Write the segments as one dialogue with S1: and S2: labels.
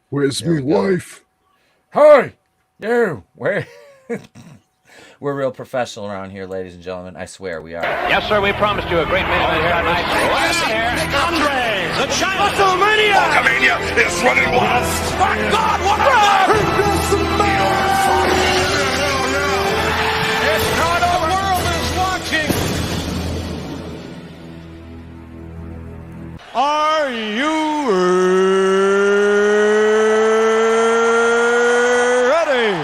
S1: Where's
S2: There
S1: me
S2: we go.
S1: wife?
S3: Hi, you. We're real professional around here, ladies and gentlemen. I swear we are.
S4: Yes, sir, we promised you a great main event here tonight.
S5: Andre, the China WrestleMania!
S6: Hulkamania is running wild.
S5: My God, what a run!
S4: It's not the world is watching.
S5: Are you ready?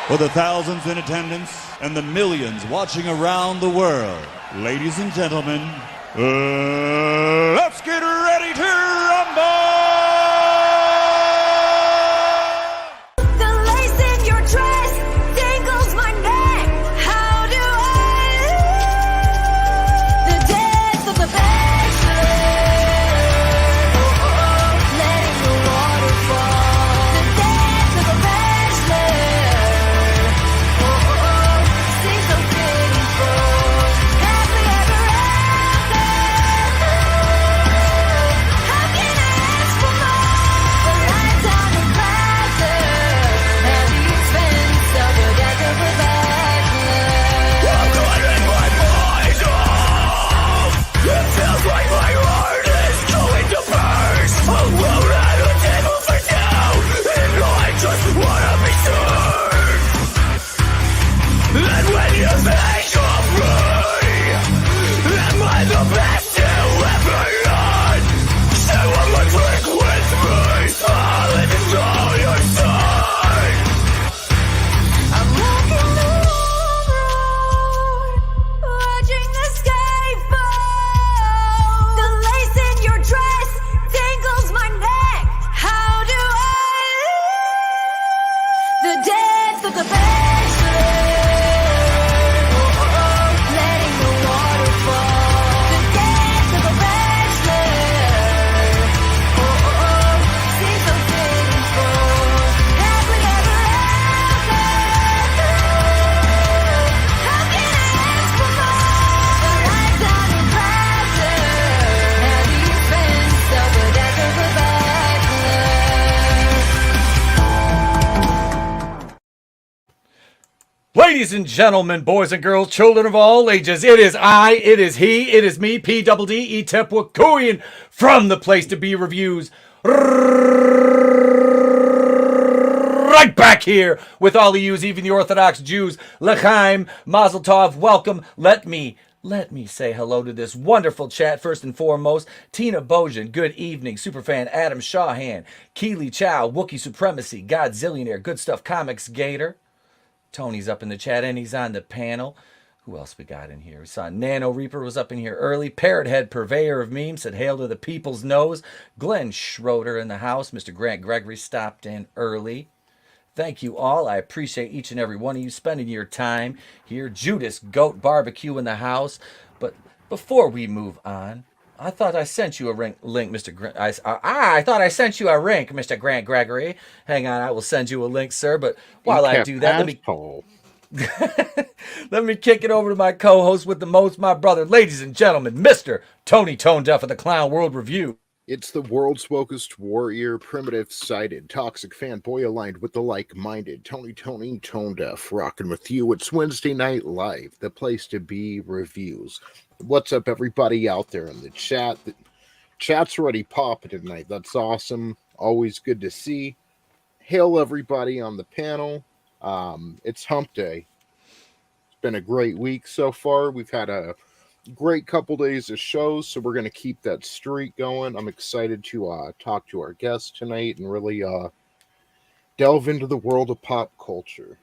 S7: For the thousands in attendance and the millions watching around the world, ladies and gentlemen, let's get ready to rumble!
S8: The lace in your dress dangles my neck. How do I the dance of the bachelor? Letting the water fall. The dance of the bachelor. Seems so fitting for happily ever after. How can I ask for more? The lights on the plaza at the expense of a deck of a bachelor.
S6: It feels like my heart is going to burst. Alone at a table for two, and I just wanna be served. And when you think of me, am I the best you ever had? Say one more drink with me, solid and all your side.
S8: I'm walking the road, watching the sky fall. The lace in your dress dangles my neck. How do I the dance of the bachelor? Letting the water fall. The dance of the bachelor. Seems so fitting for happily ever after. How can I ask for more? The lights on the plaza at the expense of a deck of a bachelor.
S3: Ladies and gentlemen, boys and girls, children of all ages, it is I, it is he, it is me, PDD, Etepwakuian, from the Place to Be Reviews. Right back here with all of yous, even the Orthodox Jews. L'chaim, Mazel Tov, welcome. Let me say hello to this wonderful chat. First and foremost, Tina Bojan, good evening. Superfan Adam Shawhan, Keely Chow, Wookiee Supremacy, Godzillionaire, Good Stuff Comics Gator. Tony's up in the chat and he's on the panel. Who else we got in here? We saw Nano Reaper was up in here early. Parrothead, purveyor of memes, said hail to the people's nose. Glenn Schroeder in the house. Mr. Grant Gregory stopped in early. Thank you all. I appreciate each and every one of you spending your time here. Judas Goat Barbecue in the house. But before we move on, I thought I sent you a link, Mr. I thought I sent you a link, Mr. Grant Gregory. Hang on, I will send you a link, sir. But while I do that, let me kick it over to my co-host with the most, my brother, ladies and gentlemen, Mr. Tony ToneDef of the Clown World Review.
S1: It's the world's wokest warrior, primitive-sided, toxic fanboy aligned with the like-minded Tony ToneDef, rocking with you. It's Wednesday Night Live, the place to be reviews. What's up, everybody out there in the chat? The chat's already popping tonight. That's awesome. Always good to see. Hail everybody on the panel. It's Hump Day. It's been a great week so far. We've had a great couple days of shows, so we're going to keep that streak going. I'm excited to talk to our guests tonight and really delve into the world of pop culture.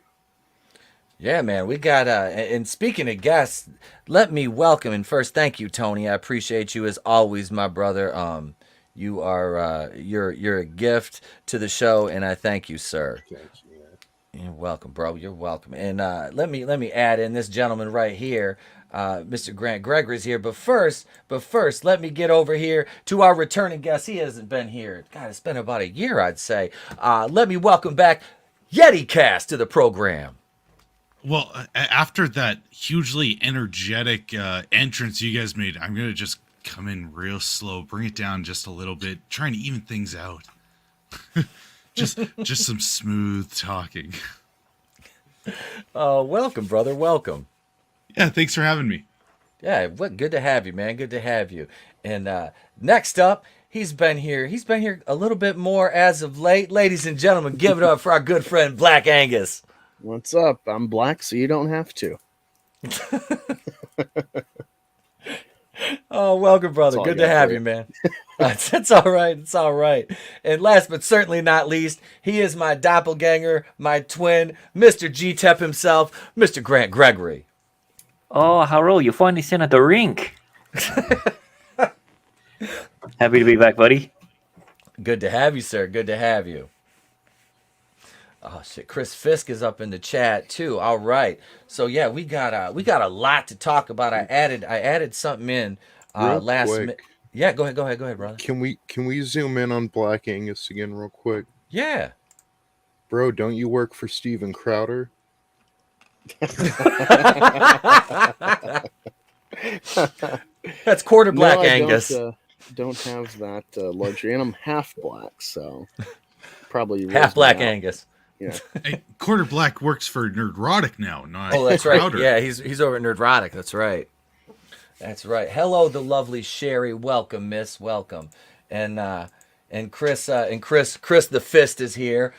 S3: Yeah, man, we got and speaking of guests, let me welcome and first thank you, Tony. I appreciate you as always, my brother. You are you're a gift to the show, and I thank you, sir.
S1: Thank you, man.
S3: You're welcome, bro. You're welcome. And let me add in this gentleman right here. Mr. Grant Gregory's here, but first, let me get over here to our returning guest. He hasn't been here. God, it's been about a year, I'd say. Let me welcome back Yeti Cast to the program.
S9: Well, after that hugely energetic entrance you guys made, I'm going to just come in real slow, bring it down just a little bit, trying to even things out. just some smooth talking.
S3: Oh, welcome, brother. Welcome.
S9: Yeah, thanks for having me.
S3: Yeah, good to have you, man. Good to have you. And next up, he's been here. He's been here a little bit more as of late. Ladies and gentlemen, give it up for our good friend Black Angus.
S2: What's up? I'm black, so you don't have to.
S3: Oh, welcome, brother.
S2: all I
S3: Good
S2: got
S3: to have
S2: for
S3: you,
S2: you.
S3: man. It's all right. It's all right. And last but certainly not least, he is my doppelganger, my twin, Mr. G-Tep himself, Mr. Grant Gregory.
S10: Oh, Harold, you finally sent at the rink. Happy to be back, buddy.
S3: Good to have you, sir. Good to have you. Oh shit, Chris Fisk is up in the chat too. All right. So yeah, we got a lot to talk about. I added something in
S1: Real
S3: last
S1: quick.
S3: minute. Yeah, go ahead, brother.
S1: Can we zoom in on Black Angus again real quick?
S3: Yeah.
S1: Bro, don't you work for Steven Crowder?
S3: That's quarter Black
S2: No, I
S3: Angus.
S2: Don't have that luxury, and I'm half black, so probably
S3: Half
S2: rules
S3: Black
S2: me out.
S3: Angus.
S2: Yeah.
S9: Hey, Quarter Black works for Nerdrotic now, not
S3: Oh, that's right.
S9: Crowder.
S3: Yeah, he's over at Nerdrotic. That's right. That's right. Hello, the lovely Sherry. Welcome, Miss. Welcome. And Chris the Fist is here.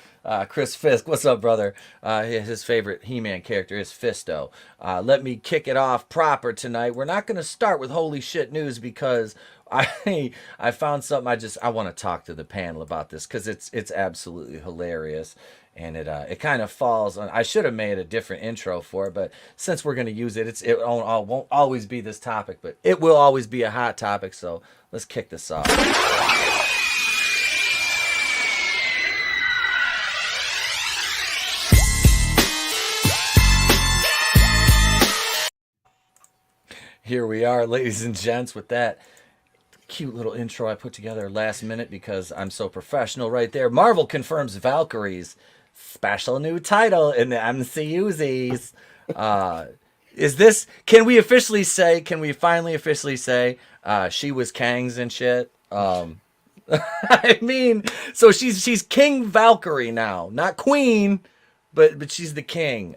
S3: Chris Fisk, what's up, brother? His favorite He-Man character is Fisto. Let me kick it off proper tonight. We're not going to start with holy shit news because I found something I want to talk to the panel about this because it's absolutely hilarious. And it kind of falls on. I should have made a different intro for it, but since we're going to use it, it won't always be this topic, but it will always be a hot topic. So let's kick this off. Here we are, ladies and gents, with that cute little intro I put together last minute because I'm so professional right there. Marvel confirms Valkyrie's special new title in the MCU's. Is this, can we finally officially say she was Kang's and shit? I mean, so she's King Valkyrie now, not Queen, but she's the king.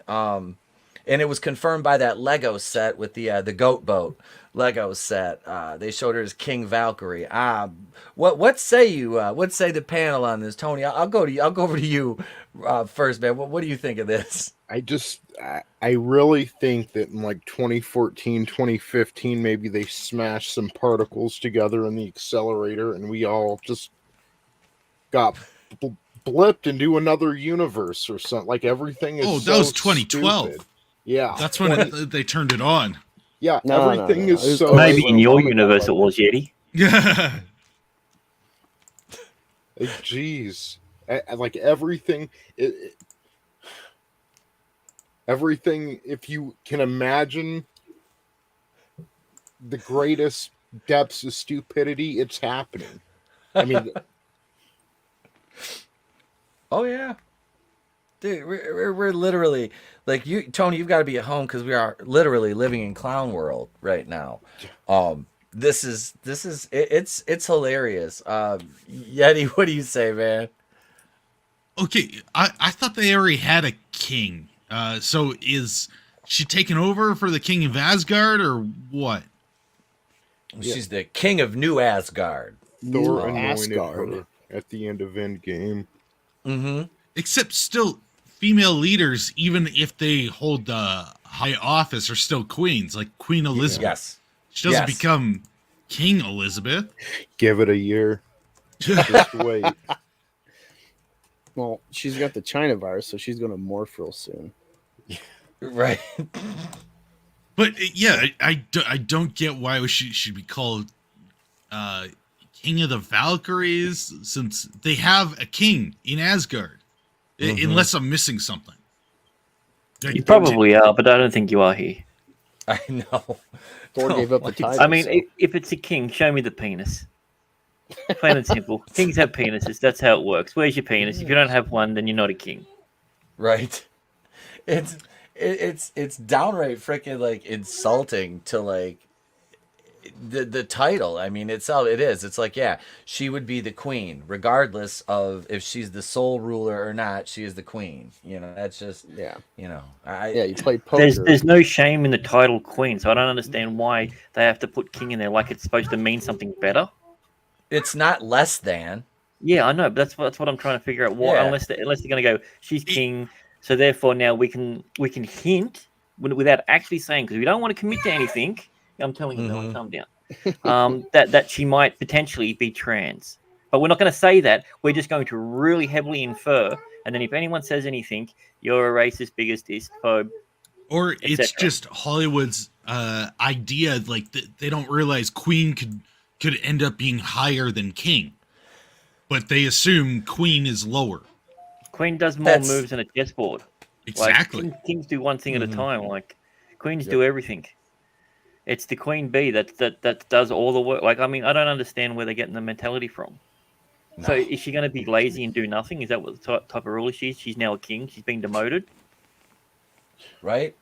S3: And it was confirmed by that Lego set with the goat boat Lego set. They showed her as King Valkyrie. What say you? What say the panel on this, Tony? I'll go over to you first, man. What do you think of this?
S1: I really think that in like 2014, 2015, maybe they smashed some particles together in the accelerator and we all just got blipped into another universe or something. Like everything is
S9: That was 2012.
S1: stupid. Yeah.
S9: That's when they turned it on.
S1: Yeah,
S2: No,
S1: everything
S2: no.
S1: is
S2: It was
S1: so...
S10: Maybe in your
S2: Oh my God,
S10: universe it was, Yeti.
S9: Yeah.
S1: Jeez. Like everything... everything, if you can imagine the greatest depths of stupidity, it's happening. I mean...
S3: Oh yeah, dude, we're literally like you, Tony. You've got to be at home because we are literally living in clown world right now. This is it's hilarious. Yeti, what do you say, man?
S9: Okay, I thought they already had a king. So is she taking over for the king of Asgard or what?
S3: She's the king of New Asgard.
S1: Thor anointed
S2: Asgard.
S1: her at the end of Endgame.
S3: Mm-hmm.
S9: Except still, female leaders, even if they hold the high office, are still queens, like Queen Elizabeth.
S3: Yes.
S9: She doesn't
S3: Yes.
S9: become King Elizabeth.
S1: Give it a year. Just wait.
S2: Well, she's got the China virus, so she's going to morph real soon.
S3: Right.
S9: But yeah, I don't get why she should be called King of the Valkyries, since they have a king in Asgard. Unless I'm missing something. Like,
S10: You probably are, but I don't think you are here.
S3: I know.
S2: Thor gave up the title.
S10: I mean,
S2: so-
S10: if it's a king, show me the penis. Plain and simple. Kings have penises. That's how it works. Where's your penis? If you don't have one, then you're not a king.
S3: Right. It's downright freaking like insulting to like the title. I mean, it is. It's like, yeah, she would be the queen, regardless of if she's the sole ruler or not. She is the queen. You know, that's just You know,
S2: you play poker.
S10: There's no shame in the title queen, so I don't understand why they have to put king in there like it's supposed to mean something better.
S3: It's not less than.
S10: Yeah, I know, but that's what I'm trying to figure out. Why,
S3: Yeah.
S10: unless they're going to go, she's king, so therefore now we can hint without actually saying, because we don't want to commit to anything. I'm telling you, Mel, calm down. That she might potentially be trans, but we're not going to say that. We're just going to really heavily infer, and then if anyone says anything, you're a racist, biggest, phobe,
S9: or it's just Hollywood's idea. Like they don't realize queen could end up being higher than king. But they assume queen is lower.
S10: Queen does more moves than a chessboard.
S9: Exactly.
S10: Like, kings do one thing at a time. Like queens do everything. It's the queen bee that does all the work. Like, I mean, I don't understand where they're getting the mentality from. No. So is she going to be lazy and do nothing? Is that what the type of ruler she is? She's now a king. She's been demoted.
S3: Right?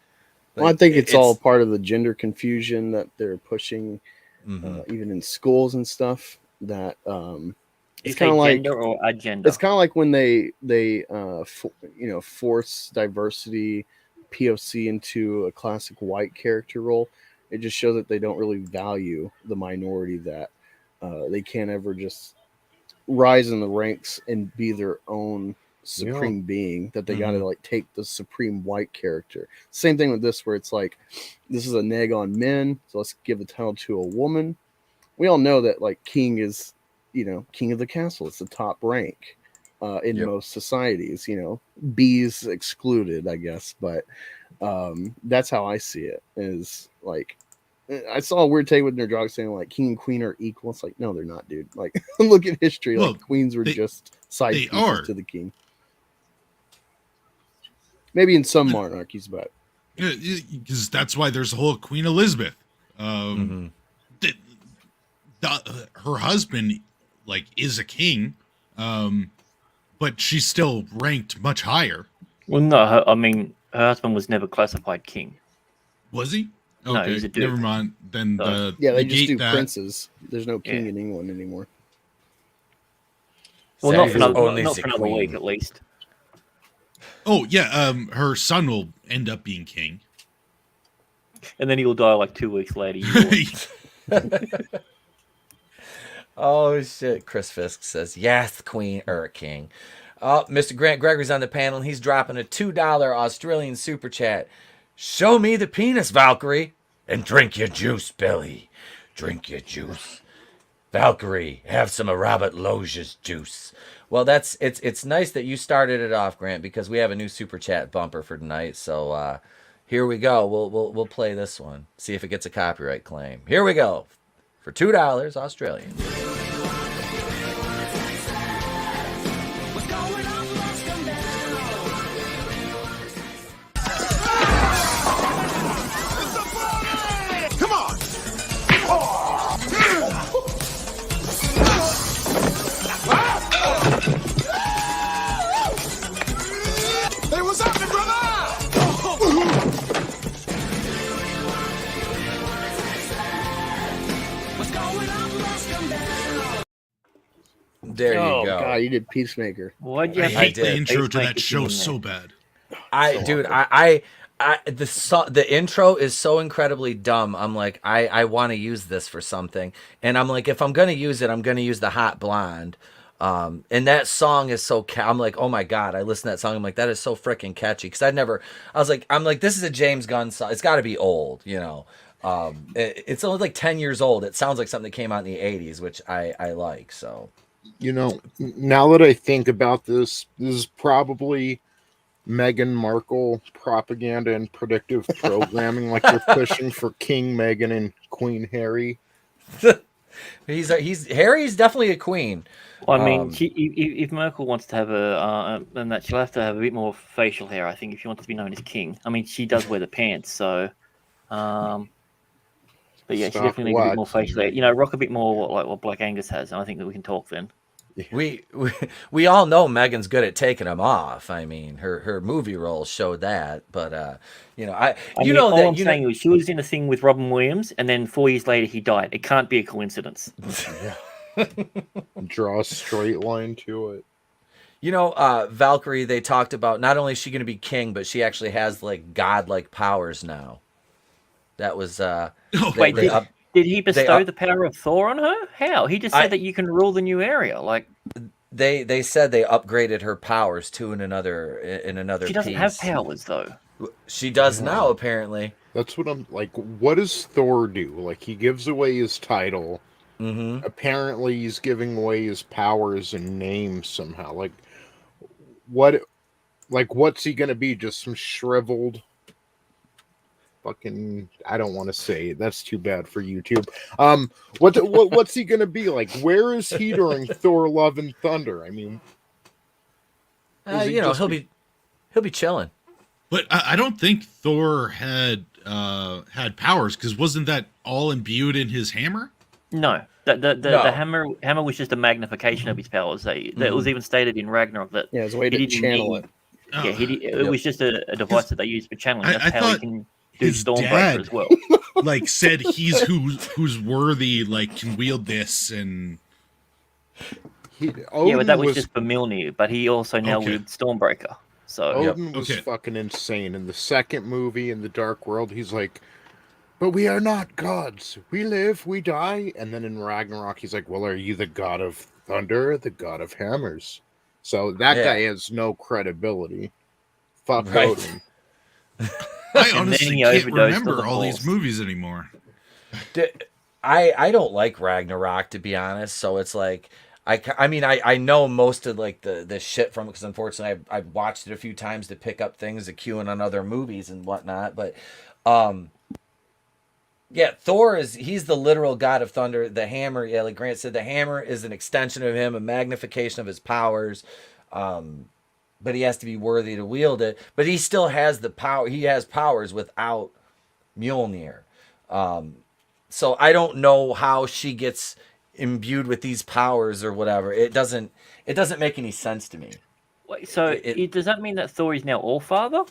S2: Well, I think it's all part of the gender confusion that they're pushing, even in schools and stuff. That it's kind of like
S10: gender or agenda.
S2: It's kind of like when they force diversity POC into a classic white character role. It just shows that they don't really value the minority, that they can't ever just rise in the ranks and be their own supreme being, that they got to like take the supreme white character. Same thing with this, where it's like, this is a neg on men, so let's give the title to a woman. We all know that like king is, king of the castle. It's the top rank in most societies, bees excluded, I guess. But that's how I see it, is like, I saw a weird take with Nerdrog saying like king and queen are equal. It's like, no, they're not, dude. Like, look at history.
S9: Well,
S2: like queens were just side pieces to the king. Maybe in some monarchies, but
S9: because that's why there's a whole Queen Elizabeth. Her husband like is a king, but she's still ranked much higher.
S10: Well, no, her husband was never classified king.
S9: Was he? Okay,
S10: no, he's a dude.
S9: Never mind. Then
S2: they just do princes. There's no king in England anymore.
S10: Well, not for another week at least.
S9: Oh yeah, her son will end up being king,
S10: and then he'll die like 2 weeks later.
S3: Oh shit! Chris Fisk says yes, queen or king. Oh, Mr. Grant Gregory's on the panel, and he's dropping a $2 Australian super chat. Show me the penis, Valkyrie, and drink your juice, Billy. Drink your juice, Valkyrie. Have some of Robert Loggia's juice. Well, it's nice that you started it off, Grant, because we have a new super chat bumper for tonight. So here we go. We'll play this one. See if it gets a copyright claim. Here we go for $2 Australian. There you go.
S2: God, you did Peacemaker.
S10: Why'd you
S9: I hate the intro to that show so bad.
S3: The intro is so incredibly dumb. I'm like, I want to use this for something, and I'm like, if I'm gonna use it, I'm gonna use the Hot Blonde. And that song is so I'm like, oh my god, I listen to that song, I'm like, that is so freaking catchy, because I'm like, this is a James Gunn song. It's got to be old, it's only like 10 years old. It sounds like something that came out in the 80s, which I like. So
S1: now that I think about this is probably Meghan Markle propaganda and predictive programming, like they're pushing for King Meghan and Queen Harry.
S3: Harry's definitely a queen.
S10: Well, I mean, if Merkel wants to have then that she'll have to have a bit more facial hair, I think, if she wants to be known as king. I mean, she does wear the pants, so. But yeah, she definitely needs a bit more facial hair. Rock a bit more like what Black Angus has, and I think that we can talk then.
S3: we all know Megan's good at taking them off. I mean, her movie roles showed that. But you know,
S10: I
S3: you
S10: mean,
S3: know
S10: all
S3: that
S10: I'm saying is she was in a thing with Robin Williams, and then 4 years later he died. It can't be a coincidence.
S1: Draw a straight line to it.
S3: You know, Valkyrie. They talked about not only is she going to be king, but she actually has like godlike powers now. That was
S10: Wait, did he bestow
S3: up-
S10: the power of Thor on her? How? He just said that you can rule the new area. Like
S3: they said they upgraded her powers to in another
S10: she doesn't have powers though.
S3: She does now, apparently.
S1: That's what I'm like. What does Thor do? Like, he gives away his title.
S3: Mm-hmm.
S1: Apparently, he's giving away his powers and name somehow. Like, what? Like, what's he gonna be? Just some shriveled fucking? I don't want to say it. That's too bad for YouTube. What's he gonna be like? Where is he during Thor: Love and Thunder? I mean,
S3: You know, he'll be chilling.
S9: But I don't think Thor had powers, because wasn't that all imbued in his hammer?
S10: No, the hammer was just a magnification of his powers. That was even stated in Ragnarok that
S2: it's a way to channel it.
S10: Yeah, it was just a device that they used for channeling. That's
S9: I
S10: how he
S9: thought
S10: can do
S9: his
S10: Stormbreaker
S9: dad,
S10: as well.
S9: like, said he's who's worthy, like, can wield this, and
S10: but that was just for Mjolnir. But he also now wields Stormbreaker. So
S1: Odin was fucking insane. In the second movie, in the Dark World, he's like, but we are not gods. We live, we die. And then in Ragnarok, he's like, well, are you the god of thunder, the god of hammers? So that guy has no credibility. Fuck Odin.
S9: I honestly can't remember all these movies anymore.
S3: I don't like Ragnarok, to be honest. So it's like, I mean, I know most of like the shit from it, because unfortunately I've watched it a few times to pick up things, to queuing on other movies and whatnot. But yeah, Thor he's the literal god of thunder. The hammer, yeah, like Grant said, the hammer is an extension of him, a magnification of his powers. But he has to be worthy to wield it. But he still has the power. He has powers without Mjolnir. So I don't know how she gets imbued with these powers or whatever. It doesn't make any sense to me.
S10: Wait, so does that mean that Thor is now All-Father?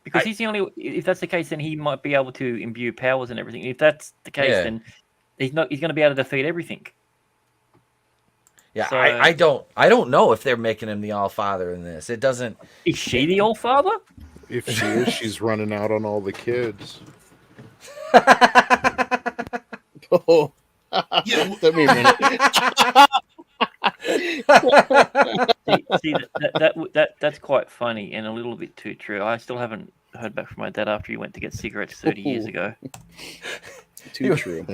S10: Because he's the only. If that's the case, then he might be able to imbue powers and everything. If that's the case, then he's not. He's going to be able to defeat everything.
S3: Yeah, so, I don't know if they're making him the All-Father in this. It doesn't.
S10: Is she the All-Father?
S1: If she is, she's running out on all the kids.
S2: Oh.
S10: Yeah,
S2: let me a minute.
S10: see that's quite funny and a little bit too true. I still haven't heard back from my dad after he went to get cigarettes 30 years ago.
S2: Too true.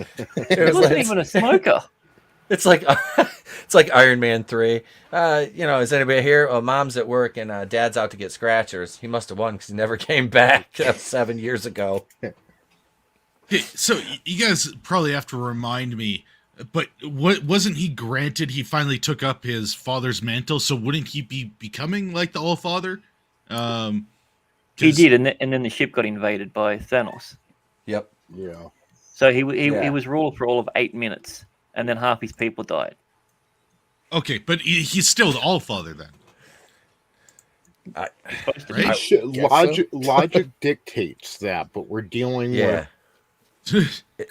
S10: He wasn't even a smoker.
S3: It's like Iron Man 3. You know, is anybody here? Oh, mom's at work and dad's out to get scratchers. He must have won because he never came back 7 years ago.
S9: Okay, so you guys probably have to remind me, but wasn't he granted? He finally took up his father's mantle, so wouldn't he be becoming like the All-Father?
S10: He did, and then the ship got invaded by Thanos.
S3: Yep.
S1: Yeah.
S10: So he was ruler for all of 8 minutes, and then half his people died.
S9: Okay, but he's still the All-Father then.
S1: Right? Logic dictates that, but we're dealing with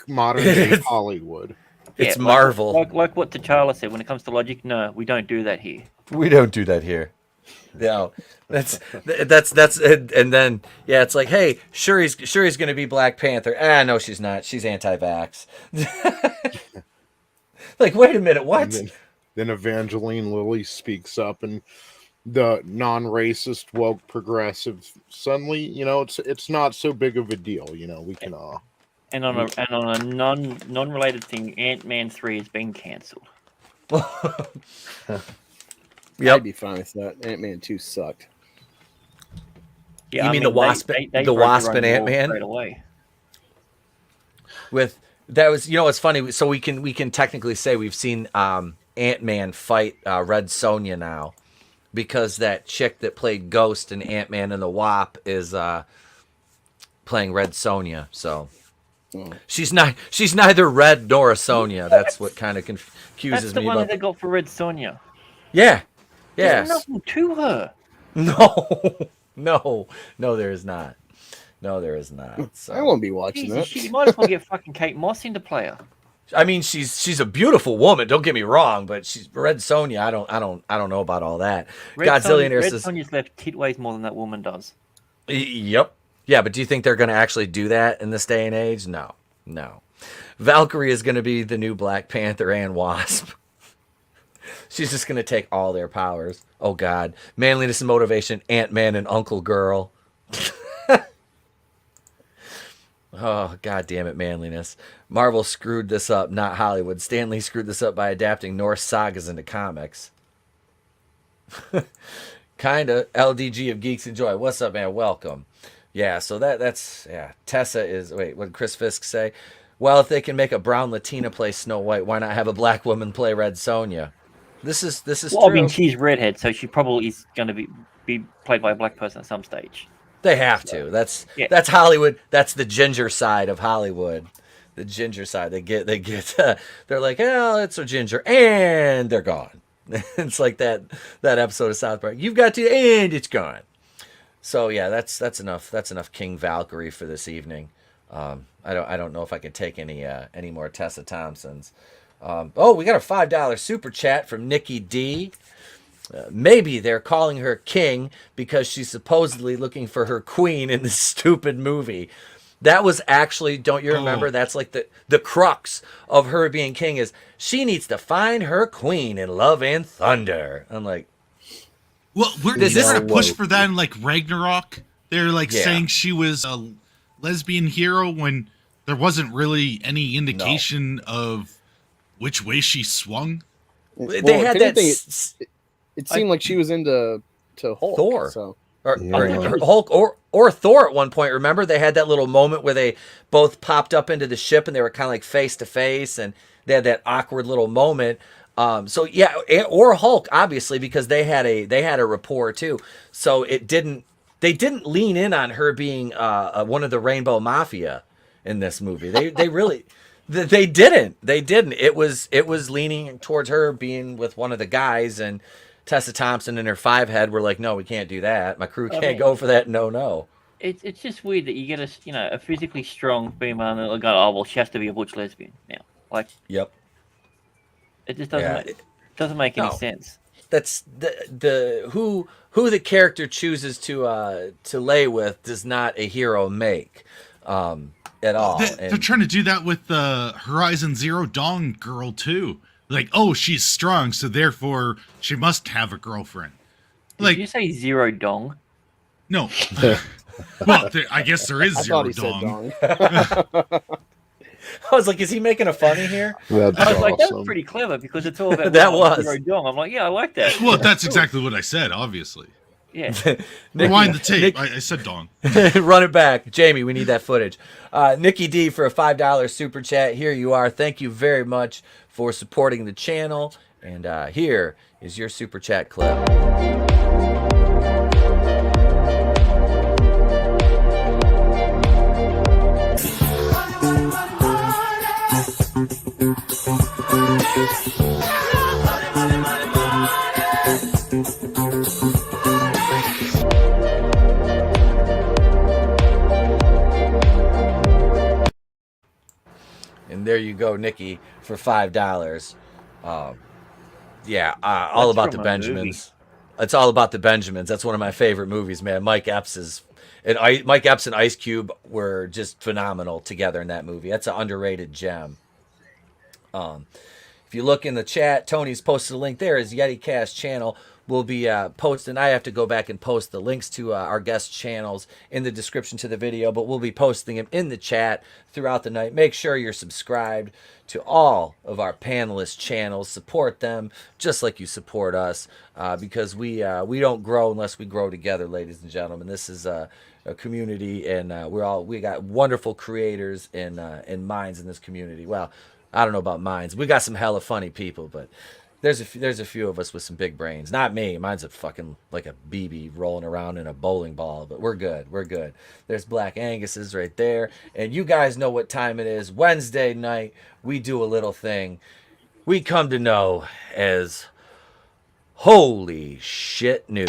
S1: modern day Hollywood.
S3: It's Marvel.
S10: Like what T'Challa said, when it comes to logic, no, we don't do that here.
S3: We don't do that here. No, that's and then it's like, hey, Shuri's going to be Black Panther. No, she's not. She's anti-vax. Like, wait a minute, what?
S1: Then Evangeline Lilly speaks up, and the non-racist, woke, progressive suddenly, it's not so big of a deal. We can
S10: And on a non-related thing, Ant-Man 3 has been cancelled.
S2: I'd be fine with that. Ant-Man 2 sucked.
S10: Yeah,
S3: you mean the Wasp? The Wasp and Ant-Man?
S10: Right away.
S3: With that was, it's funny. So we can technically say we've seen Ant-Man fight Red Sonja now, because that chick that played Ghost in Ant-Man and the Wasp is playing Red Sonja. So. She's neither red nor a Sonja. That's what kind of confuses me.
S10: That's the one that they got for Red Sonja.
S3: Yeah.
S10: There's
S3: Yes.
S10: nothing to her.
S3: No, there is not. No, there is not.
S2: I
S3: So,
S2: won't be watching
S10: Jesus
S2: that.
S10: shit, you might as well get fucking Kate Moss into play her.
S3: I mean, she's a beautiful woman. Don't get me wrong, but she's Red Sonja. I don't know about all that. Godzillionaire
S10: Red
S3: says,
S10: Sonja's left tit weighs more than that woman does.
S3: Yep. Yeah, but do you think they're going to actually do that in this day and age? No. Valkyrie is going to be the new Black Panther and Wasp. She's just going to take all their powers. Oh, God. Manliness and motivation, Ant-Man and Uncle Girl. Oh, God damn it, manliness. Marvel screwed this up, not Hollywood. Stan Lee screwed this up by adapting Norse sagas into comics. Kinda. LDG of Geeks and Joy. What's up, man? Welcome. Yeah, so that's Tessa is, wait, what did Chris Fisk say? Well, if they can make a brown Latina play Snow White, why not have a black woman play Red Sonja? This is
S10: Well,
S3: true.
S10: I mean, she's redhead, so she probably is going to be played by a black person at some stage.
S3: They have to. That's Hollywood. That's the ginger side of Hollywood. The ginger side. They get. They're like, oh, it's a ginger, and they're gone. It's like that episode of South Park. You've got to, and it's gone. So yeah, that's enough. That's enough King Valkyrie for this evening. I don't know if I can take any more Tessa Thompsons. Oh, we got a $5 super chat from Nikki D. Maybe they're calling her king because she's supposedly looking for her queen in this stupid movie. That was actually, don't you remember? That's like the crux of her being king is she needs to find her queen in Love and Thunder. I'm like,
S9: well,
S3: Is this
S9: a push for that in like Ragnarok? They're like
S3: Yeah.
S9: saying she was a lesbian hero when there wasn't really any indication of which way she swung.
S3: they
S2: Well,
S3: had
S2: if
S3: that.
S2: anything, it seemed like she was into Hulk.
S3: Thor.
S2: So
S3: Or
S1: Yeah.
S3: Hulk or Thor at one point. Remember, they had that little moment where they both popped up into the ship and they were kind of like face to face, and they had that awkward little moment. So yeah, or Hulk, obviously, because they had a rapport too. So they didn't lean in on her being one of the Rainbow Mafia in this movie. They really. They didn't. It was leaning towards her being with one of the guys, and Tessa Thompson and her five head were like, no, we can't do that. My crew can't go for that. No.
S10: It's just weird that you get a physically strong female and they'll go, oh well, she has to be a butch lesbian now. Like,
S3: Yep.
S10: it just doesn't make any sense.
S3: That's the who the character chooses to lay with does not a hero make at all.
S9: They're trying to do that with the Horizon Zero Dawn girl too. Like, oh, she's strong, so therefore she must have a girlfriend. Like,
S10: Did you say zero dong?
S9: no. Well, I guess there is
S2: I
S9: Zero
S2: thought he
S9: Dawn.
S2: said dong.
S3: I was like, is he making a funny here?
S1: That's
S10: I was like, that was
S1: awesome.
S10: pretty clever because it's all about
S3: That was.
S10: zero dong. I'm like, yeah, I like that.
S9: Well, that's exactly what I said, obviously.
S10: Yeah.
S9: Rewind the tape. I said Dawn.
S3: Run it back. Jamie, we need that footage. Nikki D for a $5 super chat. Here you are. Thank you very much for supporting the channel. And here is your super chat clip. And there you go, Nikki, for $5. All
S10: That's
S3: about the
S10: from a
S3: Benjamins. It's all about the Benjamins. That's one of my favorite movies, man. Mike Epps and Ice Cube were just phenomenal together in that movie. That's an underrated gem. If you look in the chat, Tony's posted a link there. His YetiCast channel will be posting. I have to go back and post the links to our guest channels in the description to the video, but we'll be posting them in the chat throughout the night. Make sure you're subscribed to all of our panelist channels. Support them just like you support us, because we don't grow unless we grow together, ladies and gentlemen. This is a community, and we got wonderful creators and minds in this community. Well, I don't know about minds. We got some hella funny people, but there's a few of us with some big brains. Not me. Mine's a fucking like a BB rolling around in a bowling ball, but we're good. We're good. There's Black Angus's right there. And you guys know what time it is. Wednesday night, we do a little thing we come to know as Holy shit news.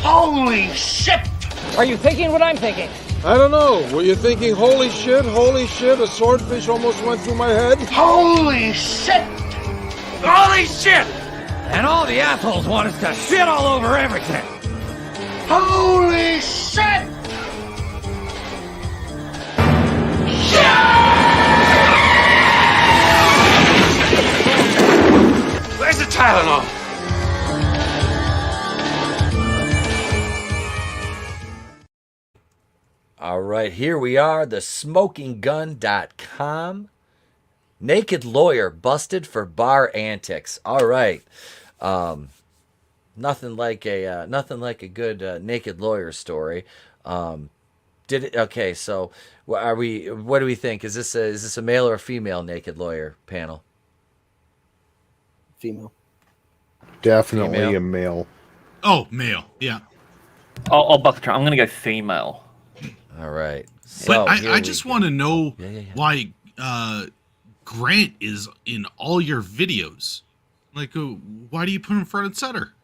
S4: Holy shit! Are you thinking what I'm thinking?
S5: I don't know. Were you thinking, holy shit, a swordfish almost went through my head?
S4: Holy shit! Holy shit! And all the assholes want us to shit all over everything. Holy shit! Where's the Tylenol?
S3: All right, here we are, the smokinggun.com. Naked lawyer busted for bar antics. All right. Nothing like a good naked lawyer story. Okay, so what do we think? Is this a male or a female naked lawyer panel?
S2: Female.
S1: Definitely
S3: Female.
S1: a male.
S9: Oh, male. Yeah.
S10: I'll buck the trend. I'm going to go female.
S3: All right. So
S9: But
S3: here
S9: I
S3: we
S9: just
S3: go.
S9: want to know
S3: Yeah.
S9: why Grant is in all your videos. Like, why do you put him front and center?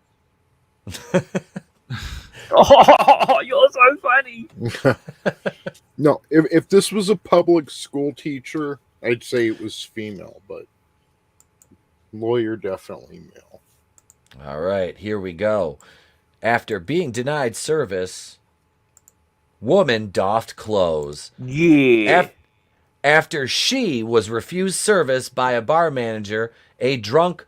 S10: Oh, you're so funny.
S1: No, if this was a public school teacher, I'd say it was female, but lawyer definitely male.
S3: All right, here we go. After being denied service, woman doffed clothes.
S10: Yeah.
S3: After she was refused service by a bar manager, a drunk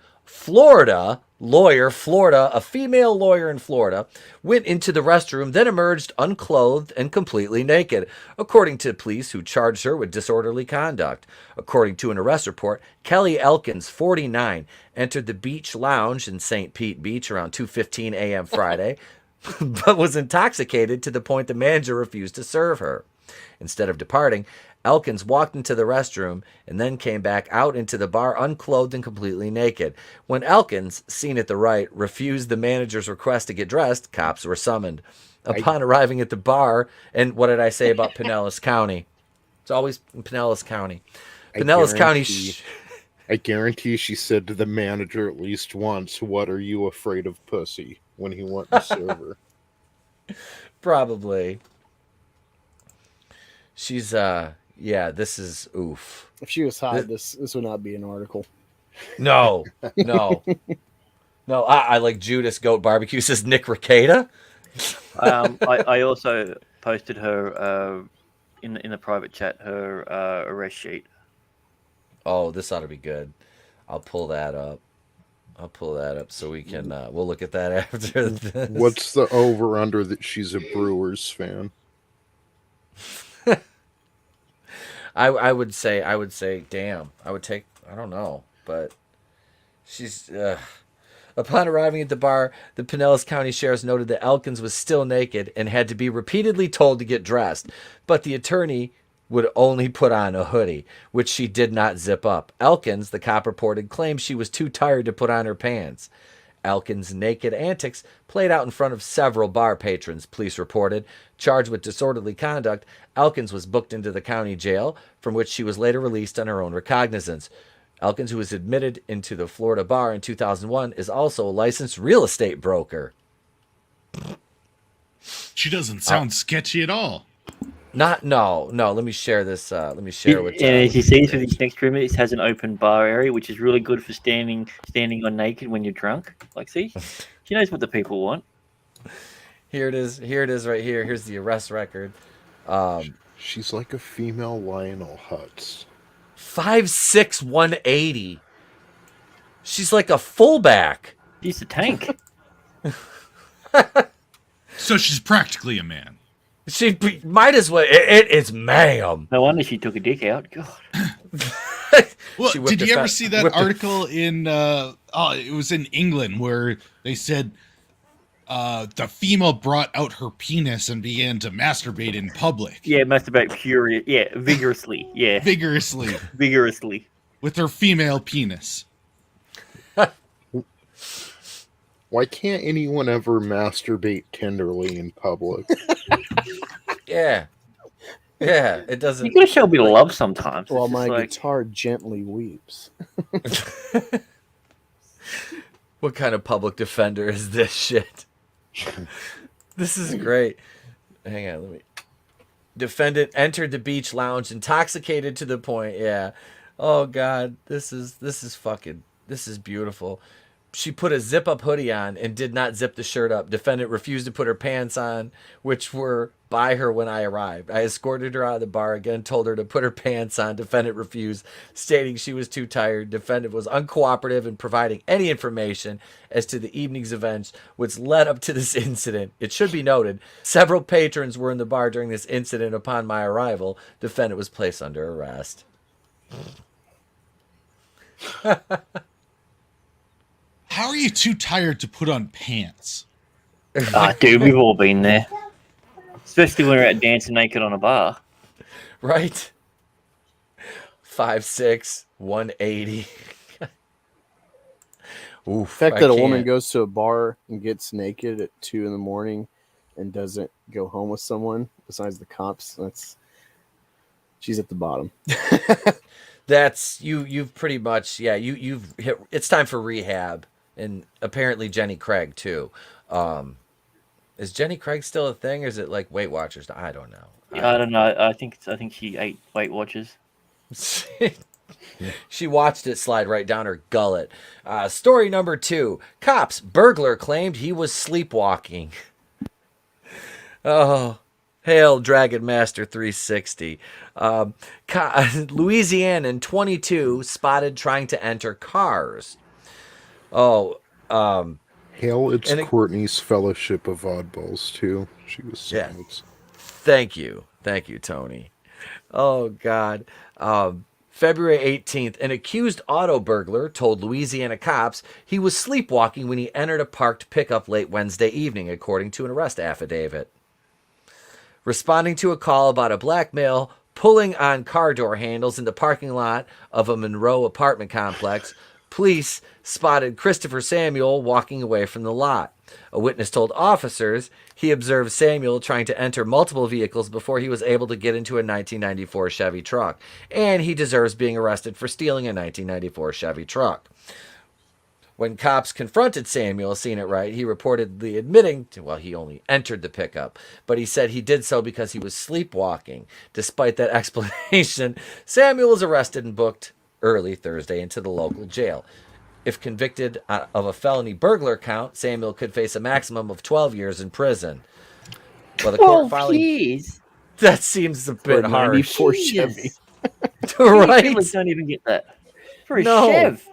S3: a female lawyer in Florida, went into the restroom, then emerged unclothed and completely naked, according to police who charged her with disorderly conduct. According to an arrest report, Kelly Elkins, 49, entered the beach lounge in St. Pete Beach around 2:15 a.m. Friday, but was intoxicated to the point the manager refused to serve her. Instead of departing, Elkins walked into the restroom and then came back out into the bar unclothed and completely naked. When Elkins, seen at the right, refused the manager's request to get dressed, cops were summoned. Upon arriving at the bar, and what did I say about Pinellas County? It's always Pinellas County. Pinellas County.
S1: I guarantee she said to the manager at least once, "What are you afraid of, pussy?" when he went to serve her.
S3: Probably. She's yeah, this is oof.
S2: If she was hot, this would not be an article.
S3: No. I like Judas Goat Barbecue says Nick Ricada.
S10: I also posted her in the private chat her arrest sheet.
S3: Oh, this ought to be good. I'll pull that up so we can we'll look at that after this.
S1: What's the over under that she's a Brewers fan?
S3: I would say damn. I don't know, but she's upon arriving at the bar, the Pinellas County Sheriff's noted that Elkins was still naked and had to be repeatedly told to get dressed, but the attorney would only put on a hoodie, which she did not zip up. Elkins, the cop reported, claimed she was too tired to put on her pants. Elkins' naked antics played out in front of several bar patrons, police reported. Charged with disorderly conduct, Elkins was booked into the county jail, from which she was later released on her own recognizance. Elkins, who was admitted into the Florida bar in 2001, is also a licensed real estate broker.
S9: She doesn't sound sketchy at all.
S3: No. Let me share this. Let me share what.
S10: And as you see through these next 3 minutes, it has an open bar area, which is really good for standing on naked when you're drunk. Like, see, she knows what the people want.
S3: Here it is right here. Here's the arrest record.
S1: She's like a female Lionel Hutz.
S3: 5'6", 180. She's like a fullback.
S10: She's a tank.
S9: So she's practically a man.
S3: She might as well. It is ma'am.
S10: No wonder she took a dick out. God.
S9: Well,
S3: She whipped
S9: did you
S3: her
S9: ever
S3: fa-
S9: see that
S3: whipped her-
S9: article in it was in England where they said the female brought out her penis and began to masturbate in public.
S10: Yeah, masturbate furious. Yeah, vigorously. Yeah,
S9: Vigorously
S10: vigorously.
S9: with her female penis.
S1: Why can't anyone ever masturbate tenderly in public?
S3: Yeah, it doesn't.
S10: You gotta show a bit of love sometimes.
S2: While
S10: It's
S2: my
S10: just like,
S2: guitar gently weeps.
S3: What kind of public defender is this shit? This is great. Hang on, let me. Defendant entered the beach lounge intoxicated to the point. Yeah. Oh God, this is beautiful. She put a zip up hoodie on and did not zip the shirt up. Defendant refused to put her pants on, which were by her when I arrived. I escorted her out of the bar again, told her to put her pants on. Defendant refused, stating she was too tired. Defendant was uncooperative in providing any information as to the evening's events, which led up to this incident. It should be noted, several patrons were in the bar during this incident. Upon my arrival, defendant was placed under arrest.
S9: How are you too tired to put on pants?
S10: Dude, we've all been there. Especially when we're out dancing naked on a bar.
S3: Right? 5'6", 180. Oof,
S2: The fact
S3: I
S2: that a woman
S3: can't.
S2: goes to a bar and gets naked at 2 a.m. and doesn't go home with someone besides the cops, she's at the bottom.
S3: That's you've pretty much you've hit. It's time for rehab, and apparently Jenny Craig too. Is Jenny Craig still a thing, or is it like Weight Watchers? I don't know.
S10: I don't know. I think she ate Weight Watchers.
S3: She watched it slide right down her gullet. Story number 2. Cops. Burglar claimed he was sleepwalking. Oh, hail Dragon Master 360. Louisianan 22 spotted trying to enter cars. Oh,
S1: Hail, it's
S3: and
S1: Courtney's Fellowship of Oddballs, too. She was
S3: Yeah.
S1: notes.
S3: Thank you, Tony. Oh God. February 18th, an accused auto burglar told Louisiana cops he was sleepwalking when he entered a parked pickup late Wednesday evening, according to an arrest affidavit. Responding to a call about a black male pulling on car door handles in the parking lot of a Monroe apartment complex, police spotted Christopher Samuel walking away from the lot. A witness told officers he observed Samuel trying to enter multiple vehicles before he was able to get into a 1994 Chevy truck, and he deserves being arrested for stealing a 1994 Chevy truck. When cops confronted Samuel, seeing it right, he reportedly admitting to, he only entered the pickup, but he said he did so because he was sleepwalking. Despite that explanation, Samuel was arrested and booked early Thursday into the local jail. If convicted of a felony burglar count, Samuel could face a maximum of 12 years in prison. Well, the court
S10: years?
S3: That seems a bit harsh.
S2: 94 Chevy.
S3: Right?
S10: People don't even get that. For a
S3: No.
S10: Chev.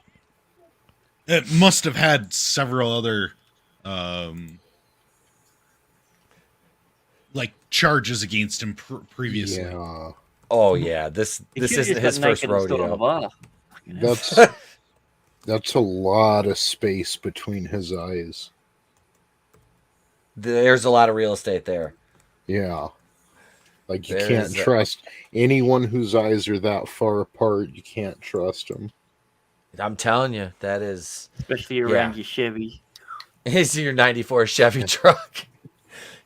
S9: It must have had several other like charges against him previously.
S1: Yeah.
S3: Oh yeah, this
S10: He should've
S3: isn't
S10: just
S3: his
S10: got
S3: first
S10: naked and stood on the
S3: rodeo.
S10: bar. You know?
S1: That's a lot of space between his eyes.
S3: There's a lot of real estate there.
S1: Yeah. Like, you
S3: There's
S1: can't trust anyone whose eyes are that far apart. You can't trust them.
S3: I'm telling you, that is.
S10: Especially around your Chevy.
S3: Is your 94 Chevy truck.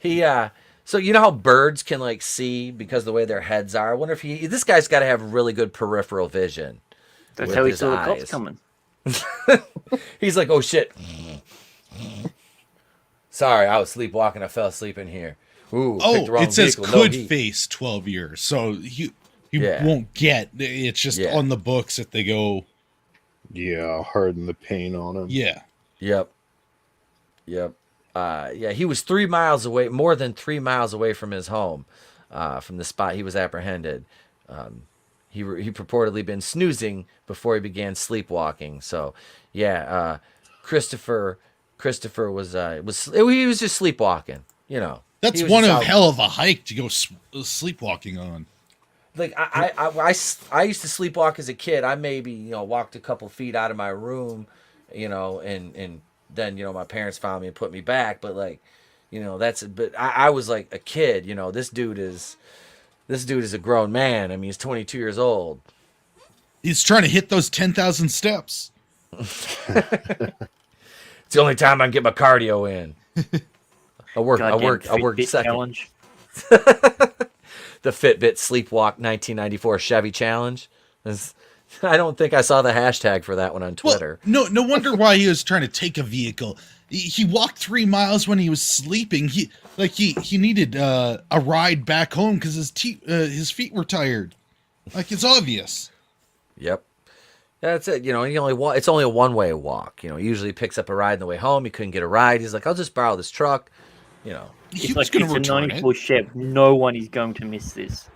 S3: So you know how birds can like see because of the way their heads are? I wonder if this guy's got to have really good peripheral vision.
S10: That's
S3: with
S10: how he
S3: his
S10: saw the cops
S3: eyes.
S10: coming.
S3: He's like, oh shit. Sorry, I was sleepwalking. I fell asleep in here. Ooh, picked the wrong
S9: It says
S3: vehicle. No
S9: could
S3: heat.
S9: face 12 years. So he
S3: Yeah.
S9: won't get. It's just
S3: Yeah.
S9: on the books that they go.
S1: Yeah, harden the paint on him.
S9: Yeah.
S3: Yep. He was 3 miles away, more than 3 miles away from his home, from the spot he was apprehended. He purportedly been snoozing before he began sleepwalking. So, Christopher was he was just sleepwalking. You know,
S9: That's
S3: He was
S9: one
S3: just
S9: of
S3: out-
S9: hell of a hike to go sleepwalking on.
S3: Like I used to sleepwalk as a kid. I maybe walked a couple feet out of my room, and then my parents found me and put me back. But but I was like a kid. This dude is a grown man. I mean, he's 22 years old.
S9: He's trying to hit those 10,000 steps.
S3: It's the only time I can get my cardio in. I work
S10: Fitbit
S3: second.
S10: challenge.
S3: The Fitbit Sleepwalk 1994 Chevy Challenge. I don't think I saw the hashtag for that one on Twitter.
S9: Well, no wonder why he was trying to take a vehicle. He walked 3 miles when he was sleeping. He needed a ride back home because his feet were tired. Like, it's obvious.
S3: Yep. That's it. You know, it's only a one-way walk. You know, he usually picks up a ride on the way home. He couldn't get a ride. He's like, I'll just borrow this truck. You know.
S9: He
S10: It's
S9: was
S10: like
S9: going
S10: it's
S9: to
S10: a
S9: return
S10: 94
S9: it.
S10: Chev. No one is going to miss this.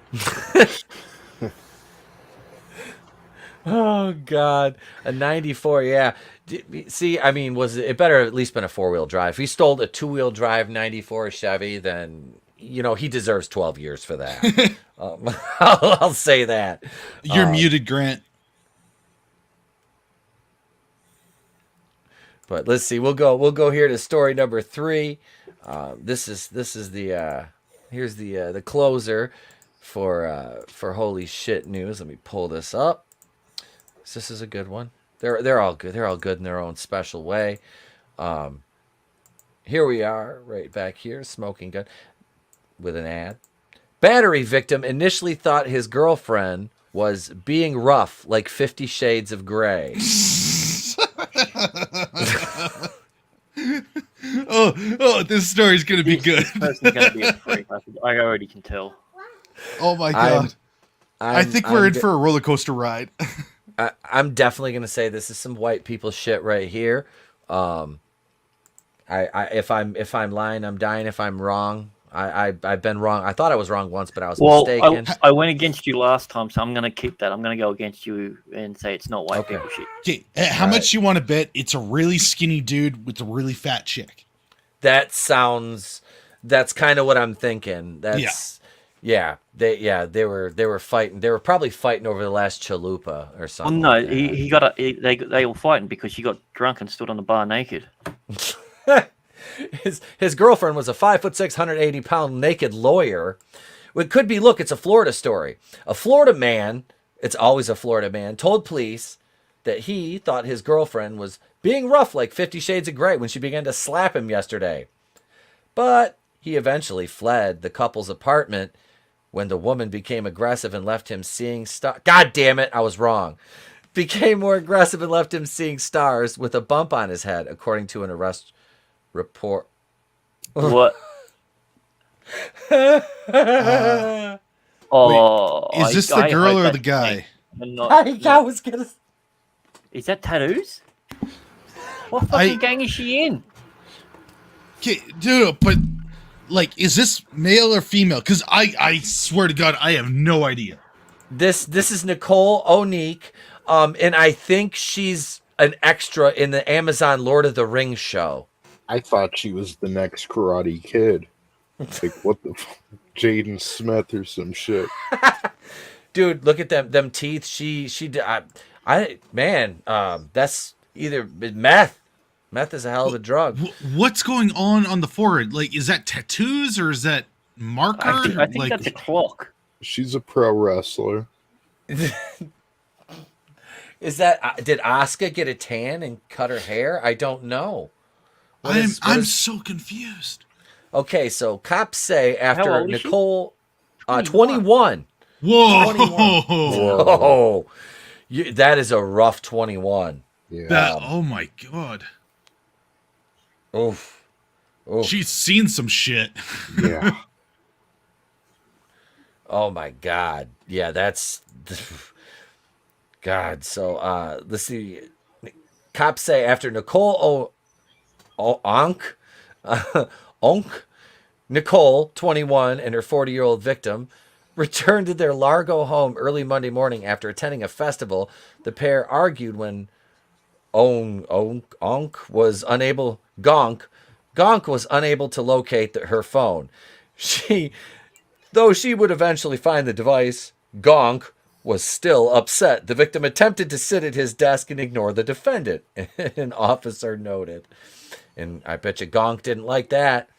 S3: Oh God, a 94. Yeah. See, I mean, it better at least been a 4-wheel drive? If he stole a 2-wheel drive 94 Chevy, then he deserves 12 years for that. I'll say that.
S9: You're muted, Grant.
S3: But let's see. We'll go here to story number 3. This is the here's the closer for holy shit news. Let me pull this up. This is a good one. They're all good. They're all good in their own special way. Here we are, right back here, smoking gun with an ad. Battery victim initially thought his girlfriend was being rough, like 50 Shades of Grey.
S9: This story's gonna be good.
S10: This person's going to be a freak. I already can tell.
S9: Oh my god! I think we're in for a roller coaster ride.
S3: I'm definitely gonna say this is some white people shit right here. If I'm lying, I'm dying. If I'm wrong, I've been wrong. I thought I was wrong once, but I was mistaken.
S10: I went against you last time, so I'm going to keep that. I'm going to go against you and say it's not white people shit.
S9: Okay, how much you want to bet it's a really skinny dude with a really fat chick?
S3: That's kind of what I'm thinking. They were fighting. They were probably fighting over the last chalupa or something.
S10: Well, no, they were fighting because she got drunk and stood on the bar naked.
S3: His girlfriend was a 5'6", 180-pound naked lawyer. It could be, it's a Florida story. A Florida man, it's always a Florida man, told police that he thought his girlfriend was being rough like 50 Shades of Grey when she began to slap him yesterday. But he eventually fled the couple's apartment when the woman became aggressive and left him seeing stars. God damn it, I was wrong. Became more aggressive and left him seeing stars with a bump on his head, according to an arrest report.
S10: What?
S9: Wait, is this the girl or the guy?
S3: I was gonna.
S10: Is that tattoos? What fucking gang is she in?
S9: Okay, dude, but is this male or female? Because I swear to God, I have no idea.
S3: This is Nicole O'Neek, and I think she's an extra in the Amazon Lord of the Rings show.
S1: I thought she was the next Karate Kid. Like, what the Jaden Smith or some shit.
S3: Dude, look at them teeth. That's either meth. Meth is a hell of a drug.
S9: What's going on the forehead? Like, is that tattoos or is that marker?
S10: I think that's a clock.
S1: She's a pro wrestler.
S3: Is that did Asuka get a tan and cut her hair? I don't know.
S9: I'm so confused.
S3: Okay, so cops say
S10: How
S3: after
S10: old is
S3: Nicole 21.
S9: Whoa.
S3: 21. Whoa. That is a rough 21.
S1: Yeah.
S9: Oh my god.
S3: Oof.
S9: She's seen some shit.
S1: Yeah.
S3: Oh my god. Yeah, that's God. So let's see. Cops say after Nicole Nicole, 21, and her 40-year-old victim returned to their Largo home early Monday morning after attending a festival. The pair argued when Gonk was unable to locate her phone. Though she would eventually find the device, Gonk was still upset. The victim attempted to sit at his desk and ignore the defendant, an officer noted. And I bet you Gonk didn't like that.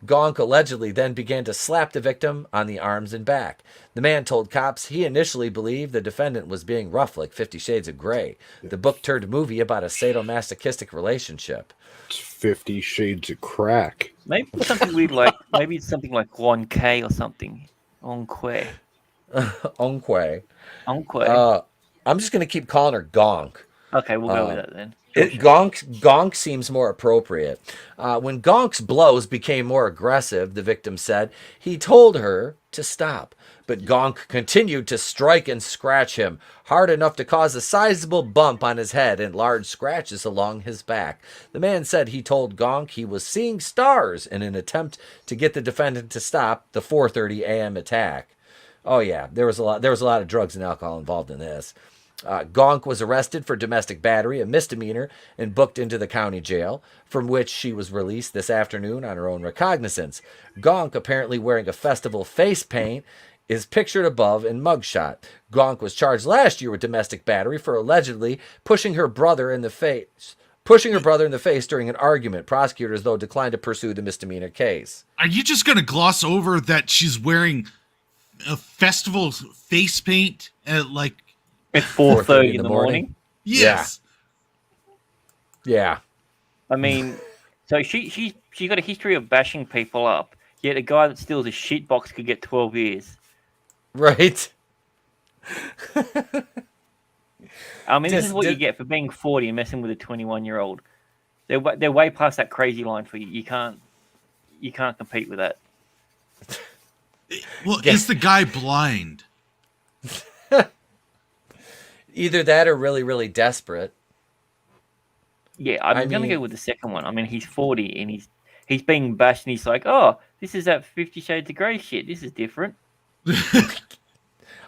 S3: Gonk allegedly then began to slap the victim on the arms and back. The man told cops he initially believed the defendant was being rough like 50 Shades of Grey, the book-turned-movie about a sadomasochistic relationship.
S1: It's 50 Shades of Crack.
S10: Maybe it's something weird like, maybe it's something like 1K or something. Onque.
S3: Onque. I'm just gonna keep calling her Gonk.
S10: Okay, we'll go with that then.
S3: Gonk seems more appropriate. When Gonk's blows became more aggressive, the victim said, he told her to stop. But Gonk continued to strike and scratch him, hard enough to cause a sizable bump on his head and large scratches along his back. The man said he told Gonk he was seeing stars in an attempt to get the defendant to stop the 4:30 a.m. attack. Oh yeah, there was a lot of drugs and alcohol involved in this. Gonk was arrested for domestic battery, a misdemeanor, and booked into the county jail, from which she was released this afternoon on her own recognizance. Gonk, apparently wearing a festival face paint, is pictured above in mugshot. Gonk was charged last year with domestic battery for allegedly pushing her brother in the face during an argument. Prosecutors, though, declined to pursue the misdemeanor case.
S9: Are you just going to gloss over that she's wearing a festival face paint at like
S10: At 4:30 in the morning?
S9: Yes.
S3: Yeah.
S10: I mean, so she got a history of bashing people up, yet a guy that steals a shit box could get 12 years.
S3: Right.
S10: I mean, this is what you get for being 40 and messing with a 21-year-old. They're way past that crazy line for you. You can't compete with that.
S9: Well, is the guy blind?
S3: Either that or really, really desperate.
S10: Yeah, I'm going to go with the second one. I mean, he's 40 and he's being bashed and he's like, oh, this is that 50 Shades of Grey shit. This is different.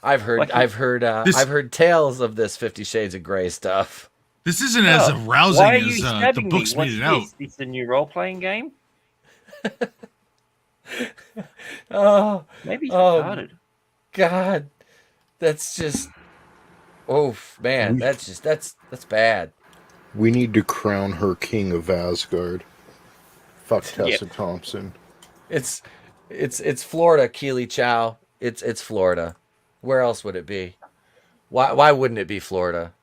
S3: I've heard tales of this 50 Shades of Grey stuff.
S9: This isn't as arousing
S10: why are
S9: as
S10: you
S9: the
S10: stabbing
S9: books
S10: me? What's
S9: made it out.
S10: This is a new role-playing game? Maybe he's retarded.
S3: God, that's just... Oh, man, that's bad.
S1: We need to crown her king of Asgard. Fuck Tessa Thompson.
S3: It's Florida, Keely Chow. It's Florida. Where else would it be? Why wouldn't it be Florida?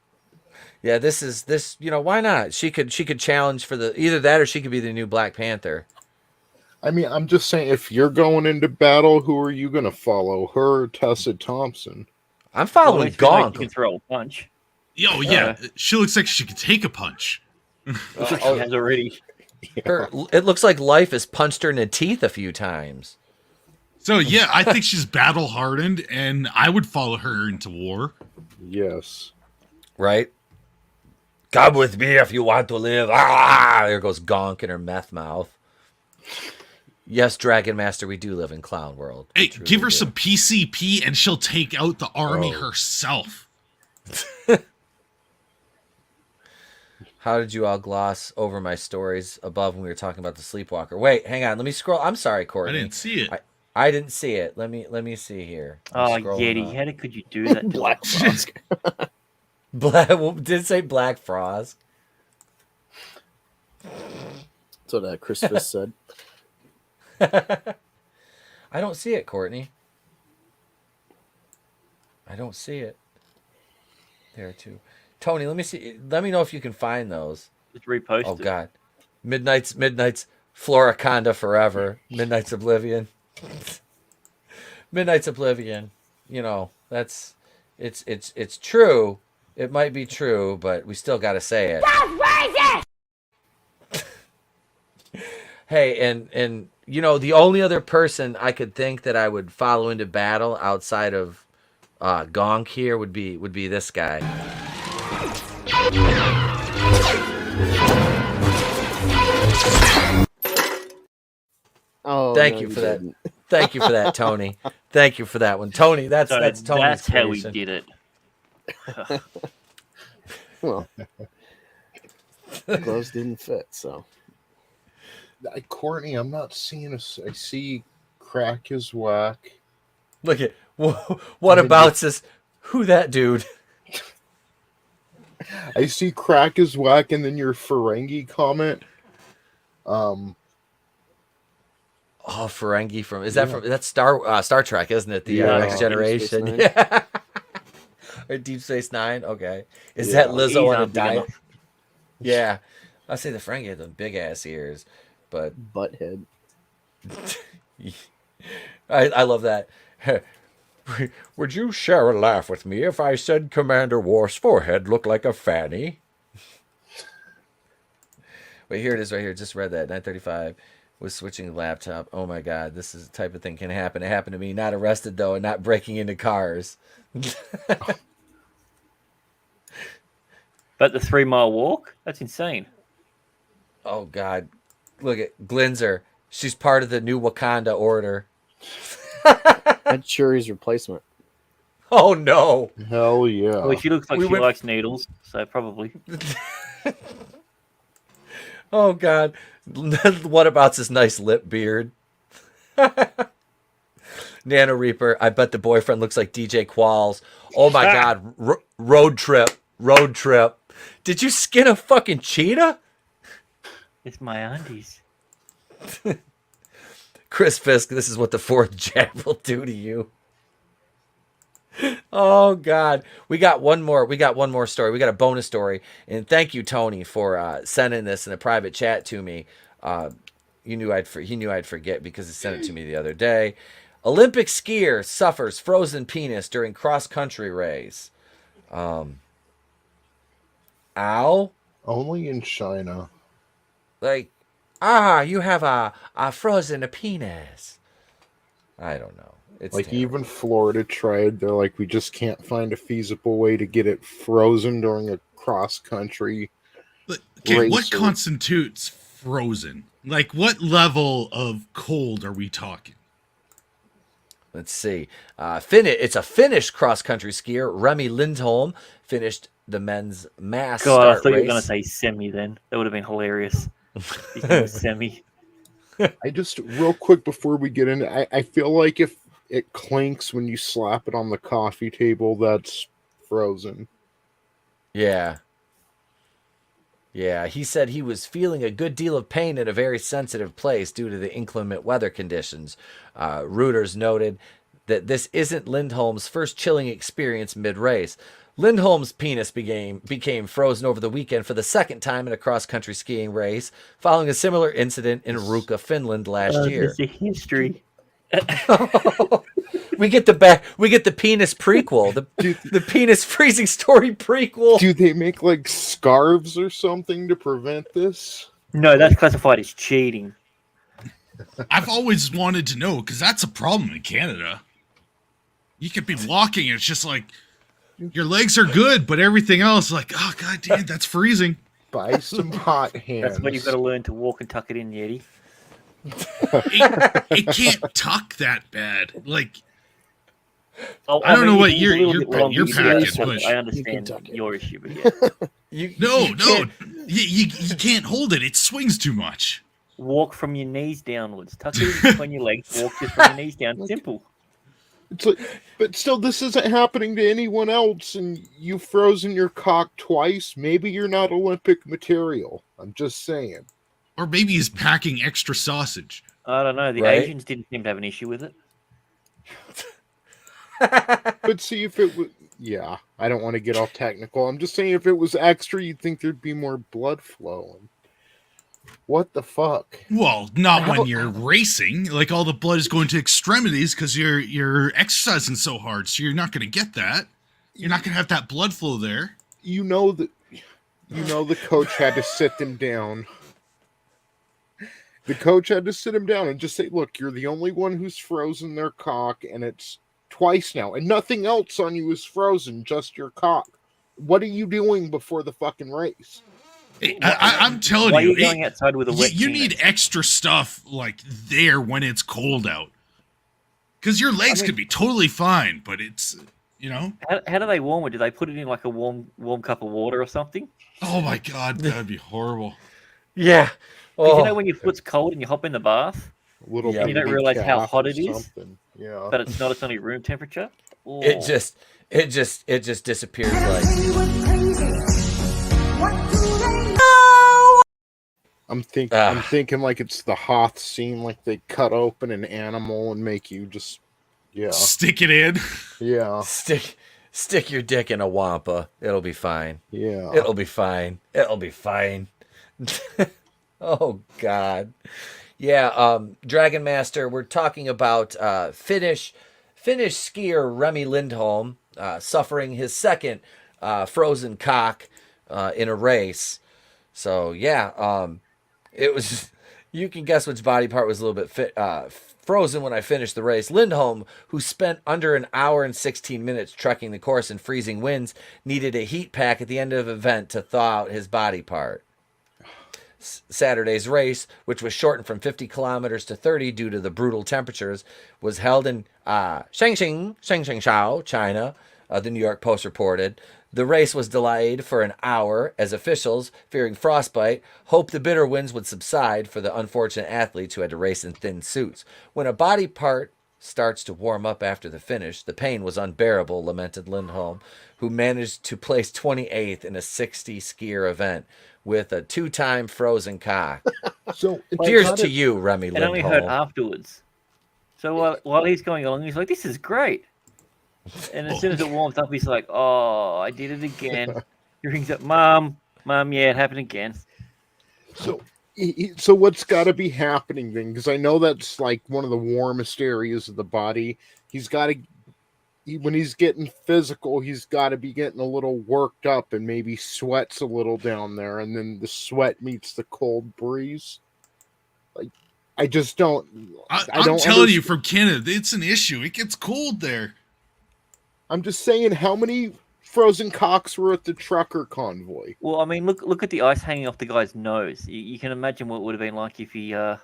S3: Yeah, this. Why not? She could challenge for either that or she could be the new Black Panther.
S1: I mean, I'm just saying, if you're going into battle, who are you going to follow? Her or Tessa Thompson?
S3: I'm following Gonk.
S10: You can throw a punch.
S9: Yeah. She looks like she could take a punch.
S10: She has already.
S3: It looks like life has punched her in the teeth a few times.
S9: So yeah, I think she's battle hardened, and I would follow her into war.
S1: Yes.
S3: Right? Come with me if you want to live. Ah! There goes Gonk in her meth mouth. Yes, Dragon Master, we do live in Clown World.
S9: Hey, give her some PCP and she'll take out the army herself.
S3: How did you all gloss over my stories above when we were talking about the Sleepwalker? Wait, hang on. Let me scroll. I'm sorry, Courtney.
S9: I didn't see it.
S3: I didn't see it. Let me see here.
S10: Yeti, how could you do that?
S2: Black Frost.
S3: Did it say Black Frost?
S2: That's what Chris Fisk said.
S3: I don't see it, Courtney. I don't see it. There too. Tony, let me see. Let me know if you can find those.
S10: Just repost
S3: Oh
S10: it.
S3: God, Midnight's Floriconda forever. Midnight's Oblivion. Midnight's Oblivion. That's it's true. It might be true, but we still got to say it.
S8: That's racist!
S3: Hey, and the only other person I could think that I would follow into battle outside of Gonk here would be this guy.
S2: Oh,
S3: Thank you for that. Thank you for that, Tony. Thank you for that one, Tony. That's Tony's
S10: That's how we
S3: creation.
S10: did it.
S2: Well, clothes didn't fit, so.
S1: Courtney, I'm not seeing I see crack is whack.
S3: Look at what about this? Who that dude?
S1: I see crack is whack, and then your Ferengi comment.
S3: Ferengi from that's Star Trek, isn't it? The Next Generation.
S2: Deep Space
S3: Yeah. Or Deep Space Nine. Okay, is that Lizzo on a diet? Yeah, I say the Ferengi had them big ass ears, but
S2: Butthead.
S3: I love that. Would you share a laugh with me if I said Commander Worf's forehead looked like a fanny? Wait, here it is right here. Just read that. 9:35 was switching the laptop. Oh my God, this is the type of thing can happen. It happened to me. Not arrested though, and not breaking into cars.
S10: But the 3 mile walk? That's insane.
S3: Oh God, look at Glinzer. She's part of the new Wakanda order.
S2: That's Shuri's replacement.
S3: Oh no.
S1: Hell yeah.
S10: Well, she looks like
S3: We
S10: she
S3: went-
S10: likes needles, so probably.
S3: Oh God. What about this nice lip beard? Nano Reaper. I bet the boyfriend looks like DJ Qualls. Oh my God. Road trip. Road trip. Did you skin a fucking cheetah?
S10: It's my aunties.
S3: Chris Fisk, this is what the fourth jab will do to you. Oh God, we got one more story. We got a bonus story, and thank you, Tony, for sending this in a private chat to me. He knew I'd forget because he sent it to me the other day. Olympic skier suffers frozen penis during cross country race. Ow!
S1: Only in China.
S3: Like, you have a frozen penis. I don't know. It's
S1: Like,
S3: terrible.
S1: even Florida tried. They're like, we just can't find a feasible way to get it frozen during a cross-country
S9: Okay,
S1: race.
S9: what constitutes frozen? Like, what level of cold are we talking?
S3: Let's see. It's a Finnish cross-country skier. Remy Lindholm finished the men's mass
S10: God, I
S3: start
S10: thought you were
S3: race.
S10: going to say semi then. That would have been hilarious. He's doing semi.
S1: I just, real quick before we get into, I feel like if it clinks when you slap it on the coffee table, that's frozen.
S3: Yeah. Yeah, he said he was feeling a good deal of pain in a very sensitive place due to the inclement weather conditions. Reuters noted that this isn't Lindholm's first chilling experience mid-race. Lindholm's penis became frozen over the weekend for the second time in a cross-country skiing race, following a similar incident in Ruka, Finland last year.
S10: There's a history.
S3: We get the penis prequel, the penis freezing story prequel.
S1: Do they make, like, scarves or something to prevent this?
S10: No, that's classified as cheating.
S9: I've always wanted to know, because that's a problem in Canada. You could be walking, and it's just like, your legs are good, but everything else, like, oh, god damn, that's freezing.
S1: Buy some hot hands.
S10: That's when you've got to learn to walk and tuck it in, Yeti.
S9: It can't tuck that bad. Like,
S10: Oh,
S9: I don't know what
S10: you're
S9: you're packing, but
S10: I understand your issue, but yeah.
S9: No, you can't hold it. It swings too much.
S10: Walk from your knees downwards. Tuck it in between your legs. Walk just from your knees down. Simple.
S1: It's like, but still, this isn't happening to anyone else, and you've frozen your cock twice. Maybe you're not Olympic material. I'm just saying.
S9: Or maybe he's packing extra sausage.
S10: I don't know. The
S3: Right?
S10: Asians didn't seem to have an issue with it.
S1: But see, if it was... Yeah, I don't want to get all technical. I'm just saying if it was extra, you'd think there'd be more blood flowing. What the fuck?
S9: Well, not when you're racing. Like, all the blood is going to extremities because you're exercising so hard, so you're not going to get that. You're not going to have that blood flow there.
S1: You know the coach had to sit them down. The coach had to sit him down and just say, look, you're the only one who's frozen their cock, and it's twice now, and nothing else on you is frozen, just your cock. What are you doing before the fucking race?
S9: I'm telling
S10: Why
S9: you,
S10: are you going outside with a wet
S9: you
S10: penis?
S9: need extra stuff like there when it's cold out. Because your legs could be totally fine, but it's, you know.
S10: How do they warm it? Do they put it in like a warm cup of water or something?
S9: Oh my god, that'd be horrible.
S3: Yeah.
S10: 'Cause
S3: Oh,
S10: you know when your foot's cold and you hop in the bath,
S1: A little
S3: Yeah.
S10: you don't
S1: baby
S10: realize how
S1: calf
S10: hot
S1: or
S10: it is?
S1: something. Yeah.
S10: but it's not. It's only room temperature. Oh.
S3: it just disappears like.
S1: I'm thinking like it's the Hoth scene, like they cut open an animal and make you just, yeah,
S9: Stick it in.
S1: yeah,
S3: Stick your dick in a wampa. It'll be fine.
S1: yeah.
S3: It'll be fine. It'll be fine. Oh God. Yeah, Dragon Master, we're talking about Finnish Finnish skier Remy Lindholm suffering his second frozen cock in a race. So yeah, it was. You can guess which body part was a little bit frozen when I finished the race. Lindholm, who spent under an hour and 16 minutes trekking the course in freezing winds, needed a heat pack at the end of the event to thaw out his body part. Saturday's race, which was shortened from 50 kilometers to 30 due to the brutal temperatures, was held in Shangshao, China, the New York Post reported. The race was delayed for an hour as officials, fearing frostbite, hoped the bitter winds would subside for the unfortunate athletes who had to race in thin suits. When a body part starts to warm up after the finish, the pain was unbearable, lamented Lindholm, who managed to place 28th in a 60 skier event with a 2-time frozen cock.
S1: So
S3: cheers to you, Remy
S10: It
S3: Lindholm.
S10: only hurt afterwards. So while he's going along, he's like, "This is great." And as soon as it warms up, he's like, "Oh, I did it again." He rings up, "Mom, yeah, it happened again."
S1: So what's got to be happening then? Because I know that's like one of the warmest areas of the body. He's got to, when he's getting physical, he's got to be getting a little worked up and maybe sweats a little down there, and then the sweat meets the cold breeze. Like, I just don't.
S9: I'm telling you, from Canada, it's an issue. It gets cold there.
S1: I'm just saying, how many frozen cocks were at the trucker convoy?
S10: Well, I mean, look at the ice hanging off the guy's nose. You can imagine what it would have been like if he.
S9: Yeah,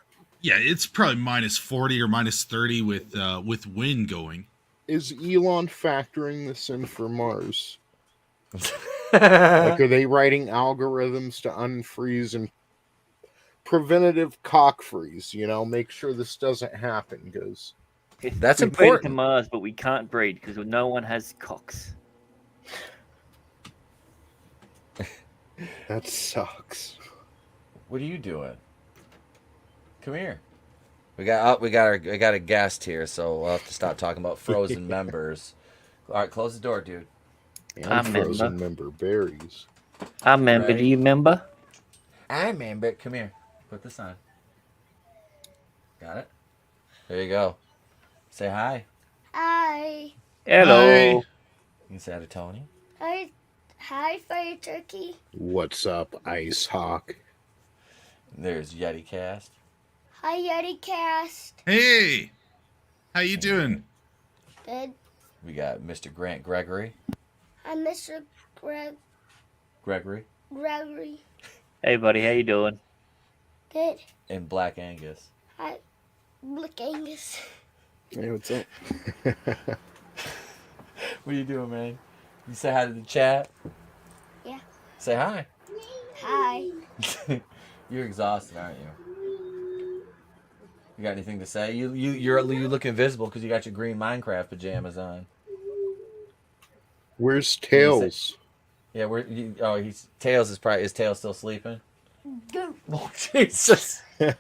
S9: it's probably minus 40 or minus 30 with wind going.
S1: Is Elon factoring this in for Mars? Like, are they writing algorithms to unfreeze and preventative cock freeze? You know, make sure this doesn't happen, because
S3: that's
S10: we
S3: important.
S10: Breed to Mars, but we can't breed because no one has cocks.
S1: That sucks.
S3: What are you doing? Come here. We got a guest here, so we'll have to stop talking about frozen members. All right, close the door, dude.
S1: And frozen member berries.
S10: I remember.
S3: Right.
S10: Do you remember?
S3: I remember. Come here. Put this on. Got it? There you go. Say hi.
S8: Hi.
S10: Hello.
S9: Hi.
S3: You can say hi to Tony.
S8: Hi, Fire Turkey.
S1: What's up, Ice Hawk?
S3: There's Yeti Cast.
S8: Hi, Yeti Cast.
S9: Hey, how you doing?
S8: Good.
S3: We got Mr. Grant Gregory.
S8: I'm Mr.
S3: Gregory.
S8: Gregory.
S10: Hey, buddy. How you doing?
S8: Good.
S3: And Black Angus.
S8: Hi, Black Angus.
S2: Hey, what's up?
S3: What are you doing, man? You say hi to the chat?
S8: Yeah.
S3: Say hi.
S8: Hi.
S3: You're exhausted, aren't you? You got anything to say? You look invisible because you got your green Minecraft pajamas on.
S1: Where's Tails?
S3: Yeah, he's Tails is Tails still sleeping?
S8: Go.
S3: Oh Jesus!
S8: Go.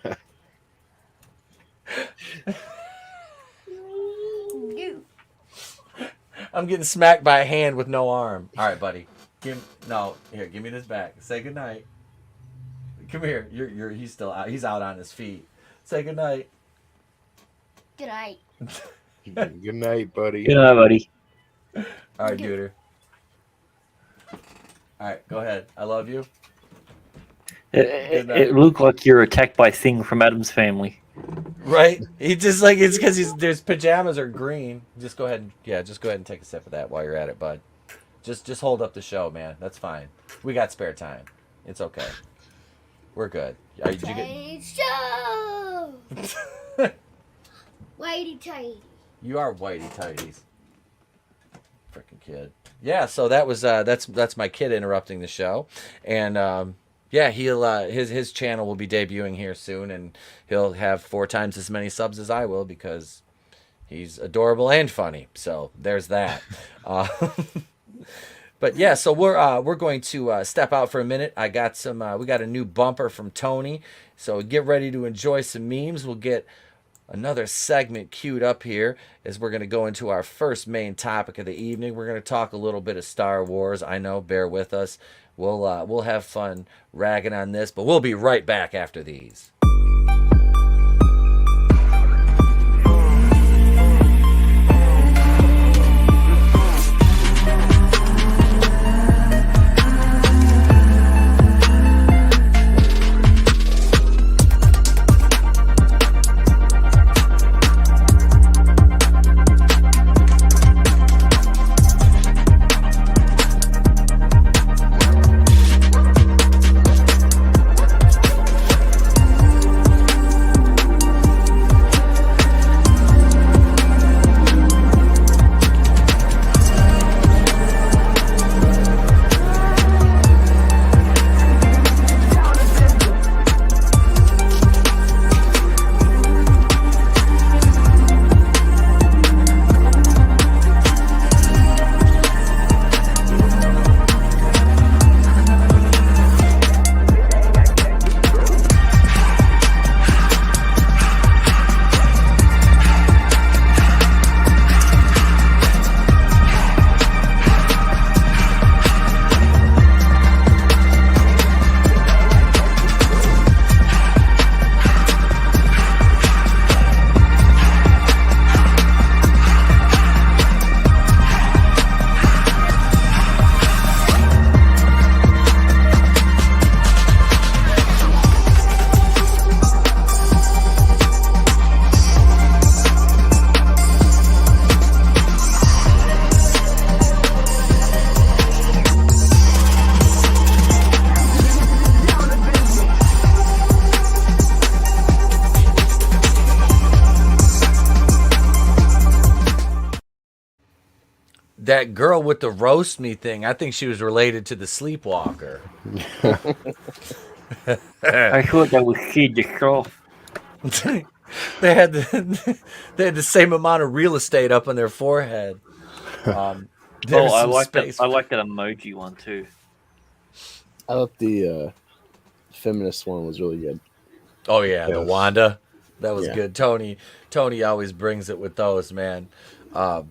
S3: I'm getting smacked by a hand with no arm. All right, buddy. Give me this back. Say goodnight. Come here. He's still out. He's out on his feet. Say goodnight.
S8: Good night.
S1: Good night, buddy.
S10: Good night, buddy.
S3: All right, Duder. All right, go ahead. I love you.
S10: It looked like you're attacked by Thing from Adam's Family.
S3: Right? He just like it's because his pajamas are green. Just go ahead and take a sip of that while you're at it, bud. Just hold up the show, man. That's fine. We got spare time. It's okay. We're good.
S8: Show. Whitey tighty.
S3: You are whitey tighties. Freaking kid. Yeah, so that was that's my kid interrupting the show. And yeah, he'll his channel will be debuting here soon, and he'll have 4 times as many subs as I will because he's adorable and funny. So there's that. But yeah, so we're going to step out for a minute. I got we got a new bumper from Tony, so get ready to enjoy some memes. We'll get another segment queued up here as we're going to go into our first main topic of the evening. We're going to talk a little bit of Star Wars. I know, bear with us. We'll have fun ragging on this, but we'll be right back after these. that girl with the roast me thing, I think she was related to the Sleepwalker.
S10: I thought that was Sid the Soft.
S3: they had the same amount of real estate up on their forehead. There's
S10: I
S3: some
S10: like
S3: space.
S10: that. I like that emoji one too.
S2: I thought the feminist one was really good.
S3: Oh yeah, the Wanda, that was
S2: Yeah.
S3: good. Tony always brings it with those, man.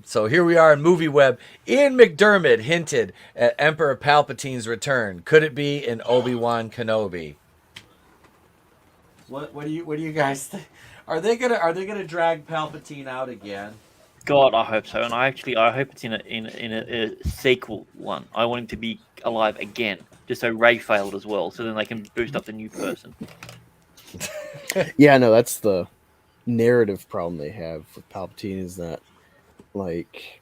S3: So here we are in Movie Web. Ian McDermott hinted at Emperor Palpatine's return. Could it be an Obi-Wan Kenobi? What do you guys think? Are they gonna drag Palpatine out again?
S10: God, I hope so. And I hope it's in a sequel one. I want him to be alive again, just so Ray failed as well, so then they can boost up the new person.
S2: Yeah, no, that's the narrative problem they have with Palpatine is that, like,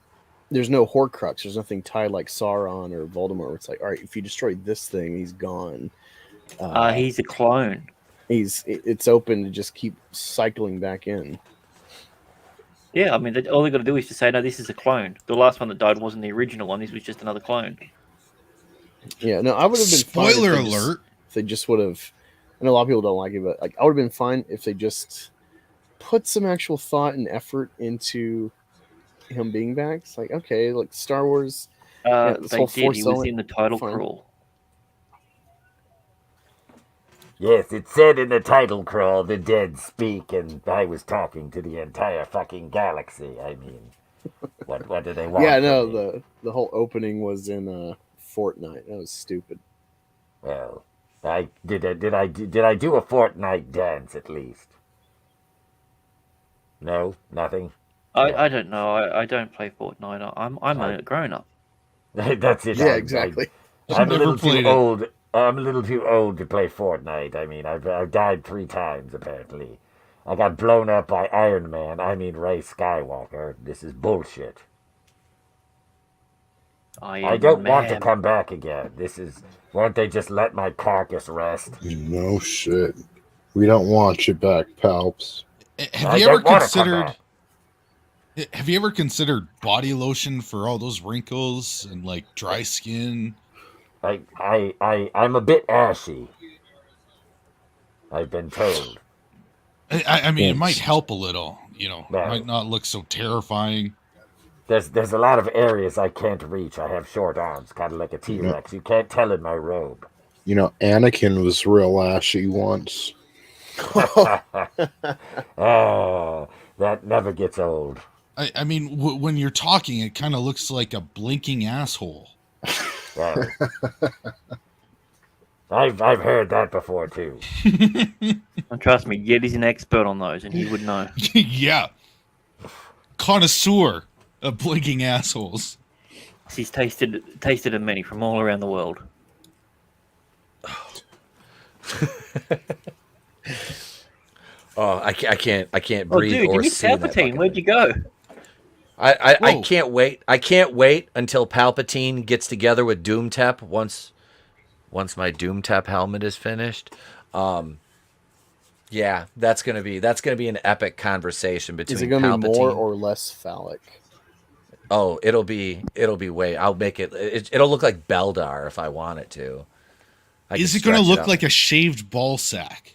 S2: there's no Horcrux. There's nothing tied like Sauron or Voldemort. Where it's like, all right, if you destroy this thing, he's gone.
S10: He's a clone.
S2: It's open to just keep cycling back in.
S10: Yeah, I mean, all they got to do is to say, no, this is a clone. The last one that died wasn't the original one. This was just another clone.
S2: Yeah, no, I would have been fine
S9: Spoiler
S2: if
S9: alert.
S2: if they just would have. I know a lot of people don't like it, but like I would have been fine if they just put some actual thought and effort into him being back. It's like, okay, like Star Wars. this
S10: They
S2: whole
S10: did.
S2: Force
S10: He was
S2: element,
S10: in the title
S2: fine.
S10: crawl.
S11: Yes, it said in the title crawl, the dead speak, and I was talking to the entire fucking galaxy. I mean, what do they want?
S2: Yeah,
S11: from
S2: no,
S11: me?
S2: the whole opening was in Fortnite. That was stupid.
S11: Well, did I do a Fortnite dance at least? No, nothing.
S10: I don't know. I don't play Fortnite. I'm a grown up.
S11: That's it.
S2: Yeah, exactly.
S11: I'm a
S9: Never
S11: little too
S9: played it.
S11: old. I'm a little too old to play Fortnite. I mean, I've died 3 times apparently. I got blown up by Iron Man. I mean Ray Skywalker. This is bullshit. I don't want to come back again. This is. Won't they just let my carcass rest?
S1: No shit. We don't want you back, Palps.
S9: Have
S11: I
S9: you ever
S11: don't wanna come
S9: considered?
S11: back.
S9: Have you ever considered body lotion for all those wrinkles and like dry skin?
S11: I'm a bit ashy. I've been told.
S9: I mean, it
S1: Yes.
S9: might help a little. You know,
S11: Well-
S9: might not look so terrifying.
S11: There's a lot of areas I can't reach. I have short arms, kind of like a T-Rex. You can't tell in my robe.
S1: You know, Anakin was real ashy once.
S11: Oh, that never gets old.
S9: I mean, when you're talking, it kind of looks like a blinking asshole.
S11: Well, I've heard that before too.
S10: And trust me, Yeti's an expert on those, and he would know.
S9: Yeah, connoisseur of blinking assholes.
S10: He's tasted of many from all around the world.
S3: Oh, I can't
S10: Oh,
S3: breathe
S10: dude,
S3: or
S10: you missed
S3: see that
S10: Palpatine.
S3: fucking
S10: Where'd
S3: thing.
S10: you go?
S3: I
S9: Whoa.
S3: can't wait. I can't wait until Palpatine gets together with Doomtep once my Doomtep helmet is finished. Yeah, that's gonna be an epic conversation between
S2: Is it going to be
S3: Palpatine.
S2: more or less phallic?
S3: Oh, it'll be way. I'll make it'll look like Beldar if I want it to. I
S9: Is
S3: can
S9: it going to
S3: stretch
S9: look
S3: out.
S9: like a shaved ball sack?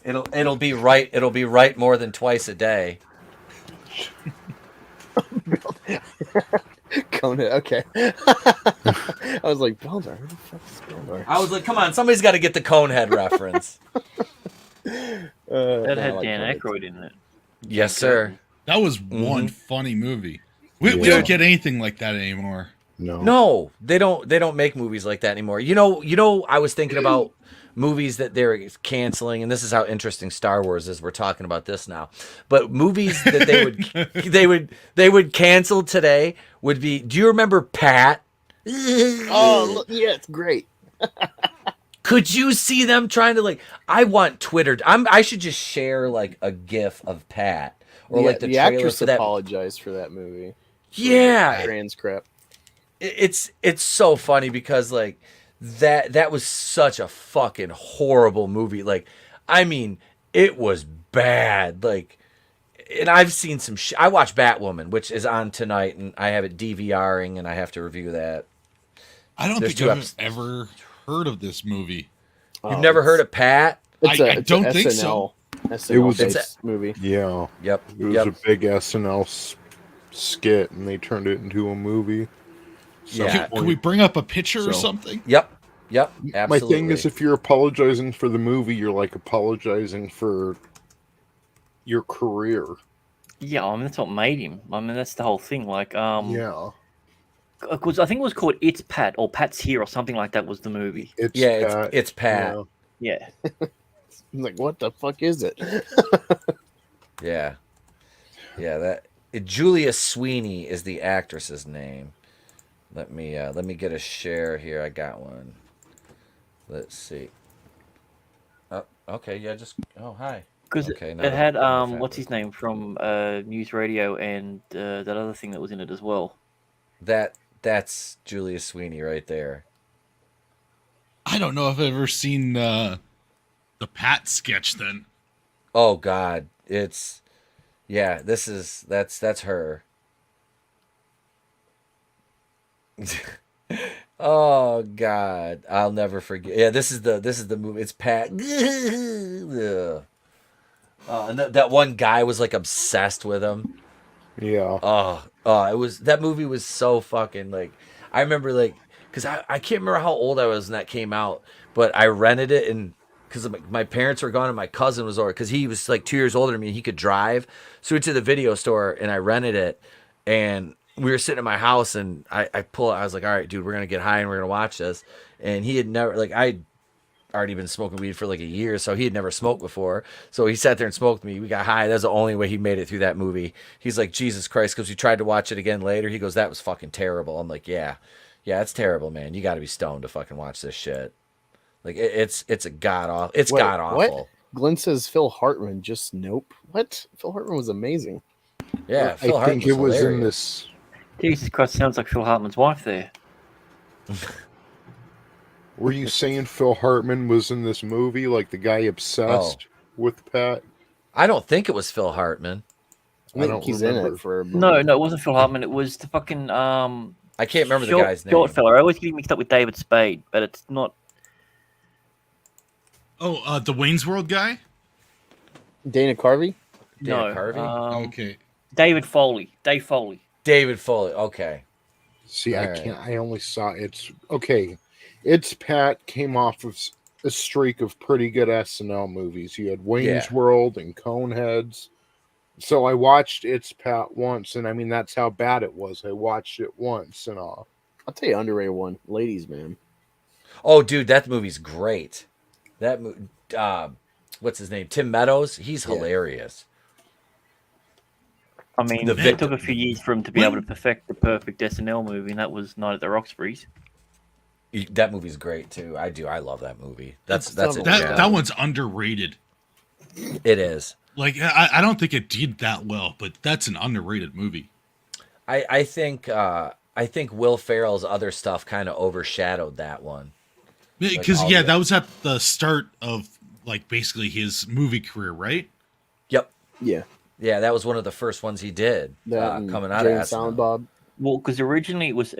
S3: It'll be right. It'll be right more than twice a day.
S2: Conan, okay. I was like, Beldar, who the fuck is Beldar?
S3: I was like, come on, somebody's got to get the Conehead reference.
S10: That
S2: No, I
S10: had
S2: like
S10: Dan
S2: Conan.
S10: Aykroyd in it.
S3: Yes, sir.
S9: That was one funny movie. We don't get anything like that anymore.
S1: No.
S3: No, they don't make movies like that anymore. You know, I was thinking about movies that they're canceling, and this is how interesting Star Wars is. We're talking about this now. But movies that they would cancel today would be, do you remember Pat?
S2: Oh, look, yeah, it's great.
S3: Could you see them trying to like? I want Twitter. I should just share like a GIF of Pat or like the trailer
S2: actress
S3: for that.
S2: apologized for that movie.
S3: Yeah,
S2: Trans crap.
S3: it's so funny because like that was such a fucking horrible movie. Like, I mean, it was bad. Like, and I've seen some. I watched Batwoman, which is on tonight, and I have it DVRing, and I have to review that.
S9: I don't
S3: There's
S9: think
S3: 2
S9: I've
S3: episodes.
S9: ever heard of this movie.
S3: You've never heard of Pat?
S9: I don't think so.
S2: SNL
S1: was
S2: based movie.
S1: Yeah.
S3: Yep.
S1: It was a big SNL skit, and they turned it into a movie.
S3: Yeah.
S9: Can we bring up a picture or
S1: So-
S9: something?
S3: Yep. Absolutely.
S1: My thing is, if you're apologizing for the movie, you're like apologizing for your career.
S10: Yeah, I mean that's what made him. I mean that's the whole thing. Like,
S1: Yeah.
S10: because I think it was called It's Pat or Pat's Here or something like that was the movie.
S3: It's Pat.
S10: Yeah.
S2: I'm like, what the fuck is it?
S3: Yeah. Julia Sweeney is the actress's name. Let me get a share here. I got one. Let's see. Okay, yeah, just hi.
S10: Because
S3: Okay,
S10: it had what's his name from News Radio and that other thing that was in it as well.
S3: That's Julia Sweeney right there.
S9: I don't know if I've ever seen the Pat sketch then.
S3: Oh God, that's her. Oh God, I'll never forget. Yeah, this is the movie. It's Pat. And that one guy was like obsessed with him.
S1: Yeah.
S3: It was that movie was so fucking like. I remember like because I can't remember how old I was when that came out, but I rented it and because my parents were gone and my cousin was over because he was like 2 years older than me. He could drive, so we went to the video store and I rented it and. We were sitting in my house and I was like, all right, dude, we're going to get high and we're going to watch this. And he had never, like, I'd already been smoking weed for like a year. So he had never smoked before. So he sat there and smoked with me. We got high. That's the only way he made it through that movie. He's like, Jesus Christ. Cause we tried to watch it again later. He goes, that was fucking terrible. I'm like, yeah, it's terrible, man. You got to be stoned to fucking watch this shit. Like it's a god awful. It's god awful.
S2: What? Glenn says Phil Hartman. Just nope. What? Phil Hartman was amazing.
S3: Yeah.
S1: I think it was in this.
S10: Jesus Christ, sounds like Phil Hartman's wife there.
S1: Were you saying Phil Hartman was in this movie, like the guy obsessed with Pat?
S3: I don't think it was Phil Hartman.
S2: I think he's in it for a movie.
S10: No, it wasn't Phil Hartman. It was the fucking
S3: I can't remember the guy's name.
S10: short fella. I always get him mixed up with David Spade, but it's not.
S9: Oh, the Wayne's World guy?
S2: Dana Carvey?
S10: No.
S3: Carvey?
S9: Okay.
S10: Dave Foley.
S3: David Foley. Okay.
S1: See,
S3: All
S1: I
S3: right.
S1: can't. I only saw it's okay. It's Pat came off of a streak of pretty good SNL movies. You had Wayne's World and Coneheads. So I watched It's Pat once, and I mean that's how bad it was. I watched it once and all.
S2: I'll tell you, underrated one, Ladies Man.
S3: Oh, dude, that movie's great. That what's his name? Tim Meadows. He's hilarious.
S10: I mean, it took a few years for him to be able to perfect the perfect SNL movie, and that was Night at the Roxbury's.
S3: That movie's great too. I love that movie. That's
S9: that one's underrated.
S3: It is.
S9: Like I don't think it did that well, but that's an underrated movie.
S3: I think Will Ferrell's other stuff kind of overshadowed that one.
S9: Because that was at the start of like basically his movie career, right?
S3: Yep.
S2: Yeah.
S3: Yeah, that was one of the first ones he did coming out of SNL.
S2: Silent Bob.
S10: Well, because originally it was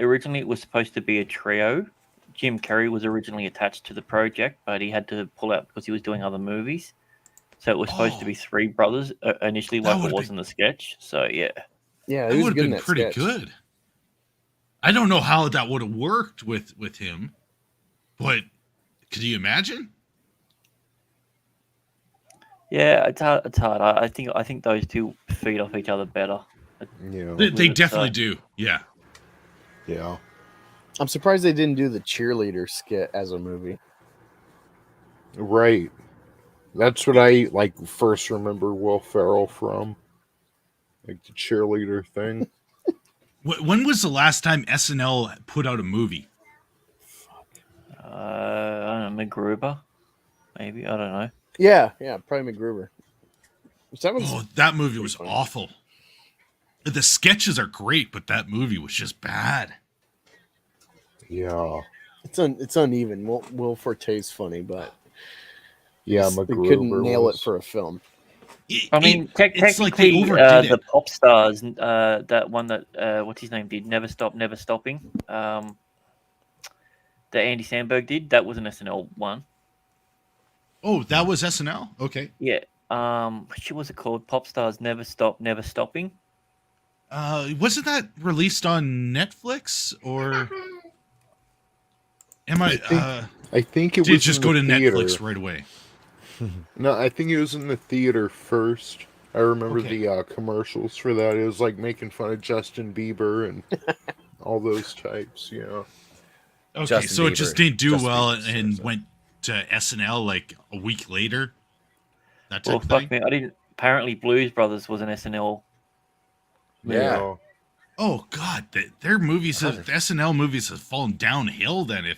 S10: supposed to be a trio. Jim Carrey was originally attached to the project, but he had to pull out because he was doing other movies. So it was supposed to be three brothers initially, like it was in the sketch. So yeah,
S2: yeah,
S9: that would have been pretty good. I don't know how that would have worked with him, but could you imagine?
S10: Yeah, it's hard. I think those two feed off each other better.
S1: Yeah,
S9: they definitely do. Yeah.
S1: Yeah.
S2: I'm surprised they didn't do the cheerleader skit as a movie.
S1: Right. That's what I first remember Will Ferrell from. Like the cheerleader thing.
S9: When was the last time SNL put out a movie?
S10: I don't know, MacGruber, maybe. I don't know.
S2: Yeah, probably MacGruber.
S9: That movie was awful. The sketches are great, but that movie was just bad.
S1: Yeah.
S2: It's uneven. Will Forte's funny, but
S1: yeah,
S2: they couldn't nail it for a film.
S10: I mean,
S9: it's like they
S10: technically,
S9: overdid
S10: the
S9: it.
S10: pop stars, that one that what's his name did, Never Stop, Never Stopping, that Andy Samberg did, that was an SNL one.
S9: Oh, that was SNL. Okay.
S10: Yeah. What was it called? Pop stars, Never Stop, Never Stopping.
S9: Wasn't that released on Netflix or am I?
S1: I think it
S9: Did
S1: was
S9: just
S1: in
S9: go
S1: the
S9: to
S1: theater.
S9: Netflix right away.
S1: No, I think it was in the theater first. I remember
S9: Okay.
S1: the commercials for that. It was like making fun of Justin Bieber and all those types, you know.
S9: Okay,
S3: Justin
S9: so it
S3: Bieber.
S9: just didn't do
S3: Justin
S9: well
S3: Bieber,
S9: and
S3: so.
S9: went to SNL like a week later. That type
S10: Well,
S9: of
S10: fuck
S9: thing.
S10: me, I didn't. Apparently, Blues Brothers was an SNL.
S3: Yeah.
S1: So,
S9: Oh God, their movies, the SNL movies, have fallen downhill. Then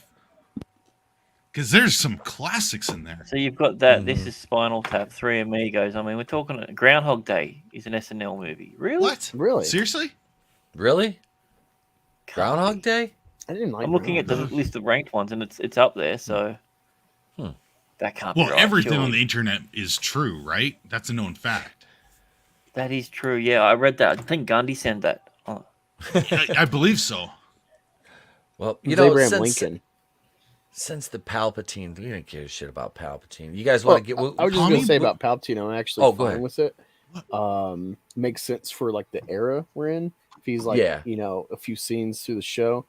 S9: because there's some classics in there.
S10: So you've got that. This is Spinal Tap, Three Amigos. I mean, we're talking Groundhog Day is an SNL movie. Really?
S9: What?
S2: Really?
S9: Seriously?
S3: Really?
S10: Can't
S3: Groundhog
S10: be.
S3: Day?
S2: I didn't like.
S10: I'm looking at the list of ranked ones, and it's up there. So that can't be
S9: Well,
S10: right.
S9: everything on
S10: surely.
S9: the internet is true, right? That's a known fact.
S10: That is true. Yeah, I read that. I think Gandhi sent that. Oh.
S9: I believe so.
S3: Well,
S2: It
S3: you
S2: was
S3: know,
S2: Abraham
S3: since
S2: Lincoln.
S3: since the Palpatine, we don't give a shit about Palpatine. You guys want to
S2: Well,
S3: get?
S2: I was just
S9: Tommy,
S2: gonna say about Palpatine. I'm actually
S3: Oh, go
S2: fine
S3: ahead.
S2: with it. Makes sense for like the era we're in. If he's like,
S3: Yeah.
S2: a few scenes through the show,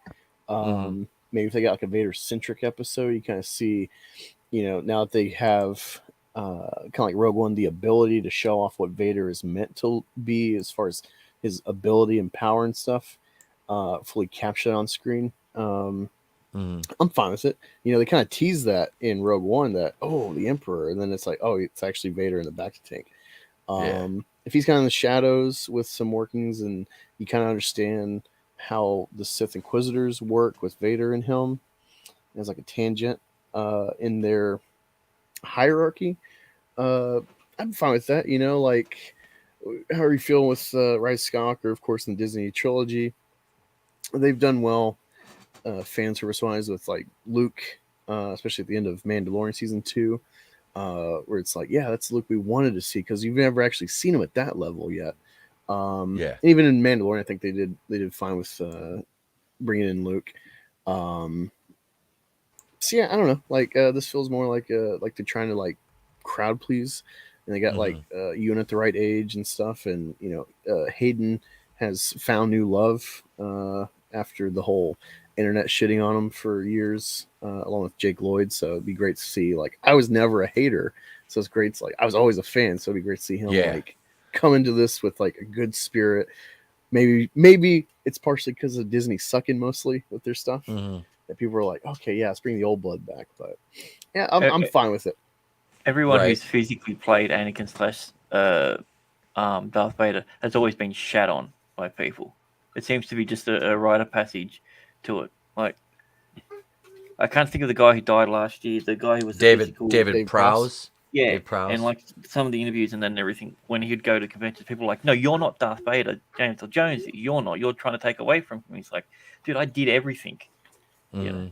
S2: maybe if they got like a Vader centric episode, you kind of see, now that they have kind of like Rogue One, the ability to show off what Vader is meant to be as far as his ability and power and stuff, fully captured on screen. I'm fine with it. They kind of tease that in Rogue One that, oh, the Emperor, and then it's like, oh, it's actually Vader in the back of the tank. If he's kind of in the shadows with some workings and you kind of understand how the Sith Inquisitors work with Vader and him as like a tangent in their hierarchy, I'm fine with that. Like how are you feeling with Rise of Skywalker, of course, in the Disney trilogy? They've done well fan service wise with like Luke, especially at the end of Mandalorian season 2. Where it's like, yeah, that's the Luke we wanted to see because you've never actually seen him at that level yet.
S3: Yeah.
S2: Even in Mandalorian, I think they did fine with bringing in Luke. So yeah, I don't know. Like this feels more like they're trying to like crowd please, and they got like Ewan at the right age and stuff, and Hayden has found new love after the whole internet shitting on him for years, along with Jake Lloyd. So it'd be great to see. Like, I was never a hater, so it's great. It's like I was always a fan, so it'd be great to see him like come into this with like a good spirit. Maybe it's partially because of Disney sucking mostly with their stuff that people are like, okay, yeah, let's bring the old blood back. But yeah, I'm fine with it.
S10: Everyone who's physically played Anakin / Darth Vader has always been shat on by people. It seems to be just a rite of passage to it. Like, I can't think of the guy who died last year. The guy who was
S3: David Prowse.
S10: Yeah,
S3: Dave Prowse.
S10: And like some of the interviews and then everything, when he'd go to conventions, people were like, "No, you're not Darth Vader, James Earl Jones. You're not. You're trying to take away from him." He's like, "Dude, I did everything." You know?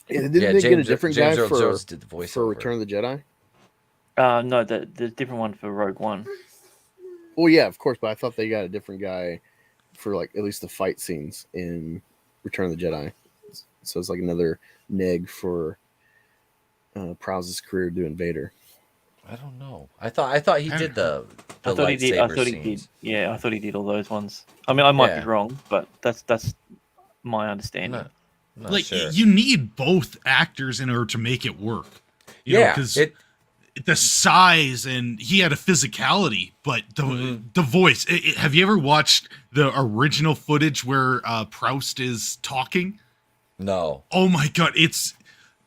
S2: Yeah, didn't they get a different
S3: James
S2: guy
S3: Earl
S2: for
S3: Jones did the voiceover
S2: for Return of the Jedi?
S10: No, the different one for Rogue One.
S2: Well, yeah, of course, but I thought they got a different guy for like at least the fight scenes in Return of the Jedi. So it's like another neg for Prowse's career doing Vader.
S3: I don't know. I thought he did the
S10: I thought he did. I thought he did. Yeah, I thought he did all those ones. I mean, I might be wrong, but that's my understanding.
S3: Not
S9: like
S3: sure.
S9: you need both actors in order to make it work. You know, because the size and he had a physicality, but the voice. Have you ever watched the original footage where Proust is talking?
S3: No.
S9: Oh my god, it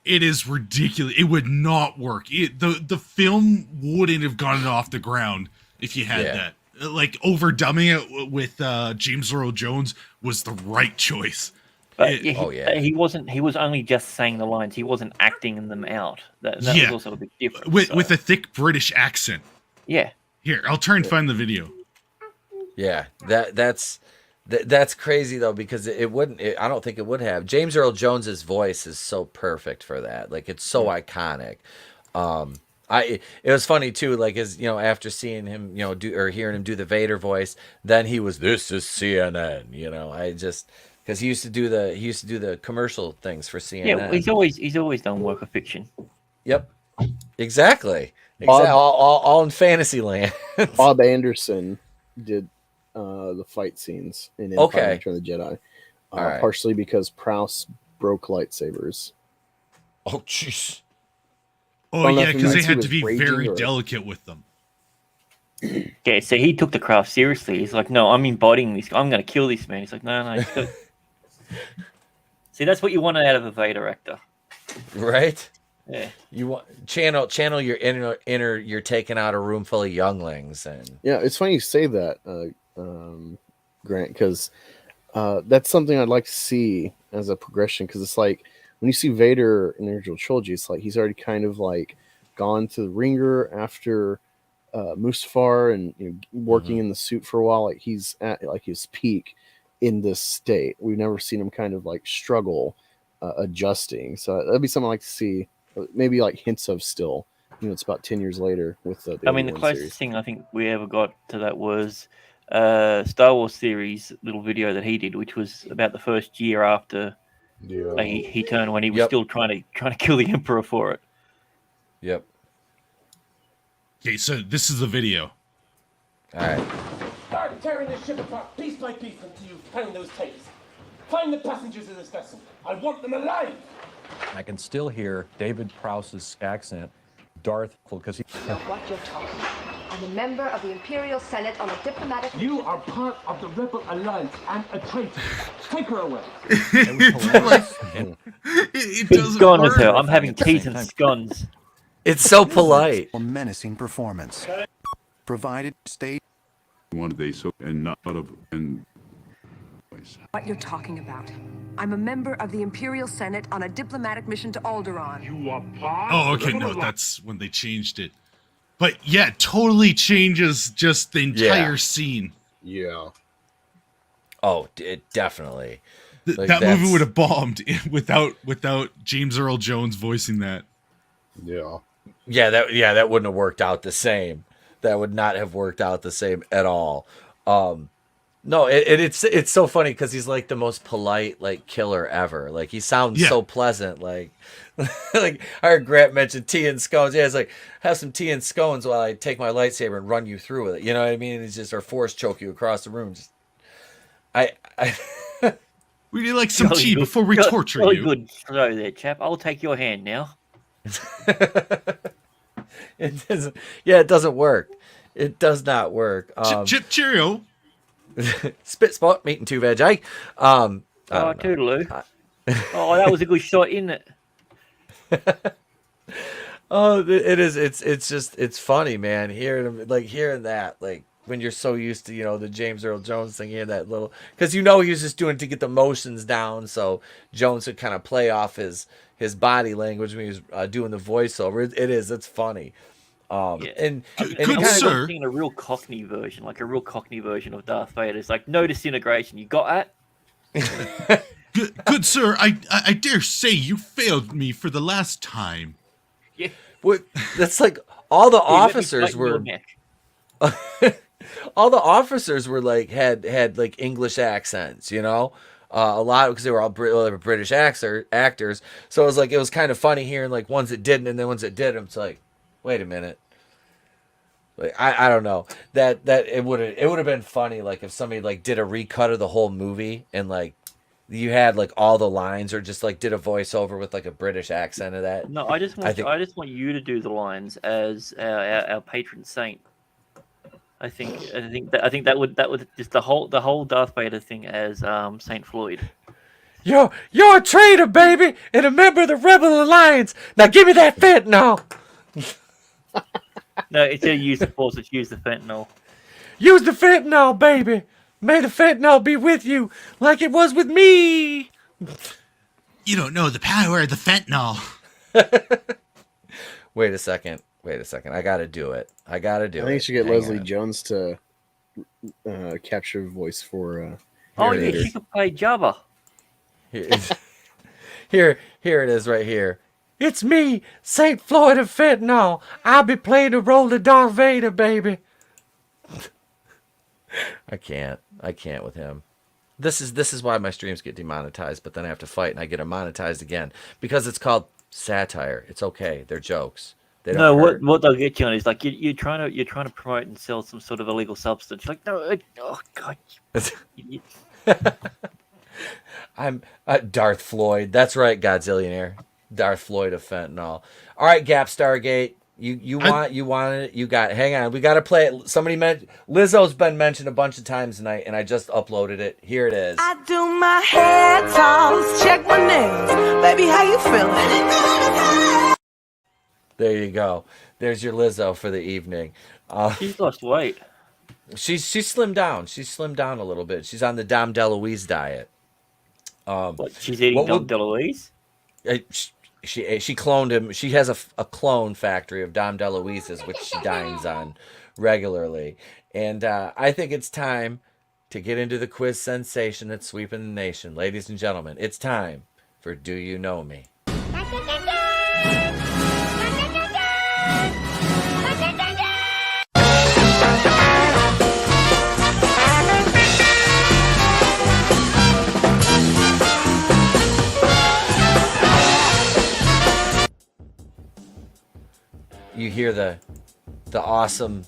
S9: is ridiculous. It would not work. The film wouldn't have gotten off the ground if you had that. Like overdubbing it with James Earl Jones was the right choice.
S10: But he wasn't. He was only just saying the lines. He wasn't acting them out. That was also a bit different.
S9: With a thick British accent.
S10: Yeah.
S9: Here, I'll try and find the video.
S3: Yeah, that's crazy though, because it wouldn't. I don't think it would have. James Earl Jones's voice is so perfect for that. Like, it's so iconic. It was funny too, like as after seeing him, do or hearing him do the Vader voice, then he was this is CNN. I just because he used to do the commercial things for
S10: Yeah,
S3: CNN.
S10: he's always done work of fiction.
S3: Yep, exactly.
S2: Bob-
S3: all in Fantasyland.
S2: Bob Anderson did the fight scenes in Empire
S3: Okay.
S2: Return of the Jedi,
S3: All right.
S2: partially because Prowse broke lightsabers.
S3: Oh, jeez.
S9: Oh
S2: don't know
S9: yeah,
S2: if it
S9: because they
S2: means he
S9: had
S2: was
S9: to be
S2: raging
S9: very
S2: or-
S9: delicate with them.
S10: Yeah, so he took the craft seriously. He's like, no, I'm embodying this. I'm going to kill this man. He's like, no. He's got... See, that's what you want out of a Vader actor,
S3: Right?
S10: Yeah.
S3: You want channel your inner. You're taking out a room full of younglings, and
S2: Yeah, it's funny you say that, Grant, because that's something I'd like to see as a progression. Because it's like when you see Vader in the original trilogy, it's like he's already kind of like gone to the ringer after Mustafar and working in the suit for a while. Like he's at like his peak in this state. We've never seen him kind of like struggle adjusting. So that'd be something I'd like to see. Maybe like hints of still. It's about 10 years later with the
S10: I mean, the
S2: Obi-Wan
S10: closest
S2: series.
S10: thing I think we ever got to that was Star Wars series little video that he did, which was about the first year after he turned, when he was still trying to kill the Emperor for it.
S3: Yep.
S9: Okay, so this is the video.
S3: All right.
S12: Start tearing the ship apart piece by piece until you find those tapes. Find the passengers of this vessel. I want them alive.
S13: I can still hear David Prowse's accent, Darth, because he.
S14: What you're talking about. I'm a member of the Imperial Senate on a diplomatic.
S12: You are part of the Rebel Alliance and a traitor. Take her away.
S9: It
S10: He's
S9: doesn't
S10: gone with
S9: work.
S10: her. I'm having teas and scones.
S3: It's so polite.
S15: Or menacing performance. Provided state.
S16: One day so and not out of and.
S14: What you're talking about. I'm a member of the Imperial Senate on a diplomatic mission to Alderaan.
S12: You are part.
S9: Oh, okay, no, that's when they changed it. But yeah, it totally changes just the entire scene.
S1: Yeah.
S3: Oh, it definitely. Like,
S9: that movie would have bombed without James Earl Jones voicing that.
S1: Yeah.
S3: That wouldn't have worked out the same. That would not have worked out the same at all. No, it's so funny because he's like the most polite like killer ever. Like he sounds so pleasant. Like like I heard Grant mention tea and scones. Yeah, it's like have some tea and scones while I take my lightsaber and run you through with it. You know what I mean? It's just or force choke you across the room. Just
S9: We need like some tea before we torture
S10: Really
S9: you.
S10: good throw there, chap. I'll take your hand now.
S3: It doesn't. Yeah, it doesn't work. It does not work.
S9: Chip cheerio.
S3: Spit spot meat and two veg. I
S10: Oh, toodaloo. Oh, that was a good shot, isn't it?
S3: Oh, it is. It's just it's funny, man. Hearing that, like when you're so used to the James Earl Jones thing, hearing that little because he was just doing it to get the motions down, so Jones would kind of play off his body language when he was doing the voiceover. It's funny. And
S10: good sir. Seeing a real Cockney version, of Darth Vader. It's like no disintegration. You got that?
S9: Good sir, I dare say you failed me for the last time.
S10: Yeah.
S3: What? That's like all the officers were. All the officers were like had like English accents, a lot because they were all British actors. So it was kind of funny hearing like ones that didn't and then ones that did. It's like, wait a minute. Like I don't know that it would have been funny like if somebody like did a recut of the whole movie and like you had like all the lines or just like did a voiceover with like a British accent of that.
S10: No, I just want you to do the lines as our patron saint. I think that would just the whole Darth Vader thing as Saint Floyd.
S3: You're a traitor, baby, and a member of the Rebel Alliance. Now give me that fentanyl.
S10: No, it's a use the force. It's use the fentanyl.
S3: Use the fentanyl, baby. May the fentanyl be with you like it was with me.
S9: You don't know the power of the fentanyl.
S3: Wait a second. I gotta do it.
S2: I think you should get
S3: Hang
S2: Leslie
S3: on.
S2: Jones to capture voice for.
S10: Oh yeah, she could play Jabba.
S3: Here it is right here. It's me, St. Floyd of Fentanyl. I'll be playing the role of Darth Vader, baby. I can't with him. This is why my streams get demonetized, but then I have to fight and I get monetized again because it's called satire. It's okay. They're jokes. They don't hurt.
S10: What they'll get you on is like you're trying to promote and sell some sort of illegal substance. Like, no, oh god.
S3: I'm Darth Floyd. That's right, Godzillionaire. Darth Floyd of Fentanyl. All right, Gap Stargate. You want it. You got. Hang on. We got to play it. Somebody mentioned Lizzo's been mentioned a bunch of times tonight, and I just uploaded it. Here it is.
S17: I do my hair toss, check my nails. Baby, how you feeling?
S3: There you go. There's your Lizzo for the evening.
S10: She's lost weight.
S3: She's slimmed down. She's slimmed down a little bit. She's on the Dom DeLuise diet.
S10: What, she's eating Dom DeLuise?
S3: She cloned him. She has a clone factory of Dom DeLuise's, which she dines on regularly. And I think it's time to get into the quiz sensation that's sweeping the nation. Ladies and gentlemen, it's time for Do You Know Me? You hear the awesome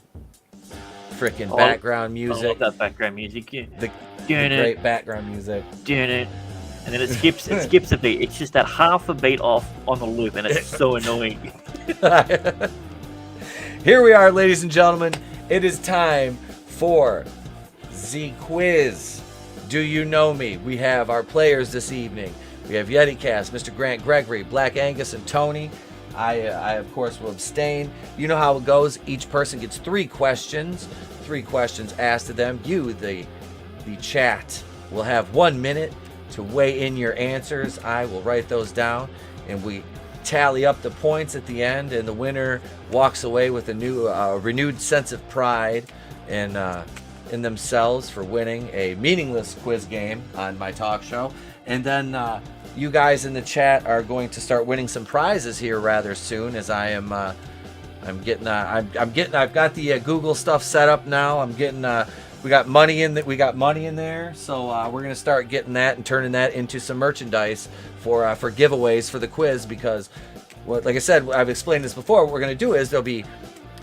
S3: freaking background music.
S10: I love that background music. Yeah.
S3: The great background music.
S10: And then it skips a beat. It's just that half a beat off on the loop, and it's so annoying.
S3: Here we are, ladies and gentlemen. It is time for the quiz. Do you know me? We have our players this evening. We have YetiCast, Mr. Grant Gregory, Black Angus, and Tony. I of course, will abstain. You know how it goes. Each person gets 3 questions. 3 questions asked of them. You, the chat, will have 1 minute to weigh in your answers. I will write those down, and we tally up the points at the end, and the winner walks away with a new, renewed sense of pride in themselves for winning a meaningless quiz game on my talk show. And then you guys in the chat are going to start winning some prizes here rather soon, as I am I've got the Google stuff set up now. I'm getting we got money in there, so we're gonna start getting that and turning that into some merchandise for giveaways for the quiz, because like I said, I've explained this before. What we're gonna do is there'll be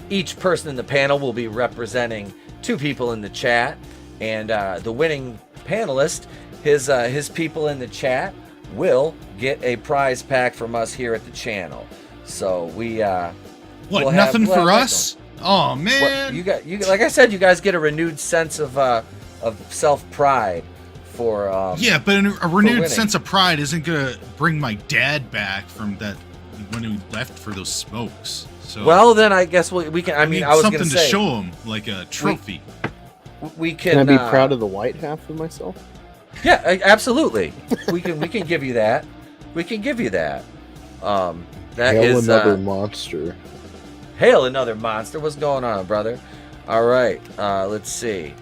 S3: each person in the panel will be representing 2 people in the chat, and the winning panelist, his people in the chat, will get a prize pack from us here at the channel. So we
S9: nothing for us? Oh man!
S3: You got like I said, you guys get a renewed sense of self pride for
S9: yeah, but a renewed sense of pride isn't gonna bring my dad back from that when he left for those smokes. So
S3: well, then I guess we can. I mean, I was
S9: something
S3: gonna say,
S9: to show him, like a trophy.
S3: We can.
S2: Can I be proud of the white half of myself?
S3: Yeah, absolutely. We can give you that. We can give you that. That
S2: Hail
S3: is
S2: another monster.
S3: Hail another monster. What's going on, brother? All right. Let's see.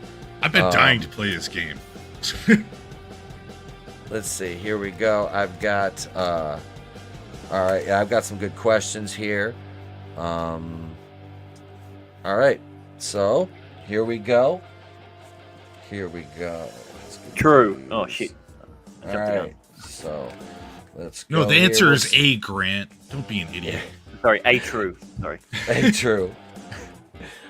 S9: I've been dying to play this game.
S3: Let's see. Here we go. I've got. All right. Yeah, I've got some good questions here. All right. So here we go.
S10: True. Oh shit.
S3: All right. So let's go.
S9: No, the answer
S3: here.
S9: is A, Grant. Don't be an idiot.
S10: Sorry, A true. Sorry.
S3: A true.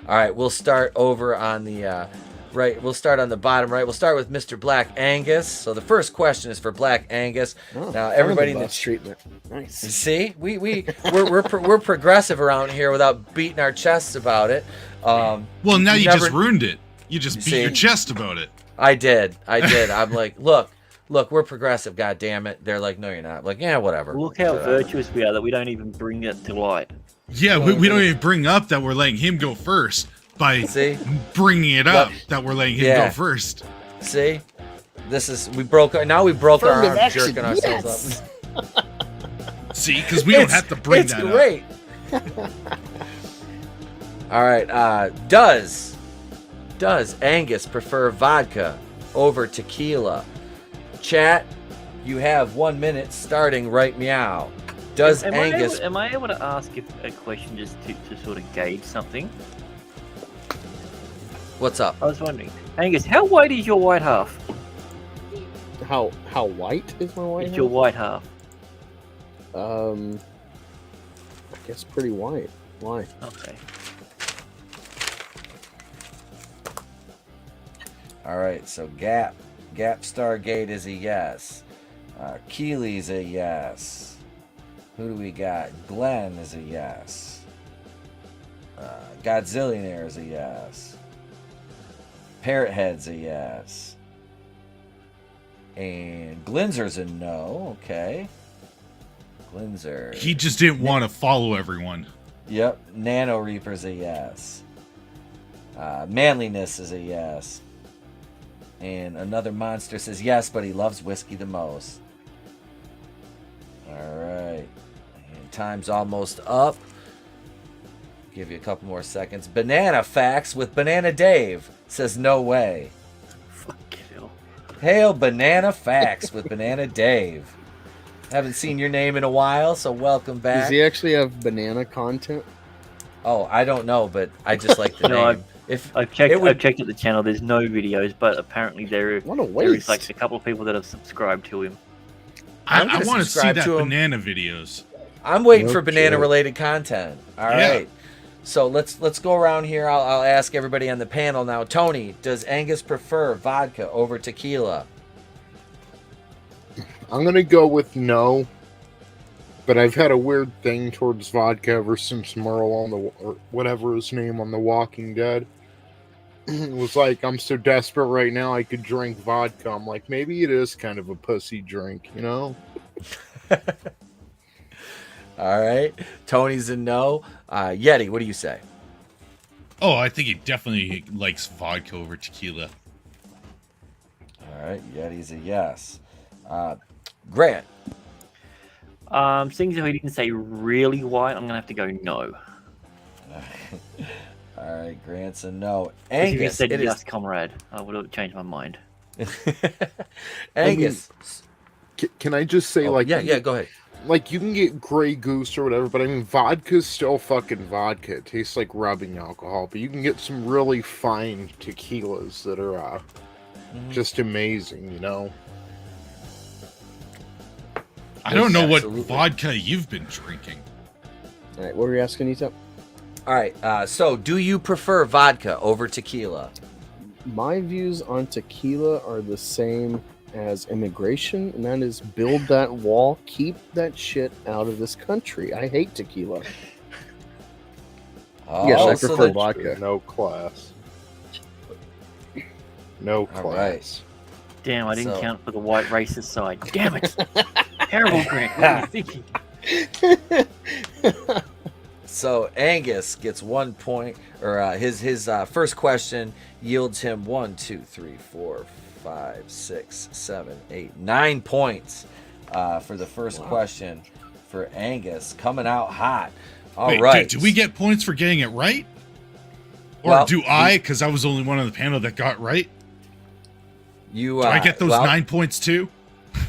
S3: All right, we'll start over on the right. We'll start on the bottom right. We'll start with Mr. Black Angus. So the first question is for Black Angus. Now everybody in the
S2: treatment. Nice.
S3: See, we're progressive around here without beating our chests about it.
S9: Well, now you just ruined it. You just beat your chest about it.
S3: I did. I'm like, look, we're progressive, God damn it. They're like, no, you're not. I'm like, yeah, whatever.
S10: Look how virtuous we are that we don't even bring it to light.
S9: Yeah, we don't even bring up that we're letting him go first by bringing it up that we're letting him go first.
S3: See, we broke our arms jerking ourselves up.
S9: See, because we don't have to bring that up.
S3: It's great. All right. Does Angus prefer vodka over tequila? Chat, you have 1 minute starting right meow. Does
S10: am
S3: Angus?
S10: am I able to ask a question just to sort of gauge something?
S3: What's up?
S10: I was wondering, Angus, how white is your white half?
S2: How white is my white
S10: It's
S2: half?
S10: your white half.
S2: I guess pretty white. Why?
S10: Okay.
S3: All right, so Gap Stargate is a yes. Keely's a yes. Who do we got? Glenn is a yes. Godzillionaire is a yes. Parrothead's a yes. And Glinzer's a no. Okay. Glinzer.
S9: He just didn't want to follow everyone.
S3: Yep. Nano Reaper's a yes. Manliness is a yes. And another monster says yes, but he loves whiskey the most. All right. And time's almost up. Give you a couple more seconds. Banana Facts with Banana Dave says no way.
S10: Fuck you.
S3: Hail Banana Facts with Banana Dave. Haven't seen your name in a while, so welcome back.
S2: Does he actually have banana content?
S3: Oh, I don't know, but I just like the
S10: No,
S3: name.
S10: I've checked at the channel. There's no videos, but apparently there is like a couple of people that have subscribed to him.
S9: I want to see
S3: subscribe
S9: that
S3: to him.
S9: banana videos.
S3: I'm waiting for
S9: Okay.
S3: banana-related content. All
S9: Yeah.
S3: right. So let's go around here. I'll ask everybody on the panel now. Tony, does Angus prefer vodka over tequila?
S1: I'm gonna go with no, but I've had a weird thing towards vodka ever since Merle or whatever his name on The Walking Dead. It was like, I'm so desperate right now I could drink vodka. I'm like, maybe it is kind of a pussy drink, you know?
S3: All right. Tony's a no. Yeti, what do you say?
S9: Oh, I think he definitely likes vodka over tequila.
S3: All right. Yeti's a yes. Grant.
S10: Seeing as though he didn't say really white, I'm gonna have to go no.
S3: All right. Grant's a no.
S10: If you
S3: Angus,
S10: said
S3: it
S10: yes,
S3: is...
S10: comrade, I would have changed my mind.
S3: Angus.
S1: Can I just say,
S3: yeah, go ahead.
S1: Like, you can get Grey Goose or whatever, but I mean, vodka's still fucking vodka. It tastes like rubbing alcohol, but you can get some really fine tequilas that are just amazing, you know?
S9: I don't know
S3: Absolutely.
S9: what vodka you've been drinking.
S2: All right, what were you asking, Nita?
S3: All right. So, do you prefer vodka over tequila?
S2: My views on tequila are the same as immigration, and that is build that wall, keep that shit out of this country. I hate tequila. Yes, I prefer vodka.
S1: No class. No class.
S3: All right.
S10: Damn, I didn't
S3: So-
S10: count for the white racist side. Damn it! Terrible, Grant. What are you thinking?
S3: So Angus gets 1 point, or his first question yields him 1, 2, 3, 4, 5, 6, 7, 8, 9 points for the first question for Angus, coming out hot. All right.
S9: Wait, do we get points for getting it right? Or
S3: Well,
S9: do I? Because I was the only one on the panel that got right.
S3: You
S9: Do I get those 9 points too?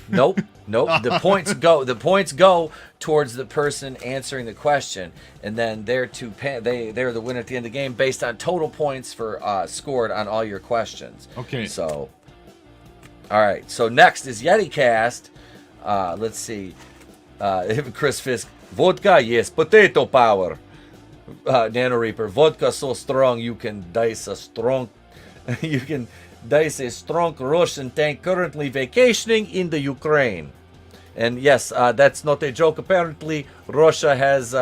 S3: Nope. The points go towards the person answering the question, and then they're the winner at the end of the game based on total points for scored on all your questions.
S9: Okay.
S3: So, all right. So next is Yeti Cast. Let's see. Chris Fisk. Vodka, yes. Potato power. Nano Reaper. Vodka so strong you can dice a strong. You can dice a strong Russian tank currently vacationing in the Ukraine. And yes, that's not a joke. Apparently, Russia has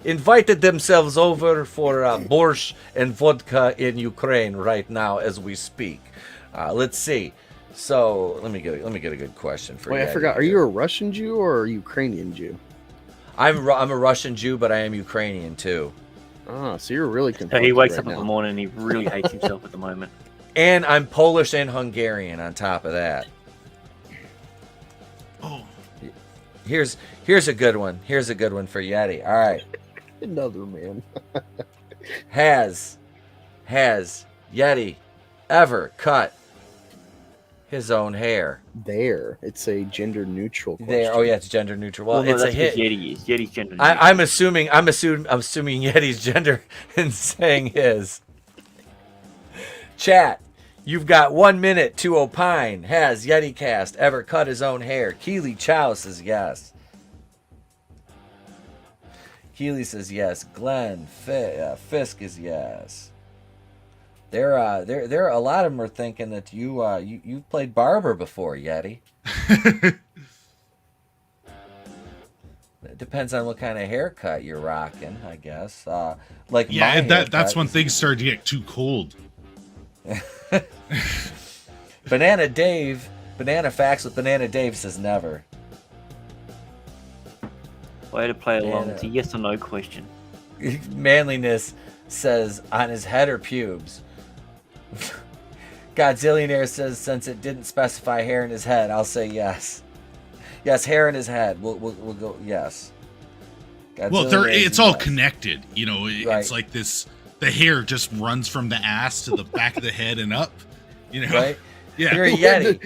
S3: invited themselves over for borscht and vodka in Ukraine right now as we speak. Let's see. So let me get a good question for you.
S2: Wait, I forgot. Are you a Russian Jew or a Ukrainian Jew?
S3: I'm a Russian Jew, but I am Ukrainian too.
S2: Ah, so you're really confused.
S10: So he wakes
S2: right
S10: up in
S2: now.
S10: the morning and he really hates himself at the moment.
S3: And I'm Polish and Hungarian on top of that.
S9: Oh.
S3: Here's a good one. Here's a good one for Yeti. All right.
S2: Another man.
S3: Has Yeti ever cut his own hair?
S2: There, it's a gender neutral question.
S3: There. Oh yeah, it's gender neutral. Well,
S10: no,
S3: it's a
S10: that's
S3: hit.
S10: what Yeti is. Yeti's gender neutral.
S3: I'm assuming Yeti's gender and saying his. Chat, you've got 1 minute to opine. Has YetiCast ever cut his own hair? Keely Chow says yes. Keely says yes. Glenn Fisk is yes. There a lot of them are thinking that you've played barber before, Yeti. It depends on what kind of haircut you're rocking, I guess. Like
S9: Yeah,
S3: my
S9: that's when things started to get too cold.
S3: Banana Facts with Banana Dave says never.
S10: Way to play along. It's a yes or no question.
S3: Manliness says on his head or pubes. Godzillionaire says since it didn't specify hair in his head, I'll say yes. Yes, hair in his head. We'll go yes.
S9: Well, it's all connected. You know, it's like this. The hair just runs from the ass to the back of the head and up. You know,
S3: right?
S9: Yeah.
S3: You're a Yeti.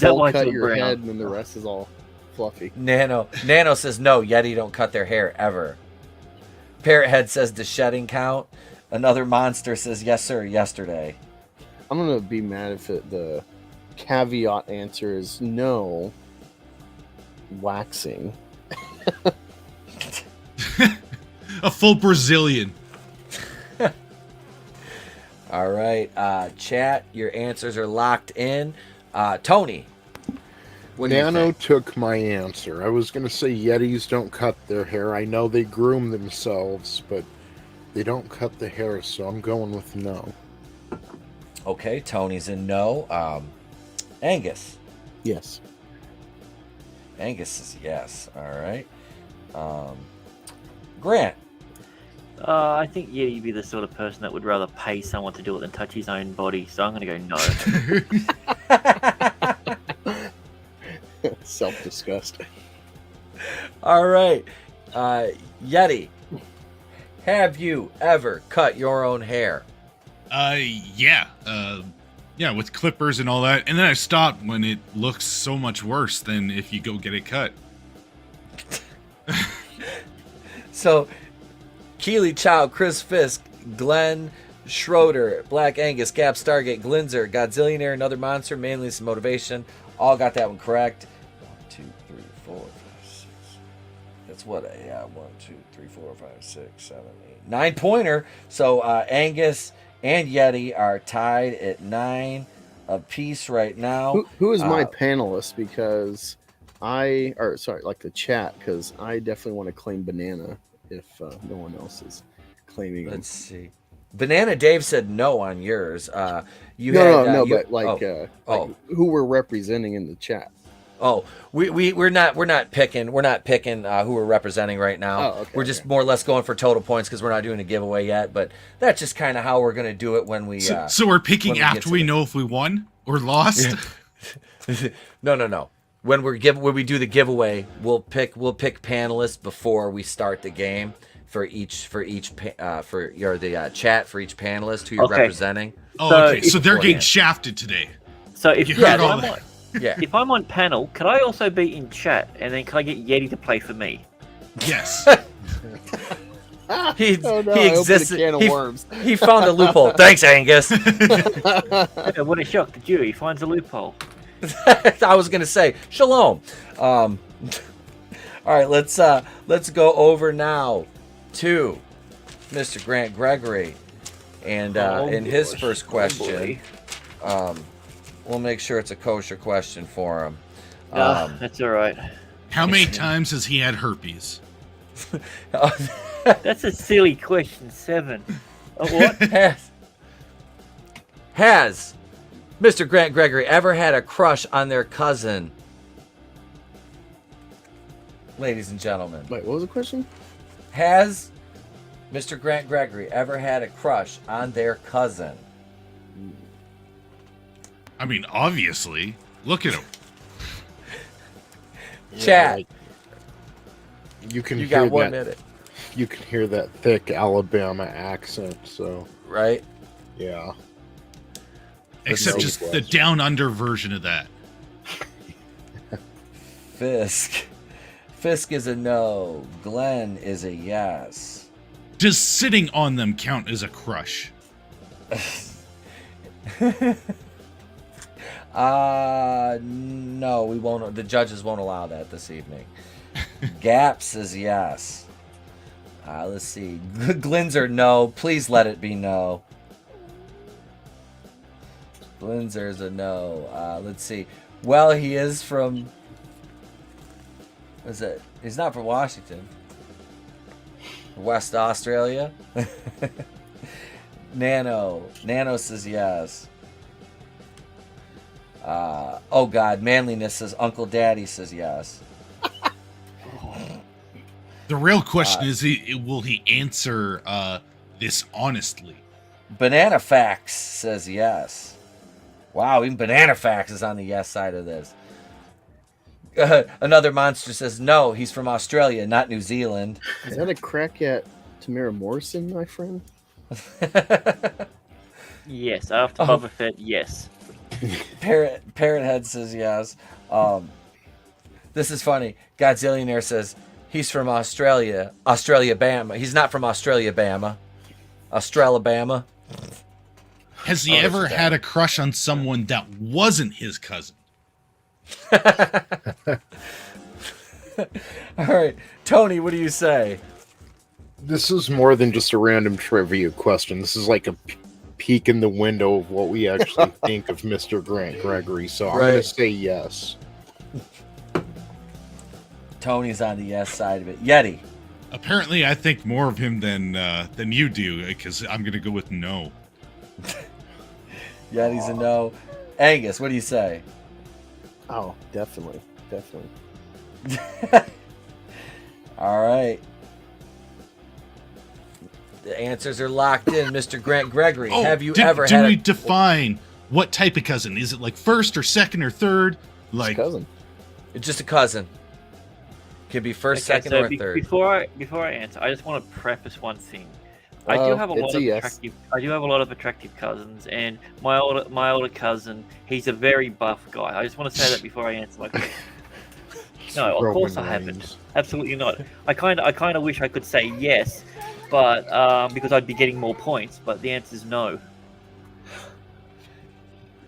S2: They'll cut your head, and then the rest is all fluffy.
S3: Nano says no. Yeti don't cut their hair ever. Parrothead says does shedding count? Another monster says yes sir. Yesterday.
S2: I'm gonna be mad if the caveat answer is no. Waxing.
S9: A full Brazilian.
S3: All right, chat. Your answers are locked in. Tony. What do you
S1: Nano
S3: think?
S1: took my answer. I was going to say Yetis don't cut their hair. I know they groom themselves, but they don't cut the hair, so I'm going with no.
S3: Okay, Tony's in no. Angus.
S2: Yes.
S3: Angus is yes. All right. Grant.
S10: I think Yeti'd be the sort of person that would rather pay someone to do it than touch his own body, so I'm going to go no.
S2: Self-disgust.
S3: All right. Yeti. Have you ever cut your own hair?
S9: Yeah. Yeah, with clippers and all that. And then I stopped when it looks so much worse than if you go get it cut.
S3: So, Keely Chow, Chris Fisk, Glenn Schroeder, Black Angus, Gap Stargate, Glinzer, Godzillionaire, Another Monster, Manliness and Motivation, all got that one correct. 1, 2, 3, 4, 5, 6. That's what a 1, 2, 3, 4, 5, 6, 7, 8, 9 pointer. So Angus and Yeti are tied at 9 apiece right now.
S2: Who is my panelist? Because like the chat, because I definitely want to claim banana if no one else is claiming.
S3: Let's see. Banana Dave said no on yours.
S2: But who we're representing in the chat.
S3: Oh, we're not picking who we're representing right now.
S2: Oh, okay,
S3: we're just more or less going for total points because we're not doing a giveaway yet. But that's just kind of how we're going to do it when we.
S9: So we're picking after we know if we won or lost.
S3: No. When we do the giveaway, we'll pick panelists before we start the game for the chat for each panelist who you're representing.
S9: Oh, okay. So they're getting shafted today.
S10: So if
S3: if
S10: I'm on panel, could I also be in chat, and then can I get Yeti to play for me?
S9: Yes.
S3: He exists.
S2: A can of worms.
S3: He found a loophole. Thanks, Angus.
S10: What a shock! Did you? He finds a loophole.
S3: I was gonna say shalom. All right, let's go over now to Mr. Grant Gregory, and in his first question, we'll make sure it's a kosher question for him.
S10: That's all right.
S9: How many times has he had herpes?
S10: That's a silly question. 7. What?
S3: Has Mr. Grant Gregory ever had a crush on their cousin? Ladies and gentlemen.
S2: Wait, what was the question?
S3: Has Mr. Grant Gregory ever had a crush on their cousin?
S9: I mean, obviously. Look at him.
S3: Chat.
S1: You
S3: You got 1 minute.
S1: You can hear that thick Alabama accent, so
S3: right?
S1: Yeah.
S9: Except just the down under version of that.
S3: Fisk. Fisk is a no. Glenn is a yes.
S9: Does sitting on them count as a crush?
S3: No, we won't. The judges won't allow that this evening. Gaps is yes. Let's see. Glinzer, no. Please let it be no. Glinzer's a no. Let's see. Well, he is from. What's it? He's not from Washington. West Australia. Nano says yes. Oh God, manliness says Uncle Daddy says yes.
S9: The real question is, will he answer this honestly?
S3: Banana Fax says yes. Wow, even Banana Fax is on the yes side of this. Another monster says no, he's from Australia, not New Zealand.
S2: Is that a crack at Tamara Morrison, my friend?
S10: Yes, after Boba Fett, yes.
S3: Parrothead says yes. This is funny. Godzillionaire says he's from Australia, Bama. He's not from Australia, Bama. Australabama.
S9: Has he ever had a crush on someone that wasn't his cousin?
S3: All right, Tony, what do you say?
S1: This is more than just a random trivia question. This is like a peek in the window of what we actually think of Mr. Grant Gregory. So I'm going to say yes.
S3: Tony's on the yes side of it. Yeti.
S9: Apparently, I think more of him than you do, because I'm going to go with no.
S3: Yeti's a no. Angus, what do you say?
S2: Oh, definitely.
S3: All right. The answers are locked in, Mr. Grant Gregory. Have you ever had?
S9: Do we define what type of cousin? Is it like first or second or third? Like
S2: cousin.
S3: It's just a cousin. Can be first, second, or third.
S10: Before I answer, I just want to preface one thing. I do have a lot of attractive cousins, and my older cousin, he's a very buff guy. I just want to say that before I answer my question. No, of course I haven't. Absolutely not. I kind of wish I could say yes, but because I'd be getting more points. But the answer is no.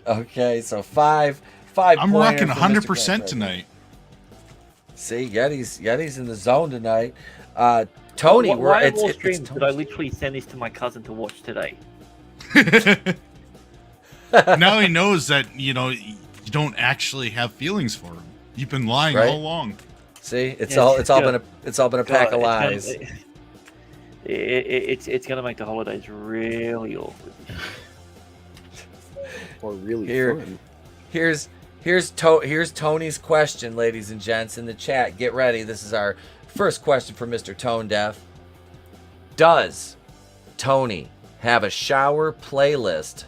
S3: Okay, so five.
S9: I'm rocking 100% tonight.
S3: See, Yeti's in the zone tonight. Tony,
S10: why of all streams did I literally send this to my cousin to watch today?
S9: Now he knows that you don't actually have feelings for him. You've been lying all along.
S3: See, it's all been a pack of lies.
S10: It's gonna make the holidays really awkward.
S2: Or really fun.
S3: Here's Tony's question, ladies and gents, in the chat. Get ready. This is our first question for Mr. ToneDef. Does Tony have a shower playlist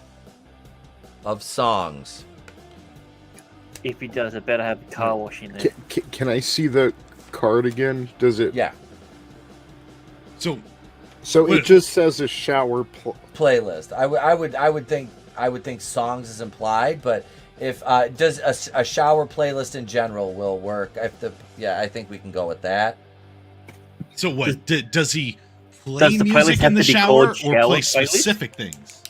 S3: of songs?
S10: If he does, it better have a car wash in there.
S1: Can I see the card again? Does it?
S3: Yeah.
S9: So
S1: it just says a shower
S3: playlist. I would think songs is implied, but if does a shower playlist in general will work. I think we can go with that.
S9: So what does he play music in the shower or play specific things?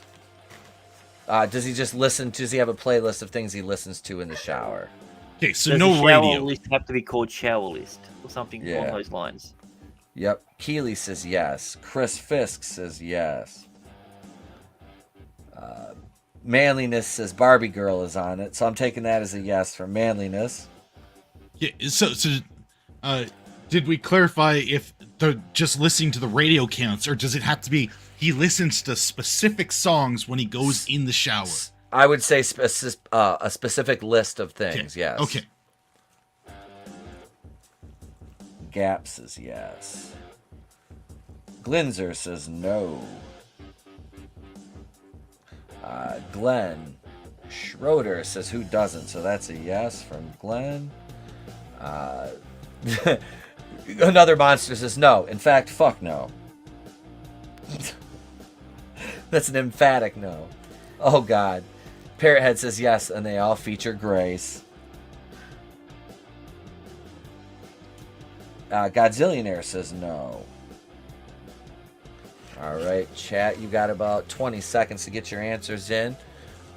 S3: Does he just listen? Does he have a playlist of things he listens to in the shower?
S9: Okay, so
S10: does
S9: no
S10: the
S9: radio.
S10: Shower list have to be called shower list or something along those lines.
S3: Yep. Keeley says yes. Chris Fisk says yes. Manliness says Barbie Girl is on it, so I'm taking that as a yes for manliness.
S9: Yeah. So did we clarify if just listening to the radio counts, or does it have to be he listens to specific songs when he goes in the shower?
S3: I would say a specific list of things.
S9: Okay.
S3: Yes.
S9: Okay.
S3: Gap says yes. Glinzer says no. Glenn Schroeder says who doesn't, so that's a yes from Glenn. Another monster says no. In fact, fuck no. That's an emphatic no. Oh God. Parrothead says yes, and they all feature Grace. Godzillionaire says no. All right, chat, you got about 20 seconds to get your answers in.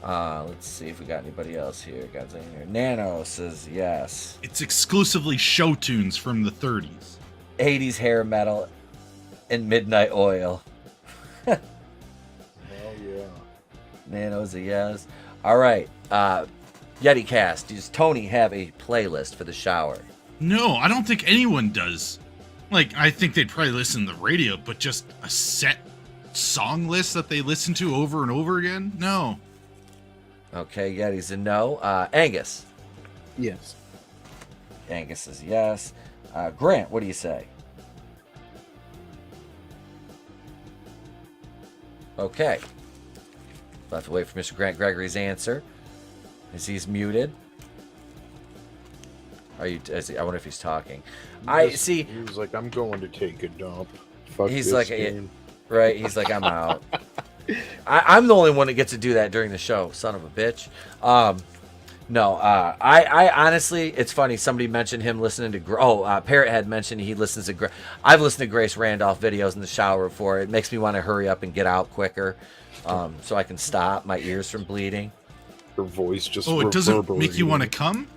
S3: Let's see if we got anybody else here. Godzillionaire. Nano says yes.
S9: It's exclusively show tunes from the 30s.
S3: 80s hair metal and midnight oil.
S1: Hell yeah.
S3: Nano's a yes. All right, Yeti Cast, does Tony have a playlist for the shower?
S9: No, I don't think anyone does. Like, I think they'd probably listen to the radio, but just a set song list that they listen to over and over again? No.
S3: Okay, Yeti's a no. Angus?
S2: Yes.
S3: Angus is yes. Grant, what do you say? Okay. We'll have to wait for Mr. Grant Gregory's answer, as he's muted. I wonder if he's talking.
S1: He was like, I'm going to take a dump. Fuck
S3: He's
S1: this
S3: like,
S1: game.
S3: right? He's like, I'm out. I'm the only one that gets to do that during the show. Son of a bitch. No. I honestly, it's funny. Somebody mentioned him listening to. Parrot had mentioned he listens to. I've listened to Grace Randolph videos in the shower before. It makes me want to hurry up and get out quicker, so I can stop my ears from bleeding.
S1: Her voice just.
S9: Oh, it doesn't make you want to come?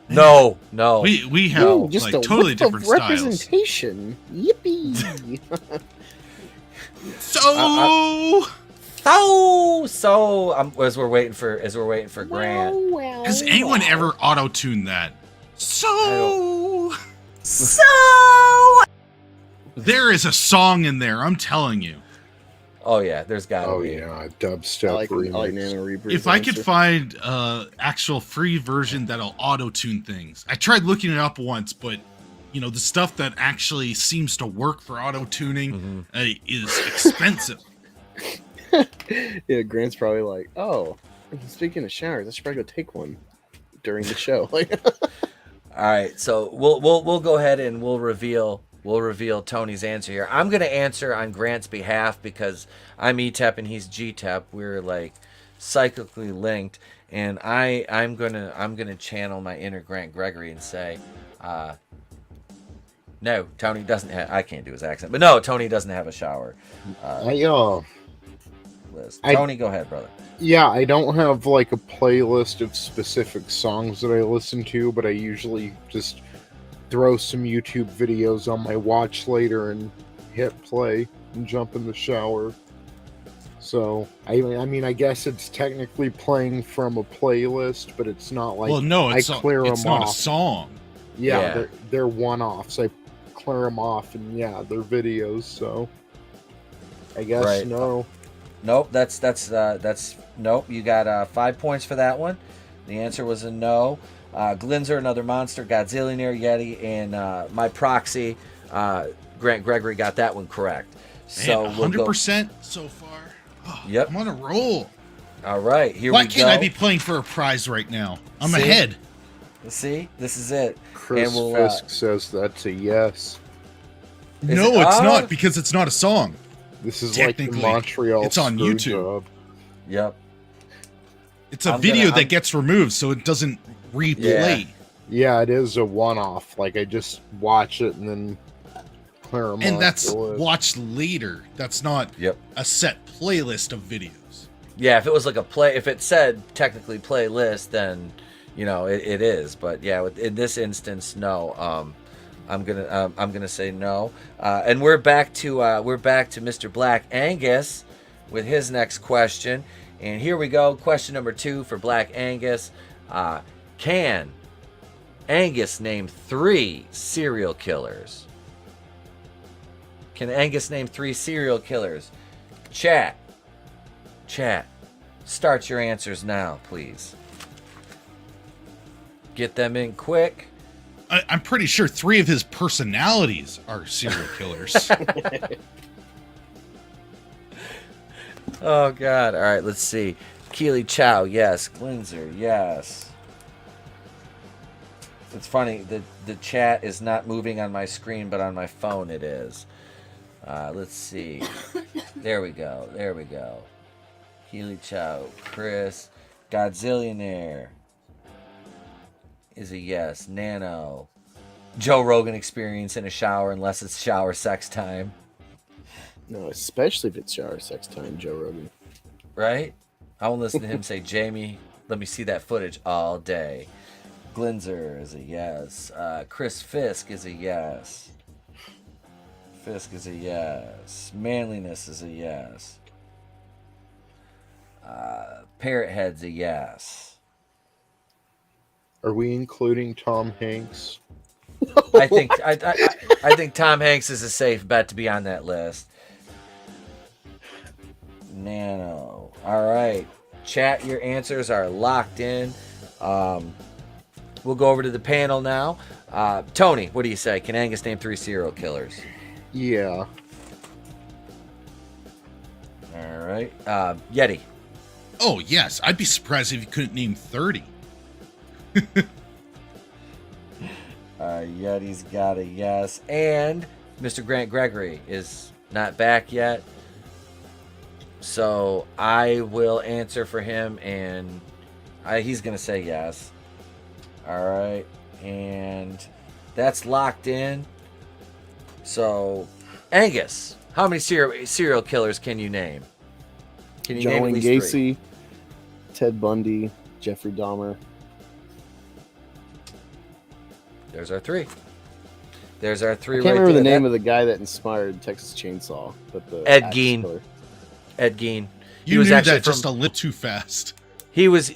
S3: No.
S9: We have
S2: just
S9: like
S2: a
S9: totally
S2: whiff
S9: different
S2: of
S9: styles.
S2: representation. Yippee!
S3: As we're waiting for Grant.
S9: Has anyone ever auto-tuned that? There is a song in there, I'm telling you.
S3: Oh yeah, there's gotta be.
S1: Yeah, dubstep remix.
S9: If I could find actual free version that'll auto-tune things. I tried looking it up once, but the stuff that actually seems to work for auto-tuning is expensive.
S2: Yeah, Grant's probably like, oh, speaking of showers, I should probably go take one during the show.
S3: All right, so we'll go ahead and we'll reveal Tony's answer here. I'm gonna answer on Grant's behalf because I'm ETEP and he's GTEP. We're like psychically linked, and I'm gonna channel my inner Grant Gregory and say, no, Tony doesn't have. I can't do his accent, but no, Tony doesn't have a shower. List. Tony, go ahead, brother.
S1: Yeah, I don't have like a playlist of specific songs that I listen to, but I usually just throw some YouTube videos on my watch later and hit play and jump in the shower. So, I mean, I guess it's technically playing from a playlist, but it's not like
S9: it's
S1: clear them
S9: it's not
S1: off.
S9: a song.
S1: Yeah. They're one-offs. I clear them off, and yeah, they're videos. So, I guess
S3: right.
S1: no.
S3: Nope. That's nope. You got 5 points for that one. The answer was a no. Glinzer, Another Monster, Godzillionaire, Yeti, and my proxy, Grant Gregory got that one correct. So
S9: 100% so far. Oh,
S3: yep.
S9: I'm on a roll.
S3: All right, here
S9: Why
S3: we go.
S9: can't I be playing for a prize right now? I'm ahead.
S3: See, this is it.
S1: Chris Fisk says that's a yes.
S9: No, it's not, because it's not a song.
S1: This is like the Montreal.
S9: It's on YouTube.
S1: Job.
S3: Yep.
S9: It's a video that gets removed, so it doesn't replay.
S1: Yeah, it is a one-off. Like, I just watch it and then clear them off.
S9: And that's watched later. That's not a set playlist of videos.
S3: Yeah, if it was like if it said technically playlist, then it is. But yeah, in this instance, no. I'm gonna say no. And we're back to Mr. Black Angus with his next question. And here we go. Question number 2 for Black Angus. Can Angus name 3 serial killers? Can Angus name 3 serial killers? Chat. Start your answers now, please. Get them in quick.
S9: I'm pretty sure 3 of his personalities are serial killers.
S3: Oh, God. All right, let's see. Keely Chow, yes. Glinzer, yes. It's funny, the chat is not moving on my screen, but on my phone it is. Let's see. There we go. Keely Chow, Chris, Godzillionaire is a yes. Nano. Joe Rogan experience in a shower unless it's shower sex time.
S2: No, especially if it's shower sex time, Joe Rogan.
S3: Right? I won't listen to him say, Jamie, let me see that footage all day. Glinzer is a yes. Chris Fisk is a yes. Fisk is a yes. Manliness is a yes. Parrot Head's a yes.
S1: Are we including Tom Hanks?
S3: I think Tom Hanks is a safe bet to be on that list. Nano. All right. Chat, your answers are locked in. We'll go over to the panel now. Tony, what do you say? Can Angus name 3 serial killers?
S1: Yeah.
S3: All right. Yeti.
S9: Oh, yes. I'd be surprised if you couldn't name 30.
S3: Yeti's got a yes. And Mr. Grant Gregory is not back yet. So I will answer for him, and he's going to say yes. All right. And that's locked in. So, Angus, how many serial killers can you name? Can you name at
S2: John
S3: least
S2: Gacy,
S3: 3?
S2: Ted Bundy, Jeffrey Dahmer.
S3: There's our 3. There's our 3
S2: I
S3: right
S2: can't remember
S3: there.
S2: the name of the guy that inspired Texas Chainsaw, but the
S3: Ed
S2: axe
S3: Gein.
S2: killer.
S3: Ed Gein.
S9: You knew that just a little too fast.
S3: He was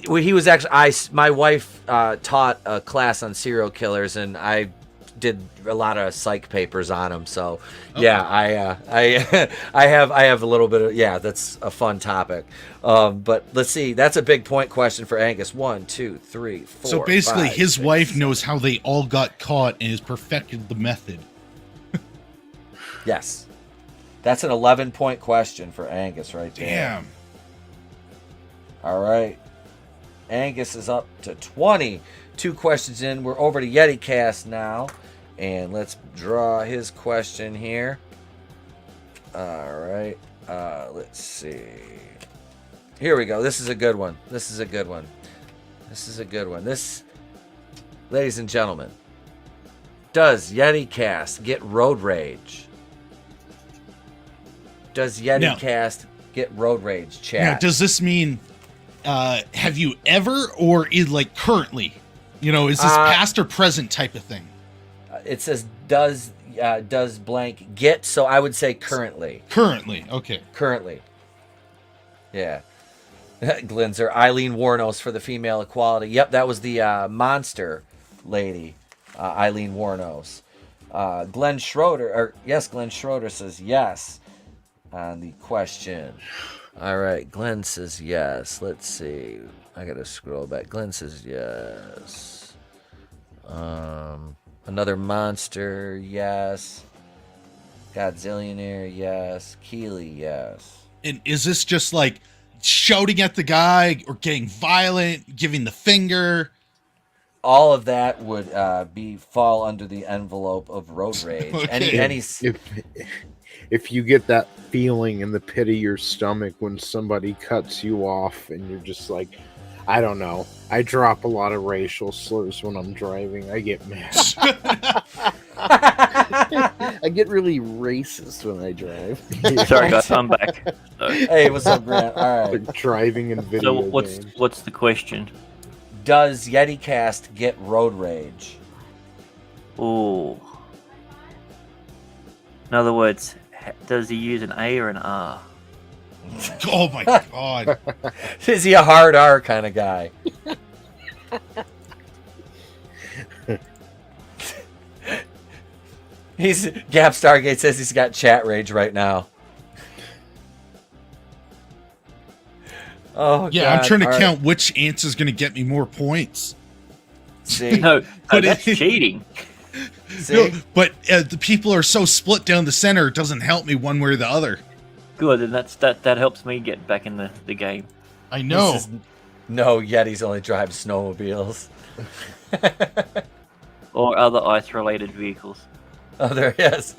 S3: actually my wife taught a class on serial killers, and I did a lot of psych papers on them. So yeah, I have a little bit of, yeah, that's a fun topic. But let's see, that's a big point question for Angus. 1, 2, 3, 4.
S9: So basically,
S3: 5,
S9: his
S3: 6,
S9: wife
S3: 7.
S9: knows how they all got caught and has perfected the method.
S3: Yes, that's an 11-point question for Angus right there.
S9: Damn.
S3: All right. Angus is up to 20. 2 questions in. We're over to Yeti Cast now. And let's draw his question here. All right. Let's see. Here we go. This is a good one. This, ladies and gentlemen, does Yeti Cast get road rage? Does Yeti Cast get road rage, chat?
S9: Now, does this mean have you ever, or is like currently? You know, is this past or present type of thing?
S3: It says does blank get, so I would say currently.
S9: Currently, okay.
S3: Currently. Yeah. Glinzer, Eileen Warnos for the female equality. Yep, that was the monster lady, Eileen Warnos. Glenn Schroeder says yes on the question. All right, Glenn says yes. Let's see. I gotta scroll back. Glenn says yes. Another monster, yes. Godzillionaire, yes. Keeley, yes.
S9: And is this just like shouting at the guy or getting violent, giving the finger?
S3: All of that would fall under the envelope of road rage.
S1: Okay. If you get that feeling in the pit of your stomach when somebody cuts you off and you're just like, I don't know. I drop a lot of racial slurs when I'm driving. I get mad.
S2: I get really racist when I drive.
S10: Sorry, guys, I'm back.
S3: Hey, what's up, Grant? All right.
S1: Like driving in video
S10: So what's the question?
S3: Does YetiCast get road rage?
S10: Ooh. In other words, does he use an A or an R?
S9: Oh my god.
S3: Is he a hard R kind of guy? Gap Stargate says he's got chat rage right now. Oh
S9: yeah,
S3: God.
S9: I'm trying to
S3: All
S9: count which answer is going to get me more points.
S3: See,
S10: no, that's cheating.
S3: See?
S9: No, but the people are so split down the center, it doesn't help me one way or the other.
S10: Good, and that helps me get back in the game.
S9: I know.
S3: No, Yetis only drive snowmobiles.
S10: Or other ice-related vehicles.
S3: Yes.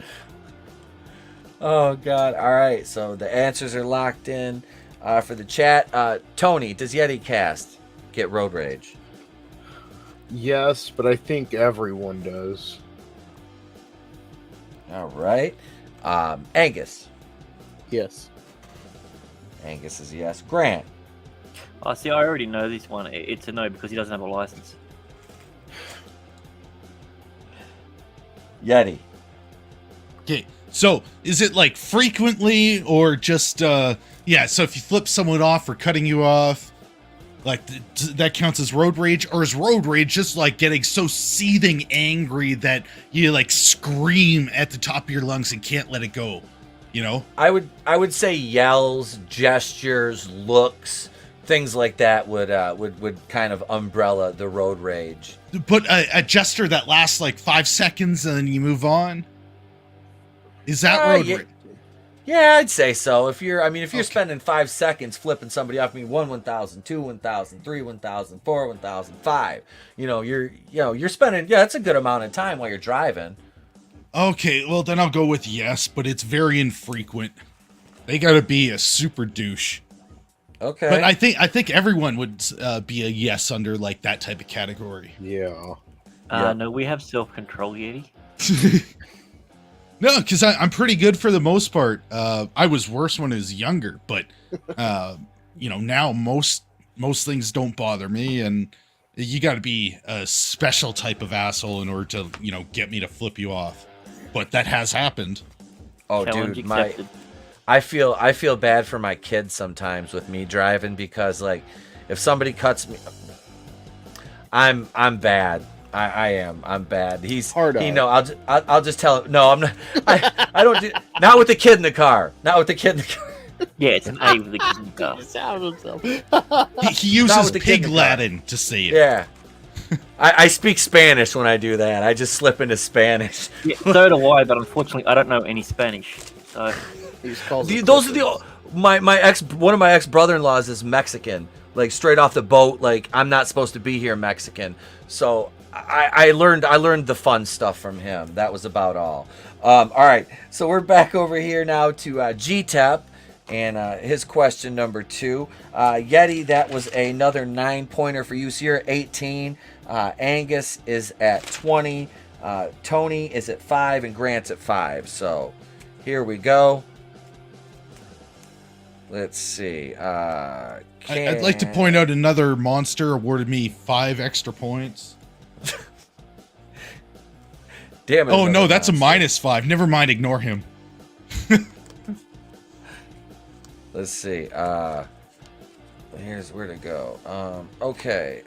S3: Oh, God. All right, so the answers are locked in for the chat. Tony, does YetiCast get road rage?
S1: Yes, but I think everyone does.
S3: All right. Angus.
S2: Yes.
S3: Angus is yes. Grant.
S10: Oh, see, I already know this one. It's a no because he doesn't have a license.
S3: Yeti.
S9: Okay, so is it like frequently or just yeah? So if you flip someone off or cutting you off, like that counts as road rage, or is road rage just like getting so seething angry that you like scream at the top of your lungs and can't let it go? You know,
S3: I would say yells, gestures, looks, things like that would kind of umbrella the road rage.
S9: But a gesture that lasts like 5 seconds and then you move on. Is that road rage?
S3: Yeah, I'd say so. If you're spending 5 seconds flipping somebody off, 1,000, 2 1,000, 3 1,000, 4 1,000, 5. You're spending. Yeah, that's a good amount of time while you're driving.
S9: Okay, well then I'll go with yes, but it's very infrequent. They gotta be a super douche.
S3: Okay.
S9: But I think everyone would be a yes under like that type of category.
S1: Yeah.
S10: No, we have self-control, Yeti.
S9: No, because I'm pretty good for the most part. I was worse when I was younger, but now most things don't bother me, and you got to be a special type of asshole in order to get me to flip you off. But that has happened.
S3: Oh,
S10: Challenge
S3: dude,
S10: accepted.
S3: I feel bad for my kids sometimes with me driving because like if somebody cuts me, I'm bad. I am. I'm bad. He's
S2: hard.
S3: I'll just tell him. No, I'm not. I don't do. Not with the kid in the car. Not with the kid in the car.
S10: Yeah, it's an A with the kid in the car.
S9: He uses pig Latin to say it.
S3: Yeah. I speak Spanish when I do that. I just slip into Spanish.
S10: Yeah, so do I, but unfortunately I don't know any Spanish. So
S3: Those are one of my ex brother-in-laws is Mexican, like straight off the boat. Like I'm not supposed to be here Mexican, so I learned the fun stuff from him. That was about all. All right, so we're back over here now to GTAP and his question number 2. Yeti, that was another 9-pointer for you. So you're at 18. Angus is at 20. Tony is at 5, and Grant's at 5. So here we go. Let's see.
S9: I'd like to point out another monster awarded me 5 extra points.
S3: Damn it.
S9: Oh no, that's monster. a -5. Never mind, ignore him.
S3: Let's see. Here's where to go. Okay.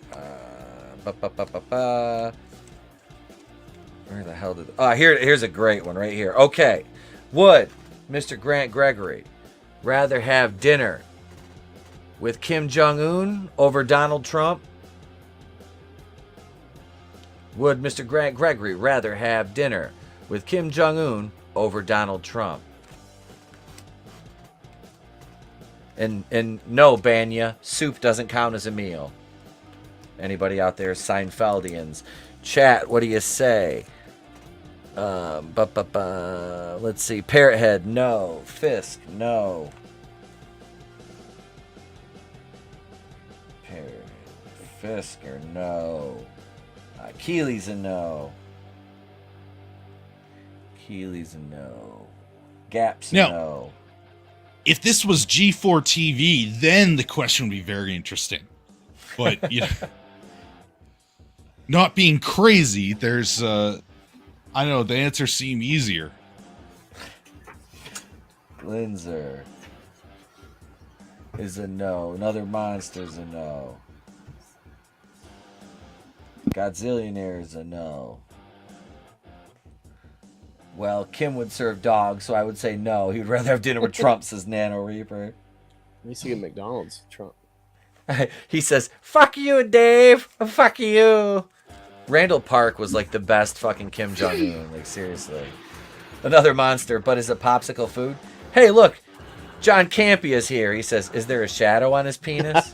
S3: Where the hell did? Here's a great one right here. Okay. Would Mr. Grant Gregory rather have dinner with Kim Jong-un over Donald Trump? Would Mr. Grant Gregory rather have dinner with Kim Jong-un over Donald Trump? And no, Banya, soup doesn't count as a meal. Anybody out there, Seinfeldians? Chat, what do you say? Let's see. Parrothead, no. Fisk, no. Fisker, no. Keely's a no. Keely's a no. Gap's a no.
S9: If this was G4 TV, then the question would be very interesting. But not being crazy, there's I don't know, the answers seem easier.
S3: Linzer is a no. Another monster's a no. Godzillionaire is a no. Well, Kim would serve dogs, so I would say no. He would rather have dinner with Trump, says Nano Reaper.
S2: At least you get McDonald's, Trump.
S3: He says, fuck you, Dave. Fuck you. Randall Park was like the best fucking Kim Jong-un. Like, seriously. Another monster, but is it popsicle food? Hey, look. John Campy is here. He says, is there a shadow on his penis?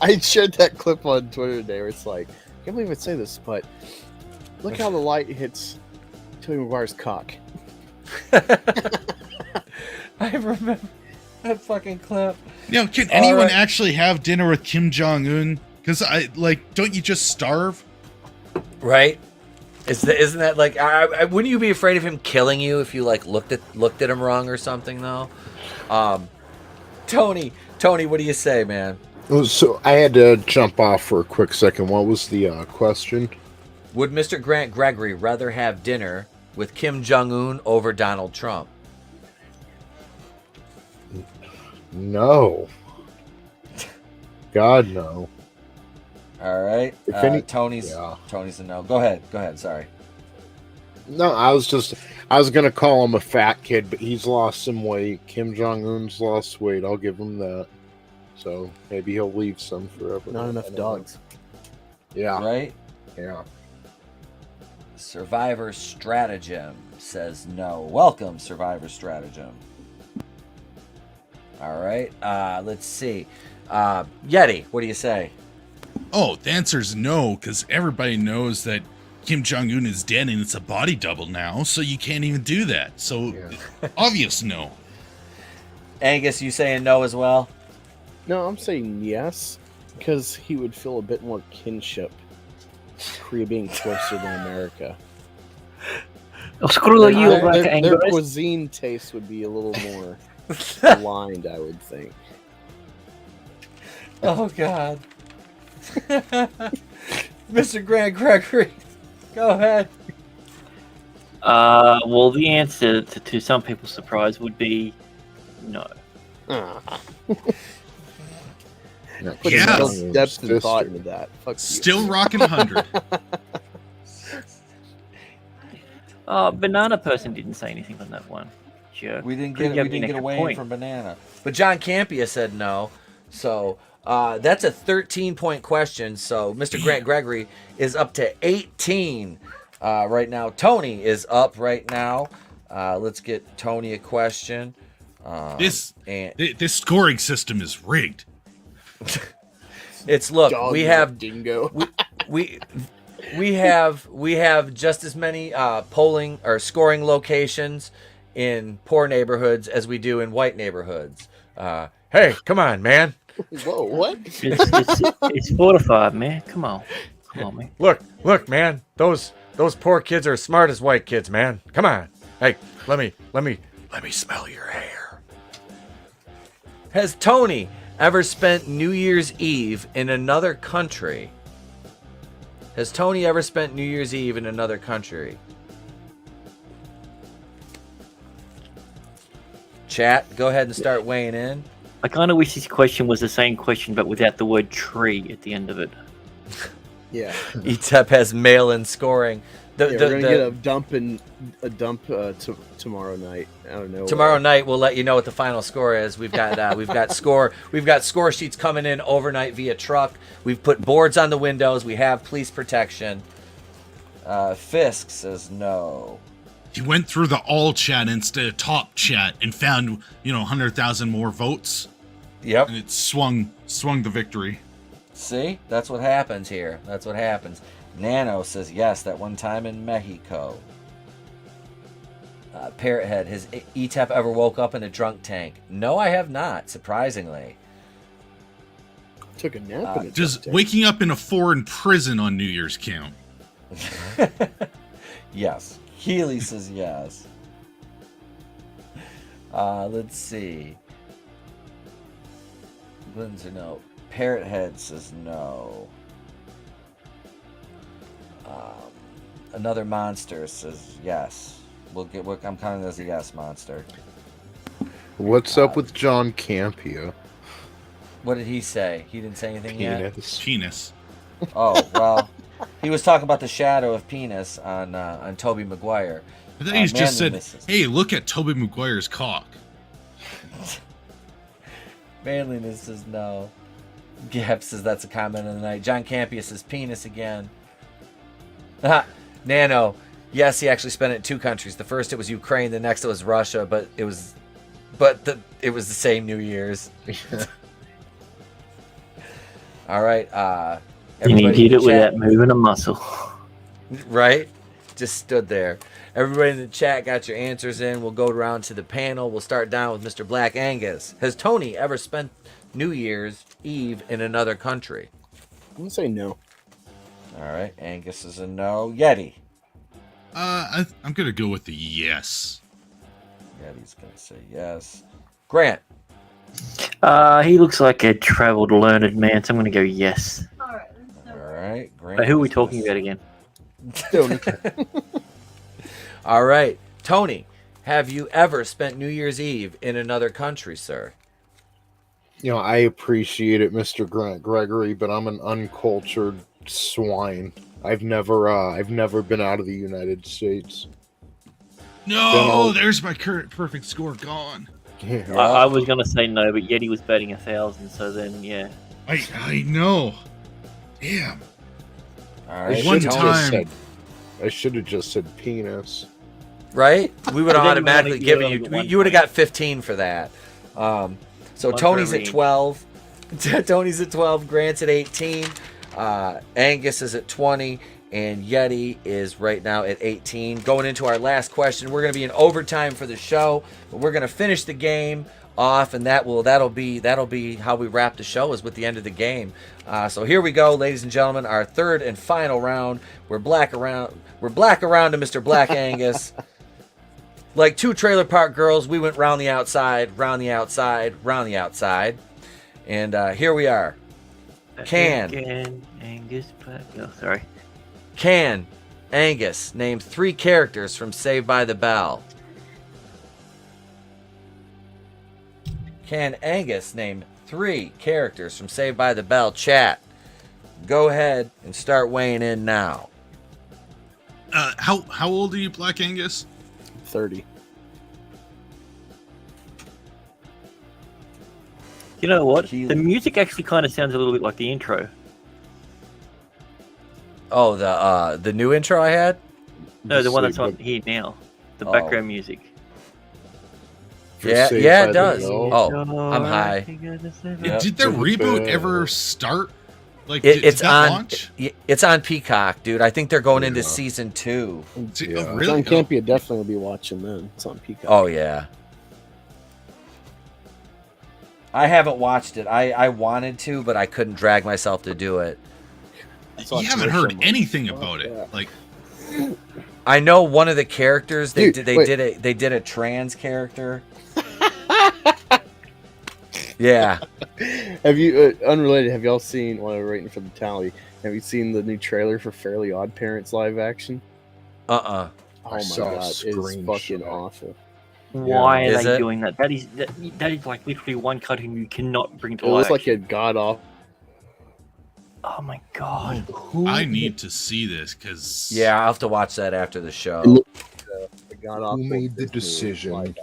S2: I shared that clip on Twitter today where it's like, I can't believe I'd say this, but look how the light hits Tobey Maguire's cock.
S3: I remember that fucking clip.
S9: Can anyone actually have dinner with Kim Jong-un? Because don't you just starve?
S3: Right? Isn't that like? Wouldn't you be afraid of him killing you if you like looked at him wrong or something though? Tony, what do you say, man?
S1: So I had to jump off for a quick second. What was the question?
S3: Would Mr. Grant Gregory rather have dinner with Kim Jong-un over Donald Trump?
S1: No. God, no.
S3: All right. Tony's a no. Go ahead. Sorry.
S1: No, I was going to call him a fat kid, but he's lost some weight. Kim Jong-un's lost weight. I'll give him that. So maybe he'll leave some forever.
S2: Not enough dogs.
S1: Yeah.
S3: Right?
S1: Yeah.
S3: Survivor Stratagem says no. Welcome, Survivor Stratagem. All right. Let's see. Yeti, what do you say?
S9: Oh, the answer's no, because everybody knows that Kim Jong-un is dead and it's a body double now, so you can't even do that. So, obvious no.
S3: Angus, you saying no as well?
S2: No, I'm saying yes, because he would feel a bit more kinship, Korea being closer than America. Their cuisine taste would be a little more aligned, I would think.
S3: Oh, God. Mr. Grant Gregory, go ahead.
S10: Well, the answer to some people's surprise would be no.
S2: Depth and thought into that. Fuck
S9: Still rocking 100.
S10: Banana person didn't say anything on that one. Jerk.
S3: We didn't get away from banana. But John Campia said no. So that's a 13-point question. So Mr. Grant Gregory is up to 18 right now. Tony is up right now. Let's get Tony a question.
S9: This scoring system is rigged.
S3: It's look,
S2: Dog
S3: we have
S2: dingo.
S3: we have just as many polling or scoring locations in poor neighborhoods as we do in white neighborhoods. Hey, come on, man.
S2: Whoa, what?
S10: It's 4 to 5, man. Come on, man.
S3: Look, man. Those poor kids are as smart as white kids, man. Come on. Hey, let me smell your hair. Has Tony ever spent New Year's Eve in another country? Has Tony ever spent New Year's Eve in another country? Chat, go ahead and start weighing in.
S10: I kind of wish this question was the same question, but without the word tree at the end of it.
S2: Yeah.
S3: ETEP has mail-in scoring.
S2: We're gonna get a dump tomorrow night. I don't know.
S3: Tomorrow night we'll let you know what the final score is. We've got score sheets coming in overnight via truck. We've put boards on the windows. We have police protection. Fisk says no.
S9: He went through the all chat instead of top chat and found 100,000 more votes.
S3: Yep.
S9: And it swung the victory.
S3: See, that's what happens here. That's what happens. Nano says yes, that one time in Mexico. Parrothead, has ETEP ever woke up in a drunk tank? No, I have not, surprisingly.
S2: Took a nap in a
S9: Does
S2: drunk tank.
S9: waking up in a foreign prison on New Year's count?
S3: Yes. Healy says yes. Let's see. Windsor, no. Parrothead says no. Another monster says yes. I'm counting as a yes monster.
S1: What's up with John Campia?
S3: What did he say? He didn't say anything yet?
S9: Penis.
S3: Oh, well, he was talking about the shadow of penis on Tobey Maguire.
S9: I thought he just said, hey, look at Tobey Maguire's cock.
S3: Manliness says no. Gap says that's a comment of the night. John Campia says penis again. Nano, yes, he actually spent it in 2 countries. The first it was Ukraine, the next it was Russia, but it was the same New Year's. All right,
S10: And he did it without moving a muscle.
S3: Right? just stood there. Everybody in the chat got your answers in. We'll go around to the panel. We'll start down with Mr. Black Angus. Has Tony ever spent New Year's Eve in another country?
S2: I'm gonna say no.
S3: All right, Angus is a no. Yeti.
S9: I'm gonna go with the yes.
S3: Yeti's gonna say yes. Grant.
S10: He looks like a travelled, learned man, so I'm going to go yes.
S3: All right, Grant.
S10: But who are we talking about again?
S2: Tony.
S3: All right, Tony. Have you ever spent New Year's Eve in another country, sir?
S1: You know, I appreciate it, Mr. Grant Gregory, but I'm an uncultured swine. I've never been out of the United States.
S9: No, there's my current perfect score gone.
S1: Yeah.
S10: I was going to say no, but Yeti was betting 1,000, so then, yeah.
S9: I know. Damn.
S3: All right,
S9: One time.
S1: I should have just said penis.
S3: Right? We would have
S10: Then
S3: automatically
S10: you
S3: given
S10: only
S3: you.
S10: get one
S3: You would have
S10: point.
S3: got 15 for that. So
S10: One
S3: Tony's
S10: for
S3: at
S10: every.
S3: 12. Tony's at 12. Grant's at 18. Angus is at 20. And Yeti is right now at 18. Going into our last question, we're going to be in overtime for the show, but we're going to finish the game off, and that'll be how we wrap the show, is with the end of the game. So here we go, ladies and gentlemen, our third and final round. We're black around to Mr. Black Angus. Like two Trailer Park Girls, we went round the outside, round the outside, round the outside, and here we are.
S10: Again, Angus, sorry.
S3: Can Angus name 3 characters from Saved by the Bell? Can Angus name 3 characters from Saved by the Bell? Chat, go ahead and start weighing in now.
S9: How old are you, Black Angus?
S2: 30.
S10: You know what? The music actually kind of sounds a little bit like the intro.
S3: Oh, the new intro I had?
S10: No, the one that's on here now. The background music.
S3: Yeah,
S1: Saved
S3: yeah,
S1: by
S3: it
S1: the
S3: does.
S1: Bell.
S3: Oh, I'm high.
S9: Did their reboot ever start? Like,
S3: It's
S9: did that
S3: on.
S9: launch?
S3: It's on Peacock, dude. I think they're going into season 2.
S9: Oh,
S2: It's
S9: really?
S2: on Campy. Definitely will be watching then. It's on Peacock.
S3: Oh yeah. I haven't watched it. I wanted to, but I couldn't drag myself to do it.
S9: You haven't heard anything about it. Like,
S3: I know one of the characters they
S2: Dude,
S3: did a trans character. Yeah.
S2: Have you unrelated? Have y'all seen? While we're waiting for the tally, have you seen the new trailer for Fairly Odd Parents live action?
S3: Uh-uh.
S2: Oh
S1: I
S2: my
S1: saw a
S2: god, it's
S1: screenshot.
S2: fucking awful.
S10: Why
S3: Is
S10: are they
S3: it?
S10: doing that? That is like literally one cartoon you cannot bring to
S2: It
S10: life.
S2: looks like a god off.
S10: Oh my god.
S9: I need to see this because
S3: Yeah, I'll have to watch that after the show.
S2: It looks like a god awful
S1: Who made the
S2: Disney
S1: decision?
S2: live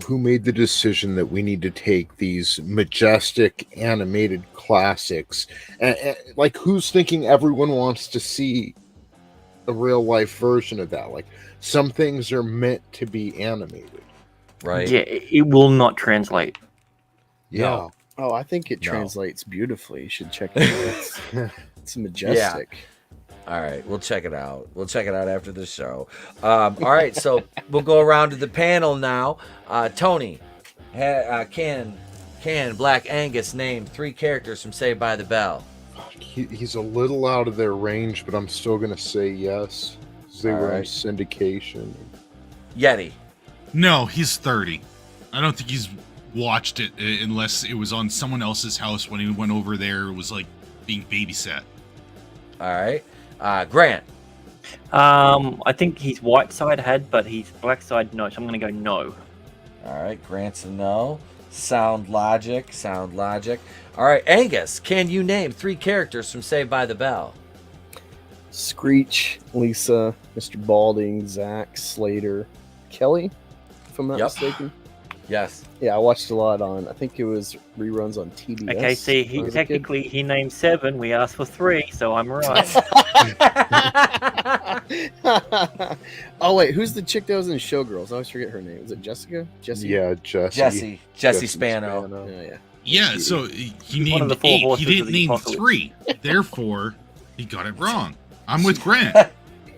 S1: Who made the decision that we need to take these majestic animated classics? Like, who's thinking everyone wants to see a real life version of that? Like, some things are meant to be animated,
S3: Right?
S10: Yeah, it will not translate.
S1: Yeah.
S2: Oh, I think it
S3: No.
S2: translates beautifully. You should check it out. It's majestic.
S3: All right, we'll check it out. We'll check it out after the show. All right, so we'll go around to the panel now. Tony, can Black Angus name 3 characters from Saved by the Bell?
S1: He's a little out of their range, but I'm still gonna say yes. 'Cause they
S3: All
S1: were in
S3: right.
S1: syndication.
S3: Yeti.
S9: no, he's 30. I don't think he's watched it unless it was on someone else's house when he went over there. It was like being babysat.
S3: All right. Grant.
S10: I think his white side had, but his black side no. So I'm gonna go no.
S3: All right, Grant's a no. Sound logic. All right, Angus, can you name 3 characters from Saved by the Bell?
S2: Screech, Lisa, Mr. Balding, Zach, Slater, Kelly, if I'm not
S3: Yep.
S2: mistaken.
S3: Yes.
S2: Yeah, I watched a lot on. I think it was reruns on TBS.
S10: Okay, see,
S2: when I
S10: he
S2: was a kid.
S10: technically he named 7. We asked for 3, so I'm right.
S2: Oh wait, who's the chick that was in Showgirls? I always forget her name. Is it Jessica? Jessie?
S1: Yeah, Jesse.
S3: Jesse Spano.
S2: Yeah, yeah.
S9: Yeah, so he
S10: one of
S9: named
S10: the 4
S9: 8.
S10: horses
S9: He
S10: of
S9: didn't
S10: the
S9: name
S10: apocalypse.
S9: 3. Therefore, he got it wrong. I'm with Grant.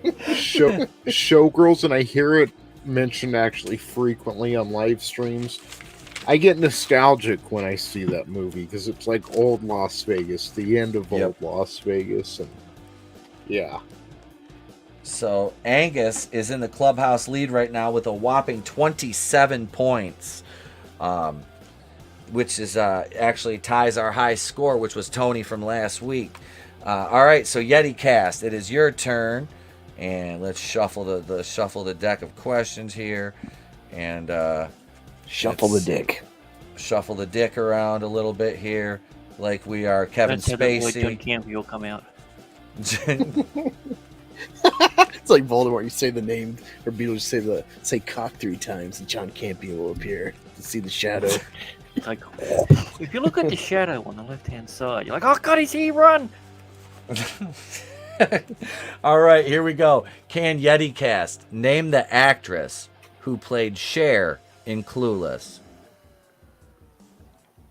S1: Showgirls, and I hear it mentioned actually frequently on live streams. I get nostalgic when I see that movie because it's like old Las Vegas, the end of old Las Vegas, and yeah.
S3: So Angus is in the clubhouse lead right now with a whopping 27 points, which is actually ties our high score, which was Tony from last week. All right, so Yeti Cast, it is your turn, and let's shuffle the deck of questions here, and
S2: Shuffle the dick.
S3: Shuffle the dick around a little bit here, like we are Kevin
S10: Don't say that word,
S3: Spacey.
S10: John Campbell will come out.
S2: It's like Voldemort. You say the name, or Beetlejuice say cock 3 times, and John Campion will appear to see the shadow.
S10: It's like, if you look at the shadow on the left-hand side, you're like, oh God, is he run?
S3: All right, here we go. Can Yeti Cast name the actress who played Cher in Clueless?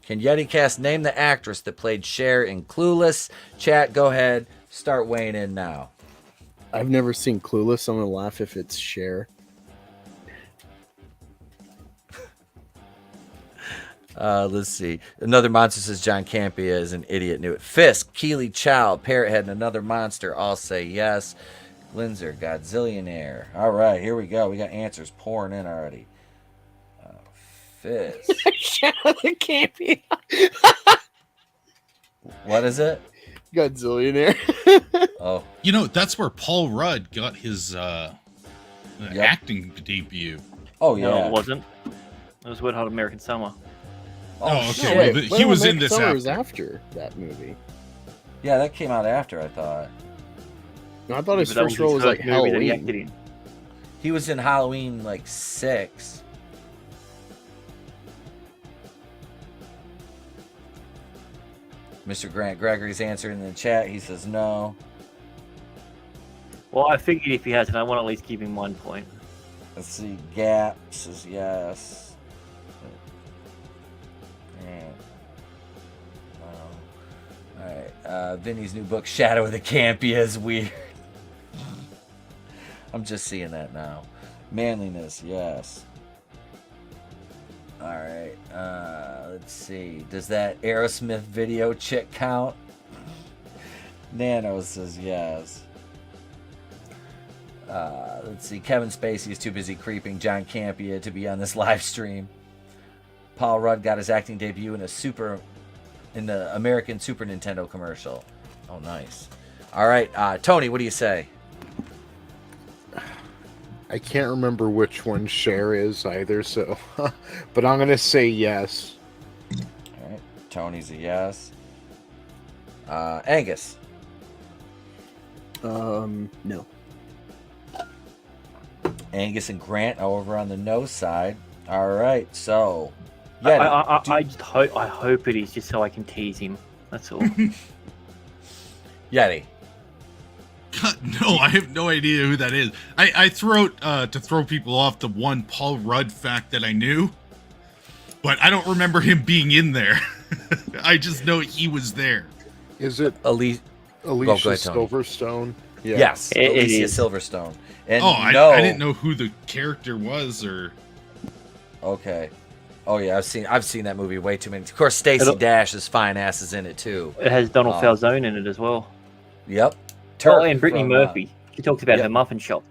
S3: Can Yeti Cast name the actress that played Cher in Clueless? Chat, go ahead. Start weighing in now.
S2: I've never seen Clueless. I'm gonna laugh if it's Cher.
S3: Let's see. Another monster says John Campia is an idiot. Knew it. Fisk, Keely Child, Parrothead, and another monster all say yes. Linzer, Godzillionaire. All right, here we go. We got answers pouring in already. Fisk.
S2: Shadow the Campion.
S3: What is it?
S2: Godzillionaire.
S3: Oh,
S9: You know, that's where Paul Rudd got his acting debut.
S3: Oh yeah.
S10: No, it wasn't. It was Wet Hot American Summer.
S9: Oh,
S3: shit.
S9: okay. But he was in this
S2: Summer
S9: after.
S2: was after that movie.
S3: Yeah, that came out after, I thought.
S2: No, I thought his
S10: But that
S2: first role was
S10: his
S2: like
S10: first movie that he
S2: Halloween.
S10: acted in.
S3: He was in Halloween like 6. Mr. Grant Gregory's answering in the chat. He says no.
S10: Well, I figured if he hasn't, I want to at least give him 1 point.
S3: Let's see. Gap says yes. Alright. Vinny's new book, Shadow of the Campia, is weird. I'm just seeing that now. Manliness, yes. Alright. Let's see. Does that Aerosmith video chick count? Nano says yes. Let's see. Kevin Spacey is too busy creeping John Campia to be on this live stream. Paul Rudd got his acting debut in the American Super Nintendo commercial. Oh, nice. All right, Tony, what do you say?
S1: I can't remember which one Cher is either, so but I'm gonna say yes.
S3: All right, Tony's a yes. Angus.
S2: No.
S3: Angus and Grant are over on the no side. All right, so Yeti,
S10: I hope it is just so I can tease him. That's all.
S3: Yeti.
S9: God, no, I have no idea who that is. I throw to throw people off the one Paul Rudd fact that I knew, but I don't remember him being in there. I just know he was there.
S1: Is it
S3: Alicia
S1: Silverstone?
S3: Yeah. Yes, Alicia Silverstone. And
S9: I didn't know who the character was or.
S3: Okay. Oh yeah, I've seen that movie way too many. Of course, Stacey Dash's fine ass is in it too.
S10: It has Donald Falzone in it as well.
S3: Yep.
S10: And Brittany Murphy. She talks about her muffin shop.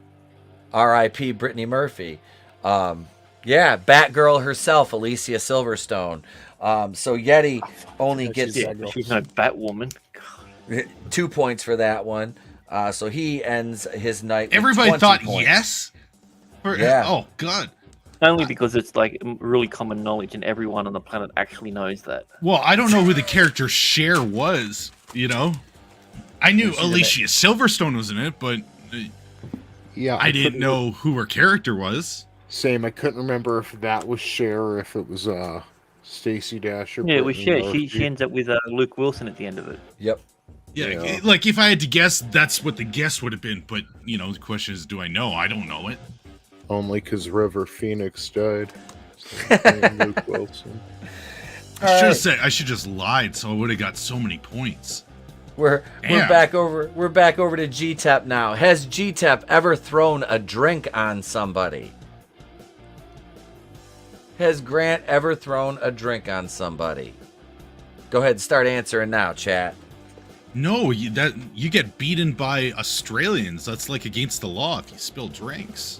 S3: R.I.P. Brittany Murphy. Yeah, Batgirl herself, Alicia Silverstone. So Yeti only gets
S10: she's no Batwoman.
S3: 2 points for that one. So he ends his night. With
S9: Everybody
S3: 20
S9: thought
S3: points.
S9: yes.
S3: Yeah.
S9: Oh God.
S10: Only because it's like really common knowledge, and everyone on the planet actually knows that.
S9: Well, I don't know who the character Cher was. You know, I knew Alicia Silverstone was in it, but
S1: yeah,
S9: I didn't know who her character was.
S1: Same. I couldn't remember if that was Cher or if it was Stacey Dash.
S10: Yeah, it was Cher. She ends up with Luke Wilson at the end of it.
S3: Yep.
S9: Yeah, like if I had to guess, that's what the guess would have been. But you know, the question is, do I know? I don't know it.
S1: Only because River Phoenix died. So Luke Wilson.
S9: I should have said. I should just lied, so I would have got so many points.
S3: We're
S9: Damn.
S3: back over to GTEP now. Has GTEP ever thrown a drink on somebody? Has Grant ever thrown a drink on somebody? Go ahead and start answering now, chat.
S9: No, you get beaten by Australians. That's like against the law if you spill drinks.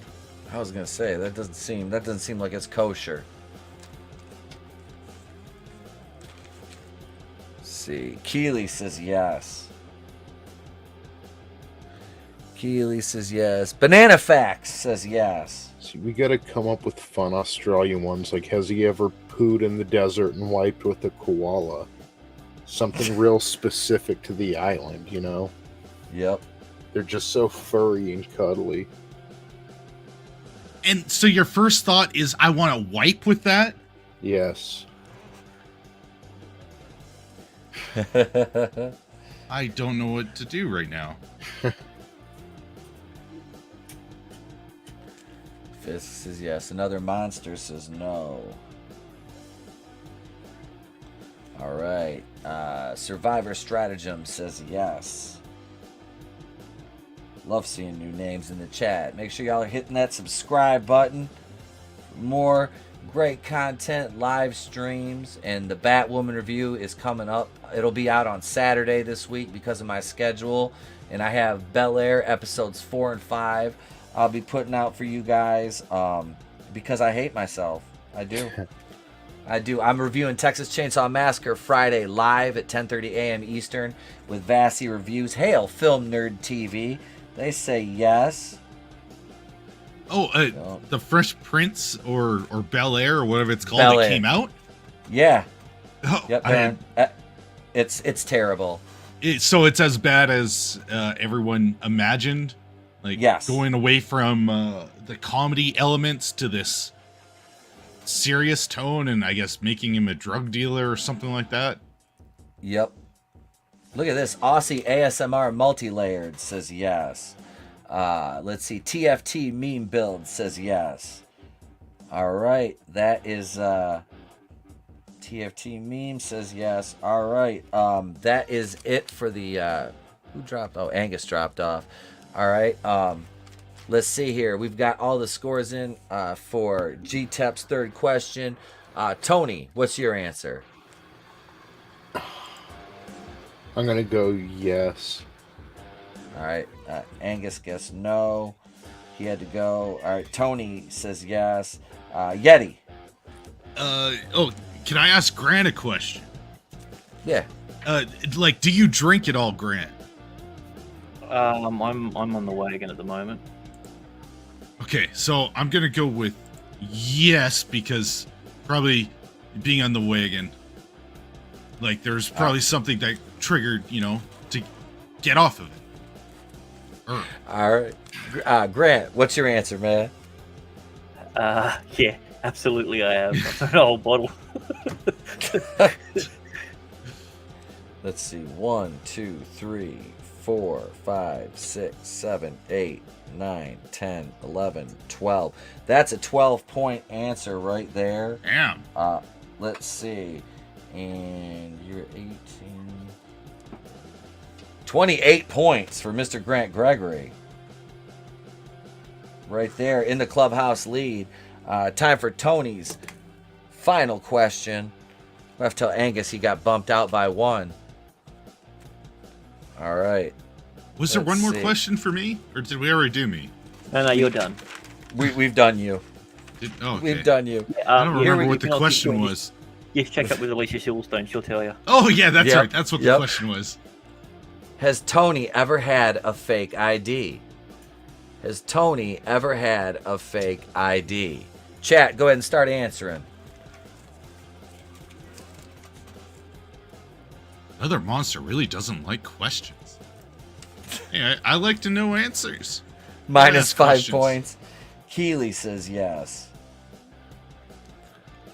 S3: I was gonna say that doesn't seem like it's kosher. Let's see, Keely says yes. Keely says yes. Banana Facts says yes.
S1: See, we gotta come up with fun Australian ones, like has he ever pooed in the desert and wiped with a koala? Something real specific to the island, you know?
S3: Yep.
S1: They're just so furry and cuddly.
S9: And so your first thought is, I want to wipe with that?
S1: Yes.
S9: I don't know what to do right now.
S3: Fisk says yes. Another monster says no. All right. Survivor Stratagem says yes. Love seeing new names in the chat. Make sure y'all are hitting that subscribe button for more great content, live streams, and the Batwoman review is coming up. It'll be out on Saturday this week because of my schedule, and I have Bel Air episodes 4 and 5 I'll be putting out for you guys because I hate myself. I do. I do. I'm reviewing Texas Chainsaw Massacre Friday live at 10:30 a.m. Eastern with Vassy Reviews. Hail Film Nerd TV. They say yes.
S9: Oh, the Fresh Prince or Bel Air or whatever it's called
S3: Bel
S9: that
S3: Air.
S9: came out?
S3: Yeah.
S9: Oh,
S3: Yep, man. It's terrible.
S9: So it's as bad as everyone imagined? Like,
S3: yes.
S9: Going away from the comedy elements to this serious tone and I guess making him a drug dealer or something like that?
S3: Yep. Look at this. Aussie ASMR Multi-Layered says yes. Let's see. TFT Meme Build says yes. All right. That is... TFT Meme says yes. All right. That is it for the... who dropped? Oh, Angus dropped off. All right. Let's see here. We've got all the scores in for GTEP's third question. Tony, what's your answer?
S1: I'm gonna go yes.
S3: All right. Angus guessed no. He had to go. All right. Tony says yes. Yeti.
S9: Can I ask Grant a question?
S3: Yeah.
S9: Like, do you drink at all, Grant?
S10: I'm on the wagon at the moment.
S9: Okay, so I'm gonna go with yes because probably being on the wagon. Like, there's probably something that triggered, to get off of it.
S3: All right. Grant, what's your answer, man?
S10: Yeah, absolutely I have. I've done a whole bottle.
S3: Let's see. 1, 2, 3, 4, 5, 6, 7, 8, 9, 10, 11, 12. That's a 12-point answer right there.
S9: Damn.
S3: Let's see. And you're 18. 28 points for Mr. Grant Gregory. Right there in the clubhouse lead. Time for Tony's final question. I have to tell Angus he got bumped out by 1. All right.
S9: Was there one more question for me? Or did we already do me?
S10: No, you're done.
S3: We've done you.
S9: Okay.
S3: We've done you.
S9: I don't remember what the question was.
S10: Yes, check up with Alicia Silverstone. She'll tell you.
S9: Oh, yeah, that's right. That's what the question was.
S3: Has Tony ever had a fake ID? Has Tony ever had a fake ID? Chat, go ahead and start answering.
S9: Another monster really doesn't like questions. Hey, I like to know answers.
S3: Minus 5
S9: questions.
S3: points. Keely says yes.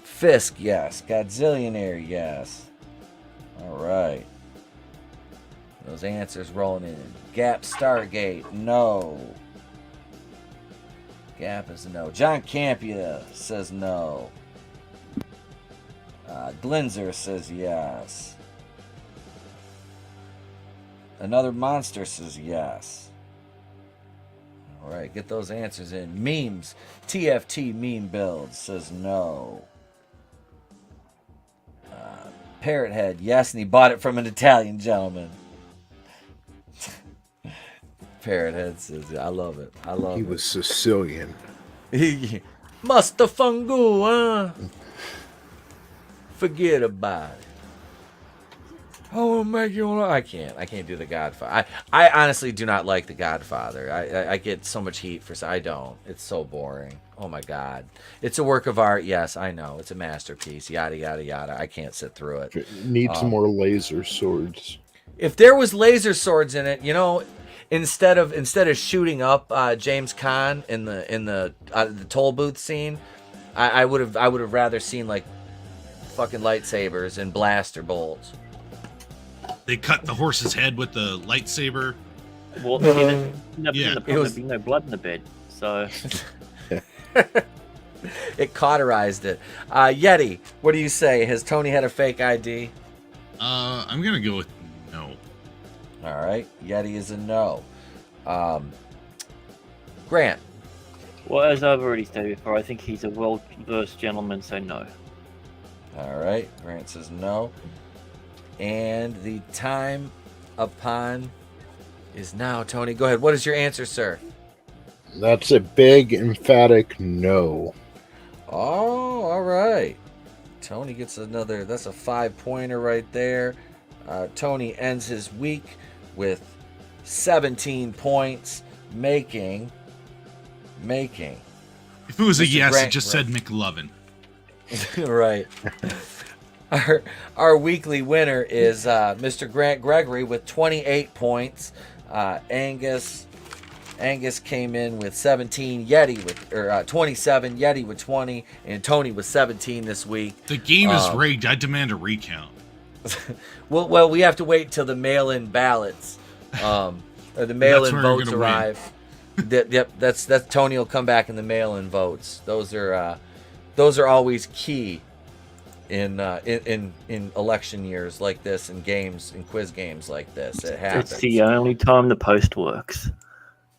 S3: Fisk, yes. Godzillionaire, yes. All right. Those answers rolling in. Gap Stargate, no. Gap is a no. John Campia says no. Glinzer says yes. Another monster says yes. All right, get those answers in. Memes. TFT meme build says no. Parrot Head, yes, and he bought it from an Italian gentleman. Parrot Head says, I love it. I love
S1: He
S3: it.
S1: was Sicilian.
S3: Mustafangu, huh? Forget about it. Oh, make you. I can't do the Godfather. I honestly do not like the Godfather. I get so much heat for. I don't. It's so boring. Oh my God. It's a work of art. Yes, I know. It's a masterpiece. Yada yada yada. I can't sit through it.
S1: Need some more laser swords.
S3: If there was laser swords in it, you know, instead of shooting up James Caan in the toll booth scene, I would have rather seen like fucking lightsabers and blaster bolts.
S9: They cut the horse's head with the lightsaber.
S10: Well,
S9: Yeah.
S10: there'd be no blood in the bed, so.
S3: It cauterized it. Yeti, what do you say? Has Tony had a fake ID?
S9: I'm gonna go with no.
S3: All right, Yeti is a no. Grant.
S10: Well, as I've already stated before, I think he's a well-versed gentleman, so no.
S3: All right, Grant says no. And the time upon is now. Tony, go ahead. What is your answer, sir?
S1: That's a big, emphatic no.
S3: Oh, all right. Tony gets another. That's a 5-pointer right there. Tony ends his week with 17 points, making.
S9: If it was a
S3: Mr.
S9: yes,
S3: Grant
S9: it just said McLovin.
S3: Right. Our weekly winner is Mr. Grant Gregory with 28 points. Angus came in with 17. Yeti with 27. Yeti with 20, and Tony with 17 this week.
S9: The game is rigged. I demand a recount.
S3: Well, we have to wait till the mail-in ballots, or the mail-in
S9: where you're
S3: votes
S9: gonna
S3: arrive. Yep, that's Tony will come back in the mail-in votes. Those are always key in election years like this, in games, in quiz games like this. It happens.
S10: It's the only time the post works.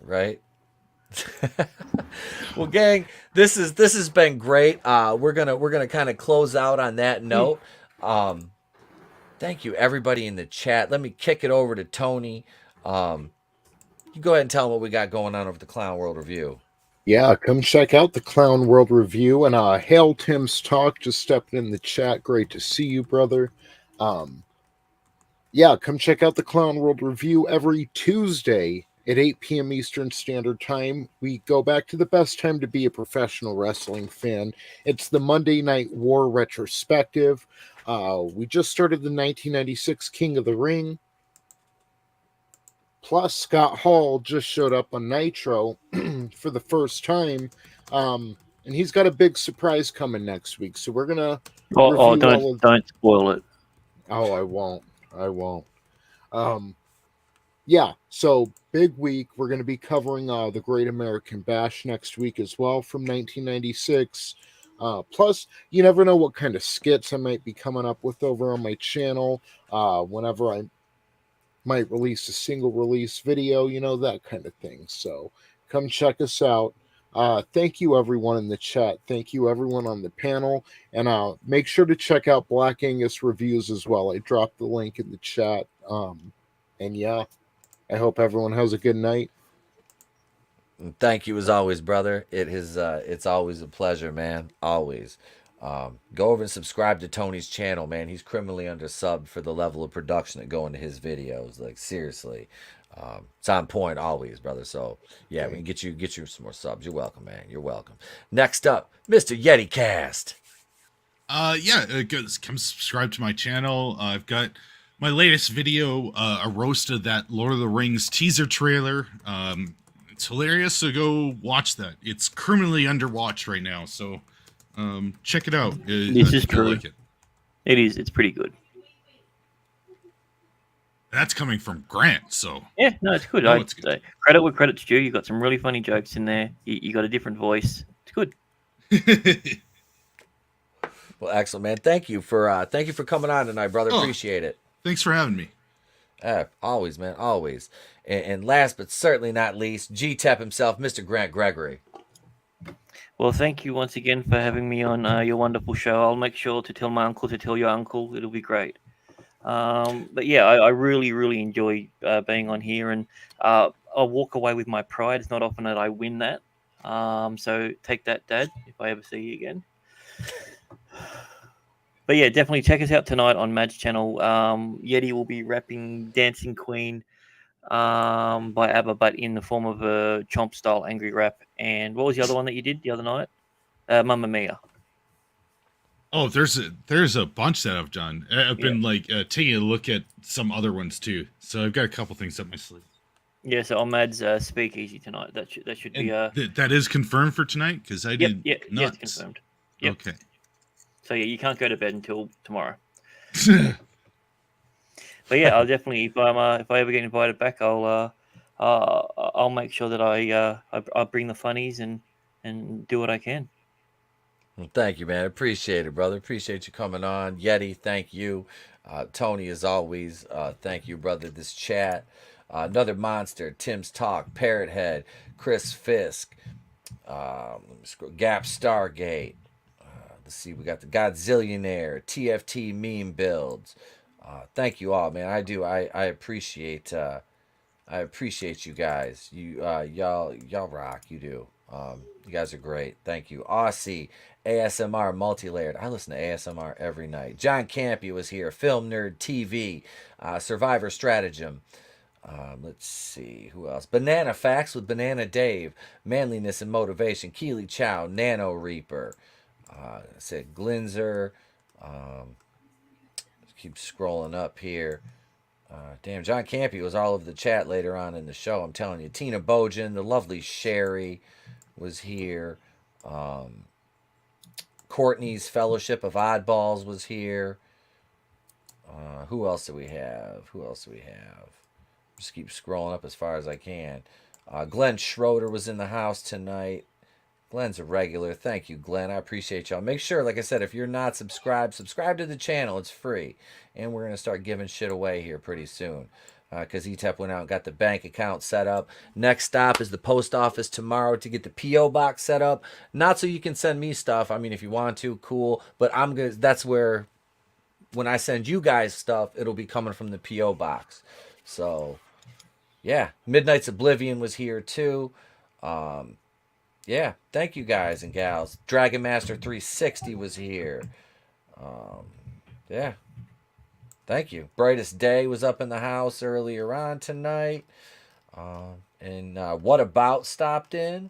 S3: Right. Well, gang, this has been great. We're gonna kind of close out on that note. Thank you everybody in the chat. Let me kick it over to Tony. You go ahead and tell them what we got going on over the Clown World Review.
S1: Yeah, come check out the Clown World Review. And Hail Tim's Talk just stepped in the chat. Great to see you, brother. Yeah, come check out the Clown World Review every Tuesday at 8 p.m. Eastern Standard Time. We go back to the best time to be a professional wrestling fan. It's the Monday Night War retrospective. We just started the 1996 King of the Ring. Plus, Scott Hall just showed up on Nitro for the first time. And he's got a big surprise coming next week. So we're going to
S10: don't spoil it.
S1: Oh, I won't. Yeah, so big week. We're going to be covering the Great American Bash next week as well from 1996. Plus, you never know what kind of skits I might be coming up with over on my channel. Whenever I might release a single release video, you know, that kind of thing. So come check us out. Thank you everyone in the chat. Thank you everyone on the panel. And make sure to check out Black Angus Reviews as well. I dropped the link in the chat. And yeah, I hope everyone has a good night.
S3: Thank you as always, brother. It's always a pleasure, man. Always. Go over and subscribe to Tony's channel, man. He's criminally undersubbed for the level of production that go into his videos. Like, seriously. It's on point always, brother. So yeah, we can get you some more subs. You're welcome, man. You're welcome. Next up, Mr. Yeti Cast.
S9: Come subscribe to my channel. I've got my latest video, a roast of that Lord of the Rings teaser trailer. It's hilarious, so go watch that. It's criminally underwatched right now, so check it out.
S10: This is true.
S9: Like it.
S10: It is. It's pretty good.
S9: That's coming from Grant, so
S10: yeah, no, it's good.
S9: It's good.
S10: Credit where credit's due. You got some really funny jokes in there. You got a different voice. It's good.
S3: Well, excellent, man. Thank you for coming on tonight, brother. Appreciate it.
S9: Thanks for having me.
S3: Always, man, always. And last but certainly not least, G-Tep himself, Mr. Grant Gregory.
S10: Well, thank you once again for having me on your wonderful show. I'll make sure to tell my uncle to tell your uncle. It'll be great. But yeah, I really, really enjoy being on here, and I'll walk away with my pride. It's not often that I win that. So take that, Dad, if I ever see you again. But yeah, definitely check us out tonight on Mad's channel. Yeti will be rapping Dancing Queen by ABBA, but in the form of a chomp style angry rap. And what was the other one that you did the other night? Mamma Mia.
S9: Oh, there's a bunch that I've done. I've been taking a look at some other ones too. So I've got a couple things up my sleeve.
S10: Yeah, so on Mad's speakeasy tonight. That should be
S9: that is confirmed for tonight because I did
S10: yeah,
S9: not.
S10: it's confirmed. Yep.
S9: Okay.
S10: So yeah, you can't go to bed until tomorrow. But yeah, I'll definitely if I ever get invited back, I'll make sure that I bring the funnies and do what I can.
S3: Well, thank you, man. Appreciate it, brother. Appreciate you coming on. Yeti, thank you. Tony, as always, thank you, brother. This chat. Another monster, Tim's Talk, Parrot Head, Chris Fisk, let me scroll, Gap Stargate. Let's see, we got the Godzillionaire, TFT Meme Builds. Thank you all, man. I do. I appreciate you guys. Y'all rock. You do. You guys are great. Thank you. Aussie, ASMR Multilayered. I listen to ASMR every night. John Campy was here. Film Nerd TV, Survivor Stratagem. Let's see who else. Banana Facts with Banana Dave, Manliness and Motivation, Keely Chow, Nano Reaper. I said Glinzer. Keep scrolling up here. Damn, John Campy was all over the chat later on in the show. I'm telling you, Tina Bojan, the lovely Sherry was here. Courtney's Fellowship of Oddballs was here. Who else do we have? Just keep scrolling up as far as I can. Glenn Schroeder was in the house tonight. Glenn's a regular. Thank you, Glenn. I appreciate y'all. Make sure, like I said, if you're not subscribed, subscribe to the channel. It's free. And we're going to start giving shit away here pretty soon. Because ETEP went out and got the bank account set up. Next stop is the post office tomorrow to get the P.O. box set up. Not so you can send me stuff. I mean, if you want to, cool. But that's where, when I send you guys stuff, it'll be coming from the P.O. box. So, yeah. Midnight's Oblivion was here, too. Yeah, thank you guys and gals. Dragon Master 360 was here. Yeah, thank you. Brightest Day was up in the house earlier on tonight. And What About stopped in.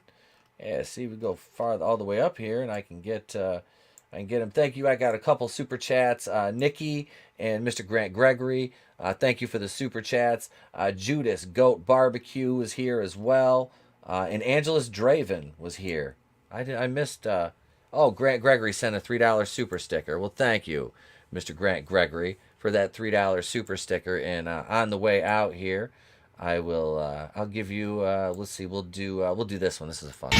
S3: Yeah, see, we go farther all the way up here, and I can get him. Thank you. I got a couple super chats. Nikki and Mr. Grant Gregory. Thank you for the super chats. Judas Goat Barbecue was here as well. And Angelus Draven was here. I missed. Grant Gregory sent a $3 super sticker. Well, thank you, Mr. Grant Gregory, for that $3 super sticker. And on the way out here, I will. I'll give you. Let's see. We'll do this one. This is a fun.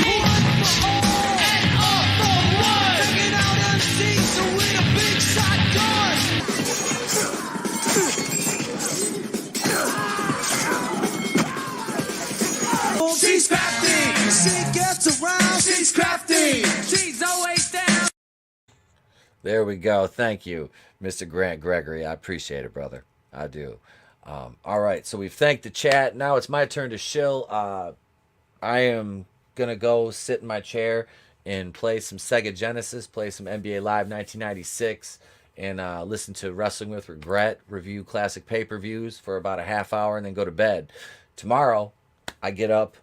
S6: She's crafty. She gets around. She's crafty. She's always down.
S3: There we go. Thank you, Mr. Grant Gregory. I appreciate it, brother. I do. All right. So we've thanked the chat. Now it's my turn to shill. I am going to go sit in my chair and play some Sega Genesis, play some NBA Live 1996, and listen to Wrestling with Regret, review classic pay-per-views for about a half hour, and then go to bed. Tomorrow, I get up,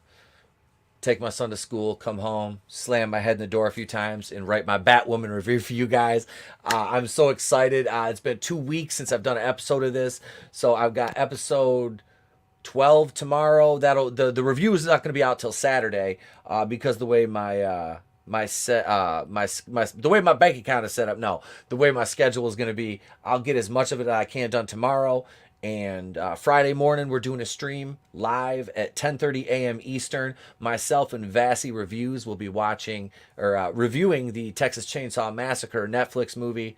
S3: take my son to school, come home, slam my head in the door a few times, and write my Batwoman review for you guys. I'm so excited. It's been 2 weeks since I've done an episode of this, so I've got episode 12 tomorrow. The review is not going to be out till Saturday because the way the way my bank account is set up. No, the way my schedule is going to be, I'll get as much of it as I can done tomorrow. And Friday morning, we're doing a stream live at 10:30 a.m. Eastern. Myself and Vassy Reviews will be reviewing the Texas Chainsaw Massacre Netflix movie.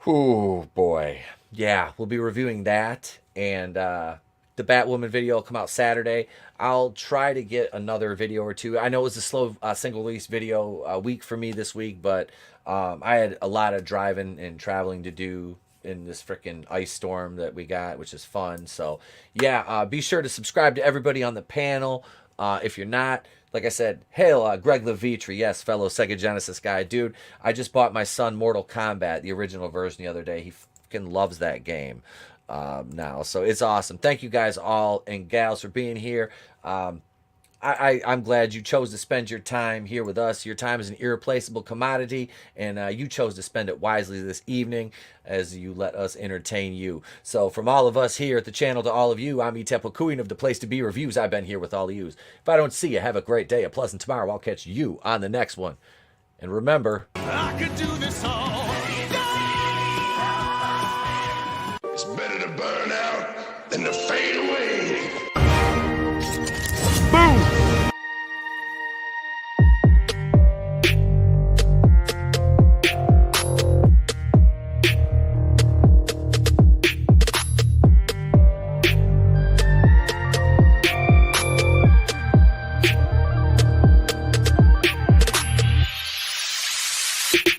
S3: Oh boy, yeah, we'll be reviewing that, and the Batwoman video will come out Saturday. I'll try to get another video or two. I know it was a slow single release video week for me this week, but I had a lot of driving and traveling to do in this freaking ice storm that we got, which is fun. So yeah, be sure to subscribe to everybody on the panel. If you're not, like I said, hail Greg Levitri, yes, fellow Sega Genesis guy. Dude, I just bought my son Mortal Kombat, the original version, the other day. He fucking loves that game now. So it's awesome. Thank you guys all and gals for being here. I'm glad you chose to spend your time here with us. Your time is an irreplaceable commodity, and you chose to spend it wisely this evening as you let us entertain you. So from all of us here at the channel to all of you, I'm Etepo Queen of the Place to Be Reviews. I've been here with all of you. If I don't see you, have a great day, a pleasant tomorrow. I'll catch you on the next one. And remember,
S6: I could do this all day. It's better to burn out than to fade away.